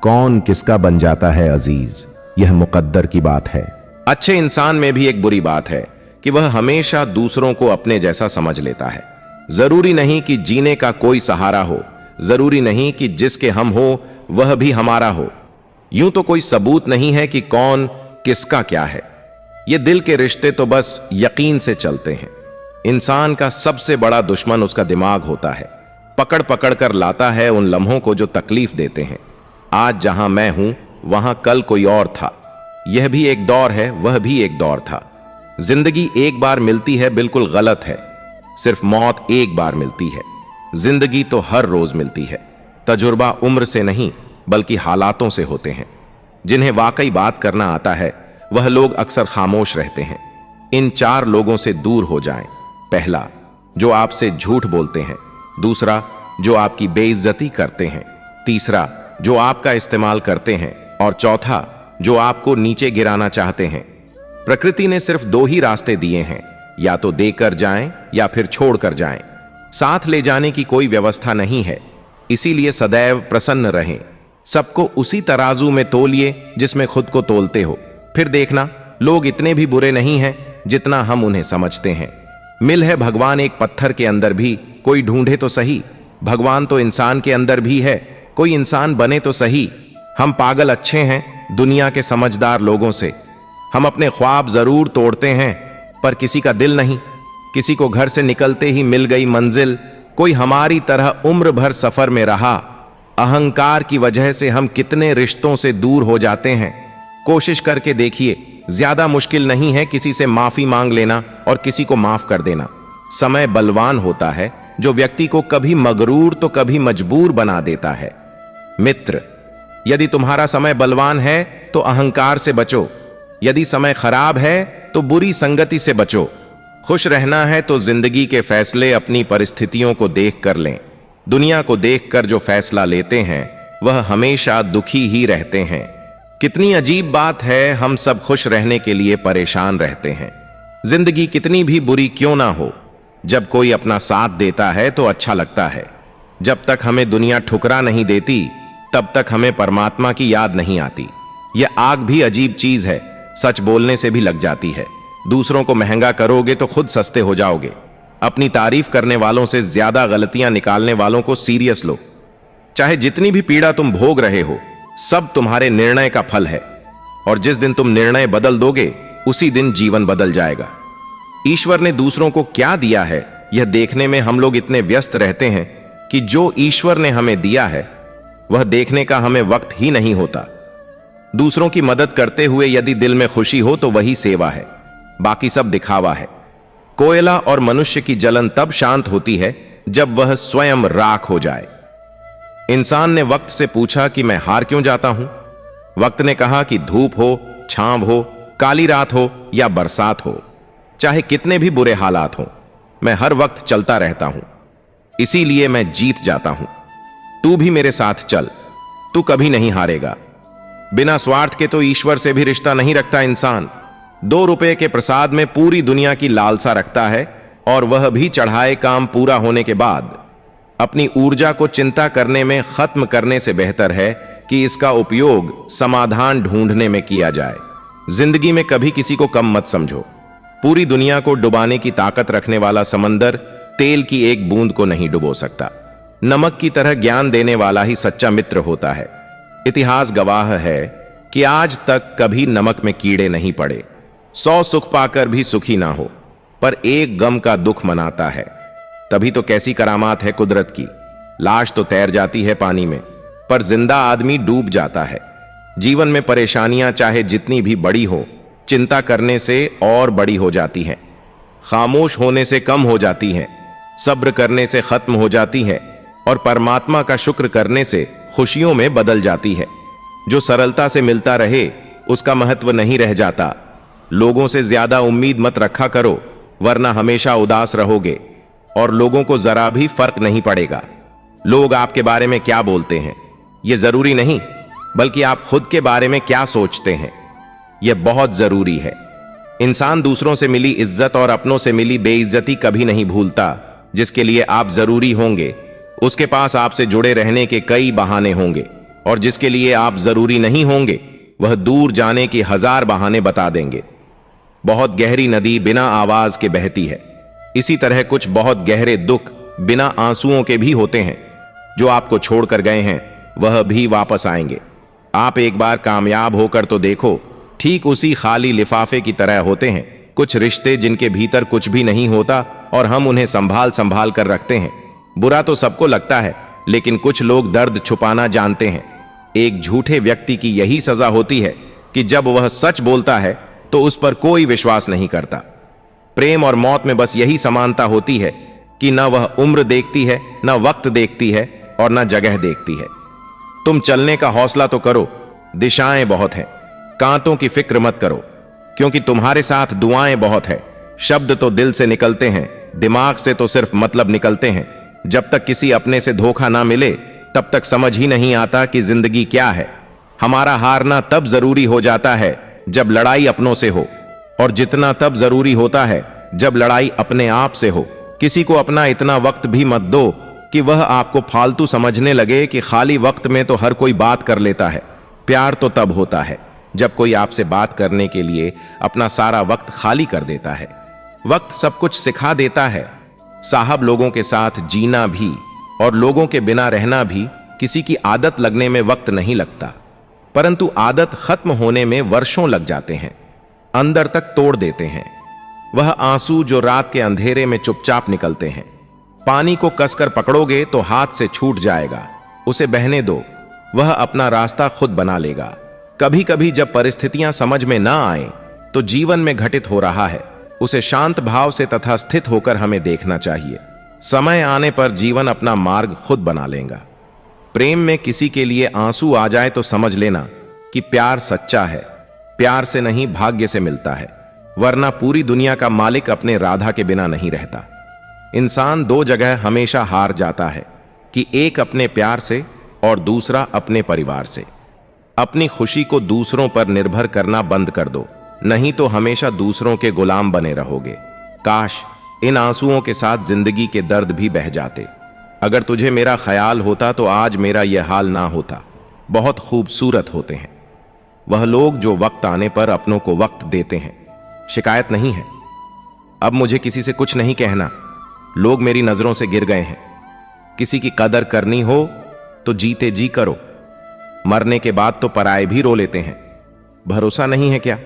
कौन किसका बन जाता है अजीज, यह मुकद्दर की बात है। अच्छे इंसान में भी एक बुरी बात है कि वह हमेशा दूसरों को अपने जैसा समझ लेता है। जरूरी नहीं कि जीने का कोई सहारा हो, जरूरी नहीं कि जिसके हम हो वह भी हमारा हो। यूं तो कोई सबूत नहीं है कि कौन किसका क्या है। ये दिल के रिश्ते तो बस यकीन से चलते हैं। इंसान का सबसे बड़ा दुश्मन उसका दिमाग होता है। पकड़ पकड़ कर लाता है उन लम्हों को जो तकलीफ देते हैं। आज जहां मैं हूं वहां कल कोई और था। यह भी एक दौर है, वह भी एक दौर था। जिंदगी एक बार मिलती है बिल्कुल गलत है। सिर्फ मौत एक बार मिलती है। जिंदगी तो हर रोज मिलती है। तजुर्बा उम्र से नहीं बल्कि हालातों से होते हैं। जिन्हें वाकई बात करना आता है वह लोग अक्सर खामोश रहते हैं। इन चार लोगों से दूर हो जाएं। पहला, जो आपसे झूठ बोलते हैं। दूसरा, जो आपकी बेइज्जती करते हैं। तीसरा, जो आपका इस्तेमाल करते हैं। और चौथा, जो आपको नीचे गिराना चाहते हैं। प्रकृति ने सिर्फ दो ही रास्ते दिए हैं, या तो देकर जाएं या फिर छोड़कर जाएं। साथ ले जाने की कोई व्यवस्था नहीं है। इसीलिए सदैव प्रसन्न रहें। सबको उसी तराजू में तोलिए जिसमें खुद को तोलते हो। फिर देखना, लोग इतने भी बुरे नहीं हैं जितना हम उन्हें समझते हैं। मिल है भगवान एक पत्थर के अंदर भी, कोई ढूंढे तो सही। भगवान तो इंसान के अंदर भी है, कोई इंसान बने तो सही। हम पागल अच्छे हैं दुनिया के समझदार लोगों से। हम अपने ख्वाब जरूर तोड़ते हैं, पर किसी का दिल नहीं। किसी को घर से निकलते ही मिल गई मंजिल, कोई हमारी तरह उम्र भर सफर में रहा। अहंकार की वजह से हम कितने रिश्तों से दूर हो जाते हैं। कोशिश करके देखिए, ज्यादा मुश्किल नहीं है किसी से माफी मांग लेना और किसी को माफ कर देना। समय बलवान होता है जो व्यक्ति को कभी मगरूर तो कभी मजबूर बना देता है। मित्र, यदि तुम्हारा समय बलवान है तो अहंकार से बचो, यदि समय खराब है तो बुरी संगति से बचो। खुश रहना है तो जिंदगी के फैसले अपनी परिस्थितियों को देख कर लें। दुनिया को देखकर जो फैसला लेते हैं वह हमेशा दुखी ही रहते हैं। कितनी अजीब बात है, हम सब खुश रहने के लिए परेशान रहते हैं। जिंदगी कितनी भी बुरी क्यों ना हो, जब कोई अपना साथ देता है तो अच्छा लगता है। जब तक हमें दुनिया ठुकरा नहीं देती तब तक हमें परमात्मा की याद नहीं आती। यह आग भी अजीब चीज है, सच बोलने से भी लग जाती है। दूसरों को महंगा करोगे तो खुद सस्ते हो जाओगे। अपनी तारीफ करने वालों से ज्यादा गलतियां निकालने वालों को सीरियस लो। चाहे जितनी भी पीड़ा तुम भोग रहे हो, सब तुम्हारे निर्णय का फल है, और जिस दिन तुम निर्णय बदल दोगे उसी दिन जीवन बदल जाएगा। ईश्वर ने दूसरों को क्या दिया है यह देखने में हम लोग इतने व्यस्त रहते हैं कि जो ईश्वर ने हमें दिया है वह देखने का हमें वक्त ही नहीं होता। दूसरों की मदद करते हुए यदि दिल में खुशी हो तो वही सेवा है, बाकी सब दिखावा है। कोयला और मनुष्य की जलन तब शांत होती है जब वह स्वयं राख हो जाए। इंसान ने वक्त से पूछा कि मैं हार क्यों जाता हूं? वक्त ने कहा कि धूप हो, छांव हो, काली रात हो या बरसात हो, चाहे कितने भी बुरे हालात हो, मैं हर वक्त चलता रहता हूं, इसीलिए मैं जीत जाता हूं। तू भी मेरे साथ चल, तू कभी नहीं हारेगा। बिना स्वार्थ के तो ईश्वर से भी रिश्ता नहीं रखता इंसान। 2 रुपए के प्रसाद में पूरी दुनिया की लालसा रखता है, और वह भी चढ़ाए काम पूरा होने के बाद। अपनी ऊर्जा को चिंता करने में खत्म करने से बेहतर है कि इसका उपयोग समाधान ढूंढने में किया जाए। जिंदगी में कभी किसी को कम मत समझो। पूरी दुनिया को डुबाने की ताकत रखने वाला समंदर तेल की एक बूंद को नहीं डुबो सकता। नमक की तरह ज्ञान देने वाला ही सच्चा मित्र होता है। इतिहास गवाह है कि आज तक कभी नमक में कीड़े नहीं पड़े। 100 सुख पाकर भी सुखी ना हो, पर एक गम का दुख मनाता है। तभी तो कैसी करामात है कुदरत की। लाश तो तैर जाती है पानी में, पर जिंदा आदमी डूब जाता है। जीवन में परेशानियां चाहे जितनी भी बड़ी हो, चिंता करने से और बड़ी हो जाती हैं। खामोश होने से कम हो जाती हैं, सब्र करने से खत्म हो जाती हैं, और परमात्मा का शुक्र करने से खुशियों में बदल जाती है। जो सरलता से मिलता रहे उसका महत्व नहीं रह जाता। लोगों से ज्यादा उम्मीद मत रखा करो, वरना हमेशा उदास रहोगे और लोगों को जरा भी फर्क नहीं पड़ेगा। लोग आपके बारे में क्या बोलते हैं यह जरूरी नहीं, बल्कि आप खुद के बारे में क्या सोचते हैं यह बहुत जरूरी है। इंसान दूसरों से मिली इज्जत और अपनों से मिली बेइज्जती कभी नहीं भूलता। जिसके लिए आप जरूरी होंगे उसके पास आपसे जुड़े रहने के कई बहाने होंगे, और जिसके लिए आप जरूरी नहीं होंगे वह दूर जाने के 1000 बहाने बता देंगे। बहुत गहरी नदी बिना आवाज के बहती है, इसी तरह कुछ बहुत गहरे दुख बिना आंसुओं के भी होते हैं। जो आपको छोड़कर गए हैं वह भी वापस आएंगे। आप एक बार कामयाब होकर तो देखो, ठीक उसी खाली लिफाफे की तरह होते हैं कुछ रिश्ते जिनके भीतर कुछ भी नहीं होता और हम उन्हें संभाल संभाल कर रखते हैं। बुरा तो सबको लगता है, लेकिन कुछ लोग दर्द छुपाना जानते हैं। एक झूठे व्यक्ति की यही सजा होती है कि जब वह सच बोलता है तो उस पर कोई विश्वास नहीं करता। प्रेम और मौत में बस यही समानता होती है कि न वह उम्र देखती है, न वक्त देखती है, और न जगह देखती है। तुम चलने का हौसला तो करो, दिशाएं बहुत हैं। कांतों की फिक्र मत करो, क्योंकि तुम्हारे साथ दुआएं बहुत है। शब्द तो दिल से निकलते हैं, दिमाग से तो सिर्फ मतलब निकलते हैं। जब तक किसी अपने से धोखा ना मिले तब तक समझ ही नहीं आता कि जिंदगी क्या है। हमारा हारना तब जरूरी हो जाता है जब लड़ाई अपनों से हो, और जितना तब जरूरी होता है जब लड़ाई अपने आप से हो। किसी को अपना इतना वक्त भी मत दो कि वह आपको फालतू समझने लगे कि खाली वक्त में तो हर कोई बात कर लेता है। प्यार तो तब होता है जब कोई आपसे बात करने के लिए अपना सारा वक्त खाली कर देता है। वक्त सब कुछ सिखा देता है साहब। लोगों के साथ जीना भी और लोगों के बिना रहना भी किसी की आदत लगने में वक्त नहीं लगता, परंतु आदत खत्म होने में वर्षों लग जाते हैं, अंदर तक तोड़ देते हैं। वह आंसू जो रात के अंधेरे में चुपचाप निकलते हैं, पानी को कसकर पकड़ोगे तो हाथ से छूट जाएगा, उसे बहने दो, वह अपना रास्ता खुद बना लेगा। कभी कभी जब परिस्थितियां समझ में ना आए तो जीवन में घटित हो रहा है उसे शांत भाव से तथा स्थित होकर हमें देखना चाहिए। समय आने पर जीवन अपना मार्ग खुद बना लेगा। प्रेम में किसी के लिए आंसू आ जाए तो समझ लेना कि प्यार सच्चा है। प्यार से नहीं, भाग्य से मिलता है, वरना पूरी दुनिया का मालिक अपने राधा के बिना नहीं रहता। इंसान दो जगह हमेशा हार जाता है कि एक अपने प्यार से और दूसरा अपने परिवार से। अपनी खुशी को दूसरों पर निर्भर करना बंद कर दो, नहीं तो हमेशा दूसरों के गुलाम बने रहोगे। काश इन आंसुओं के साथ जिंदगी के दर्द भी बह जाते। अगर तुझे मेरा ख्याल होता तो आज मेरा यह हाल ना होता। बहुत खूबसूरत होते हैं वह लोग जो वक्त आने पर अपनों को वक्त देते हैं। शिकायत नहीं है, अब मुझे किसी से कुछ नहीं कहना। लोग मेरी नजरों से गिर गए हैं। किसी की कदर करनी हो तो जीते जी करो, मरने के बाद तो पराए भी रो लेते हैं। भरोसा नहीं है क्या?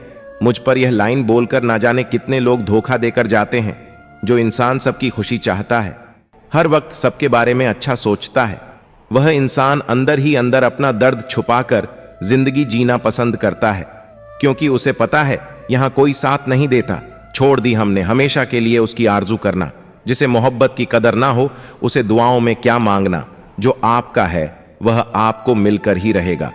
मुझ पर यह लाइन बोलकर ना जाने कितने लोग धोखा देकर जाते हैं। जो इंसान सबकी खुशी चाहता है, हर वक्त सबके बारे में अच्छा सोचता है, वह इंसान अंदर ही अंदर अपना दर्द छुपाकर जिंदगी जीना पसंद करता है, क्योंकि उसे पता है यहां कोई साथ नहीं देता। छोड़ दी हमने हमेशा के लिए उसकी आरजू करना। जिसे मोहब्बत की कदर ना हो उसे दुआओं में क्या मांगना। जो आपका है वह आपको मिलकर ही रहेगा,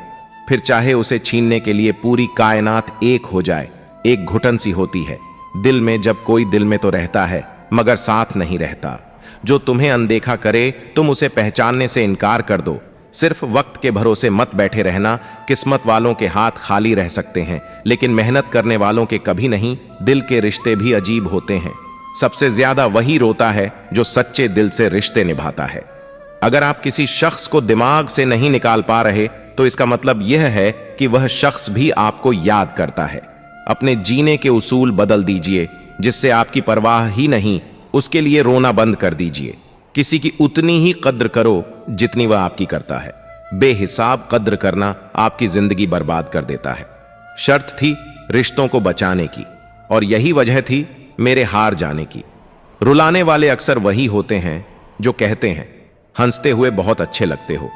फिर चाहे उसे छीनने के लिए पूरी कायनात एक हो जाए। एक घुटन सी होती है दिल में, जब कोई दिल में तो रहता है मगर साथ नहीं रहता। जो तुम्हें अनदेखा करे तुम उसे पहचानने से इनकार कर दो। सिर्फ वक्त के भरोसे मत बैठे रहना। किस्मत वालों के हाथ खाली रह सकते हैं, लेकिन मेहनत करने वालों के कभी नहीं। दिल के रिश्ते भी अजीब होते हैं। सबसे ज्यादा वही रोता है जो सच्चे दिल से रिश्ते निभाता है। अगर आप किसी शख्स को दिमाग से नहीं निकाल पा रहे तो इसका मतलब यह है कि वह शख्स भी आपको याद करता है। अपने जीने के उसूल बदल दीजिए। जिससे आपकी परवाह ही नहीं, उसके लिए रोना बंद कर दीजिए। किसी की उतनी ही कद्र करो जितनी वह आपकी करता है। बेहिसाब कद्र करना आपकी जिंदगी बर्बाद कर देता है। शर्त थी रिश्तों को बचाने की, और यही वजह थी मेरे हार जाने की। रुलाने वाले अक्सर वही होते हैं जो कहते हैं हंसते हुए बहुत अच्छे लगते हो।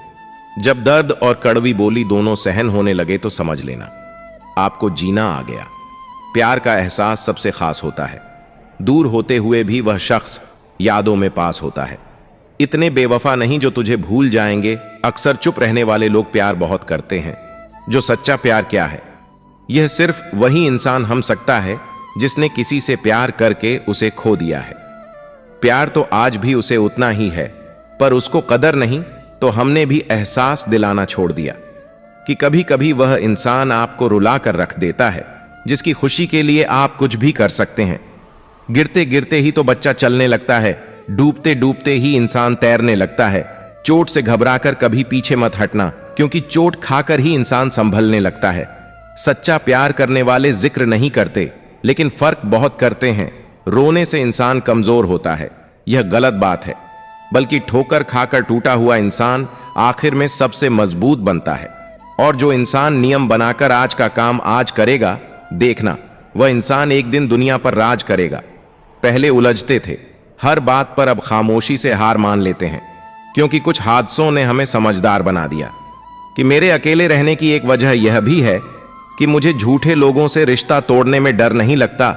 जब दर्द और कड़वी बोली दोनों सहन होने लगे तो समझ लेना आपको जीना आ गया। प्यार का एहसास सबसे खास होता है। दूर होते हुए भी वह शख्स यादों में पास होता है। इतने बेवफा नहीं जो तुझे भूल जाएंगे। अक्सर चुप रहने वाले लोग प्यार बहुत करते हैं। जो सच्चा प्यार क्या है, यह सिर्फ वही इंसान हम सकता है जिसने किसी से प्यार करके उसे खो दिया है। प्यार तो आज भी उसे उतना ही है, पर उसको कदर नहीं तो हमने भी एहसास दिलाना छोड़ दिया कि कभी कभी वह इंसान आपको रुला कर रख देता है जिसकी खुशी के लिए आप कुछ भी कर सकते हैं। गिरते गिरते ही तो बच्चा चलने लगता है, डूबते डूबते ही इंसान तैरने लगता है। चोट से घबराकर कभी पीछे मत हटना, क्योंकि चोट खाकर ही इंसान संभलने लगता है। सच्चा प्यार करने वाले जिक्र नहीं करते, लेकिन फर्क बहुत करते हैं। रोने से इंसान कमजोर होता है, यह गलत बात है, बल्कि ठोकर खाकर टूटा हुआ इंसान आखिर में सबसे मजबूत बनता है। और जो इंसान नियम बनाकर आज का काम आज करेगा, देखना वह इंसान एक दिन दुनिया पर राज करेगा। पहले उलझते थे हर बात पर, अब खामोशी से हार मान लेते हैं, क्योंकि कुछ हादसों ने हमें समझदार बना दिया। कि मेरे अकेले रहने की एक वजह यह भी है कि मुझे झूठे लोगों से रिश्ता तोड़ने में डर नहीं लगता।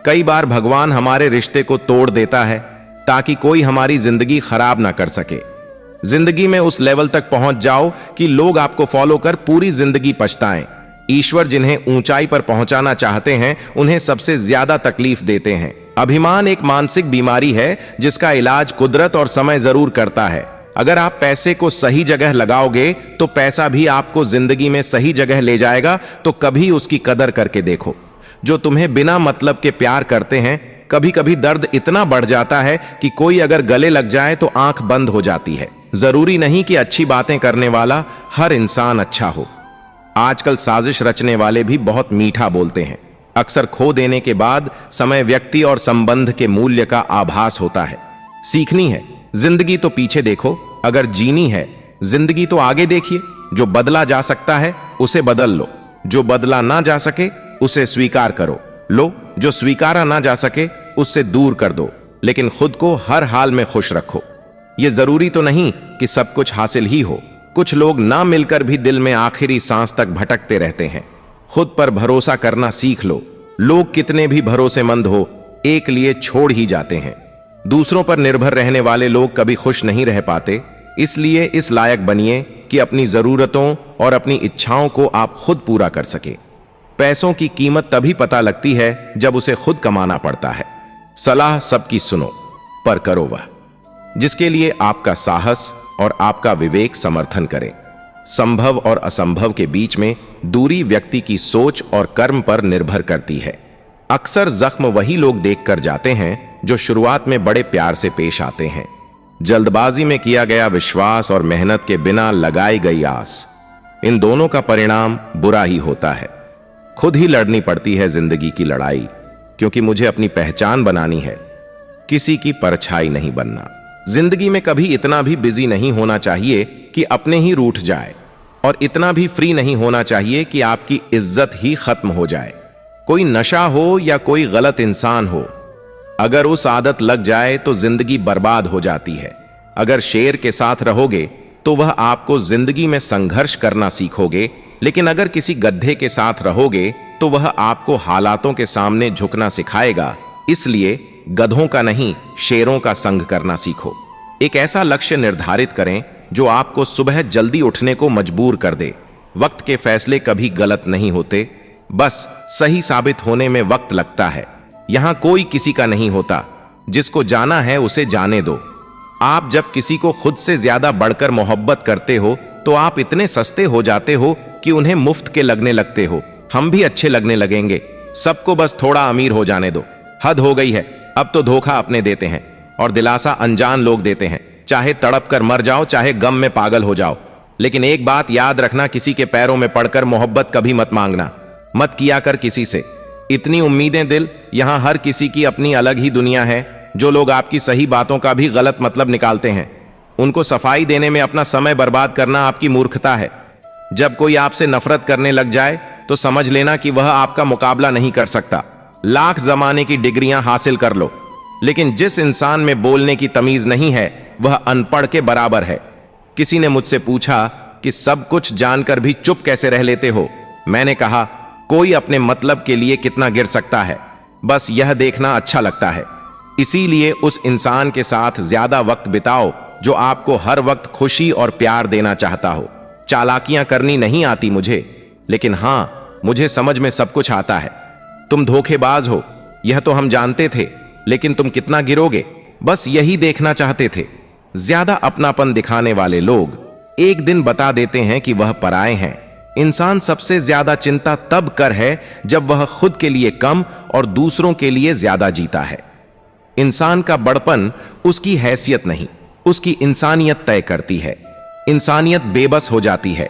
कई बार भगवान हमारे रिश्ते को तोड़ देता है ताकि कोई हमारी जिंदगी खराब ना कर सके। जिंदगी में उस लेवल तक पहुंच जाओ कि लोग आपको फॉलो कर पूरी जिंदगी पछताएं। ईश्वर जिन्हें ऊंचाई पर पहुंचाना चाहते हैं उन्हें सबसे ज्यादा तकलीफ देते हैं। अभिमान एक मानसिक बीमारी है जिसका इलाज कुदरत और समय जरूर करता है। अगर आप पैसे को सही जगह लगाओगे तो पैसा भी आपको जिंदगी में सही जगह ले जाएगा। तो कभी उसकी कदर करके देखो। जो तुम्हें बिना मतलब के प्यार करते हैं, कभी कभी दर्द इतना बढ़ जाता है कि कोई अगर गले लग जाए तो आंख बंद हो जाती है। जरूरी नहीं कि अच्छी बातें करने वाला हर इंसान अच्छा हो। आजकल साजिश रचने वाले भी बहुत मीठा बोलते हैं। अक्सर खो देने के बाद समय व्यक्ति और संबंध के मूल्य का आभास होता है। सीखनी है जिंदगी तो पीछे देखो, अगर जीनी है जिंदगी तो आगे देखिए। जो बदला जा सकता है उसे बदल लो, जो बदला ना जा सके उसे स्वीकार करो लो, जो स्वीकारा ना जा सके उससे दूर कर दो, लेकिन खुद को हर हाल में खुश रखो। यह जरूरी तो नहीं कि सब कुछ हासिल ही हो। कुछ लोग ना मिलकर भी दिल में आखिरी सांस तक भटकते रहते हैं। खुद पर भरोसा करना सीख लो। लोग कितने भी भरोसेमंद हो, एक लिए छोड़ ही जाते हैं। दूसरों पर निर्भर रहने वाले लोग कभी खुश नहीं रह पाते, इसलिए इस लायक बनिए कि अपनी जरूरतों और अपनी इच्छाओं को आप खुद पूरा कर सके। पैसों की कीमत तभी पता लगती है जब उसे खुद कमाना पड़ता है। सलाह सबकी सुनो, पर करो वह जिसके लिए आपका साहस और आपका विवेक समर्थन करे। संभव और असंभव के बीच में दूरी व्यक्ति की सोच और कर्म पर निर्भर करती है। अक्सर जख्म वही लोग देखकर जाते हैं जो शुरुआत में बड़े प्यार से पेश आते हैं। जल्दबाजी में किया गया विश्वास और मेहनत के बिना लगाई गई आस, इन दोनों का परिणाम बुरा ही होता है। खुद ही लड़नी पड़ती है जिंदगी की लड़ाई, क्योंकि मुझे अपनी पहचान बनानी है, किसी की परछाई नहीं बनना। जिंदगी में कभी इतना भी बिजी नहीं होना चाहिए कि अपने ही रूठ जाए, और इतना भी फ्री नहीं होना चाहिए कि आपकी इज्जत ही खत्म हो जाए। कोई नशा हो या कोई गलत इंसान हो, अगर उस आदत लग जाए तो जिंदगी बर्बाद हो जाती है। अगर शेर के साथ रहोगे तो वह आपको जिंदगी में संघर्ष करना सीखोगे, लेकिन अगर किसी गड्ढे के साथ रहोगे तो वह आपको हालातों के सामने झुकना सिखाएगा। इसलिए गधों का नहीं, शेरों का संग करना सीखो। एक ऐसा लक्ष्य निर्धारित करें जो आपको सुबह जल्दी उठने को मजबूर कर दे। वक्त के फैसले कभी गलत नहीं होते, बस सही साबित होने में वक्त लगता है। यहां कोई किसी का नहीं होता, जिसको जाना है उसे जाने दो। आप जब किसी को खुद से ज्यादा बढ़कर मोहब्बत करते हो तो आप इतने सस्ते हो जाते हो कि उन्हें मुफ्त के लगने लगते हो। हम भी अच्छे लगने लगेंगे, सबको बस थोड़ा अमीर हो जाने दो। हद हो गई है, अब तो धोखा अपने देते हैं और दिलासा अनजान लोग देते हैं। चाहे तड़प कर मर जाओ, चाहे गम में पागल हो जाओ, लेकिन एक बात याद रखना, किसी के पैरों में पड़कर मोहब्बत कभी मत मांगना, मत किया कर किसी से। इतनी उम्मीदें दिल, यहां हर किसी की अपनी अलग ही दुनिया है। जो लोग आपकी सही बातों का भी गलत मतलब निकालते हैं, उनको सफाई देने में अपना समय बर्बाद करना आपकी मूर्खता है। जब कोई आपसे नफरत करने लग जाए तो समझ लेना कि वह आपका मुकाबला नहीं कर सकता। लाख जमाने की डिग्रियां हासिल कर लो, लेकिन जिस इंसान में बोलने की तमीज नहीं है वह अनपढ़ के बराबर है। किसी ने मुझसे पूछा कि सब कुछ जानकर भी चुप कैसे रह लेते हो। मैंने कहा, कोई अपने मतलब के लिए कितना गिर सकता है, बस यह देखना अच्छा लगता है। इसीलिए उस इंसान के साथ ज्यादा वक्त बिताओ जो आपको हर वक्त खुशी और प्यार देना चाहता हो। चालाकियां करनी नहीं आती मुझे, लेकिन हां, मुझे समझ में सब कुछ आता है। तुम धोखेबाज हो, यह तो हम जानते थे, लेकिन तुम कितना गिरोगे, बस यही देखना चाहते थे। ज्यादा अपनापन दिखाने वाले लोग एक दिन बता देते हैं कि वह पराए हैं। इंसान सबसे ज्यादा चिंता तब कर है जब वह खुद के लिए कम और दूसरों के लिए ज्यादा जीता है। इंसान का बड़पन उसकी हैसियत नहीं, उसकी इंसानियत तय करती है। इंसानियत बेबस हो जाती है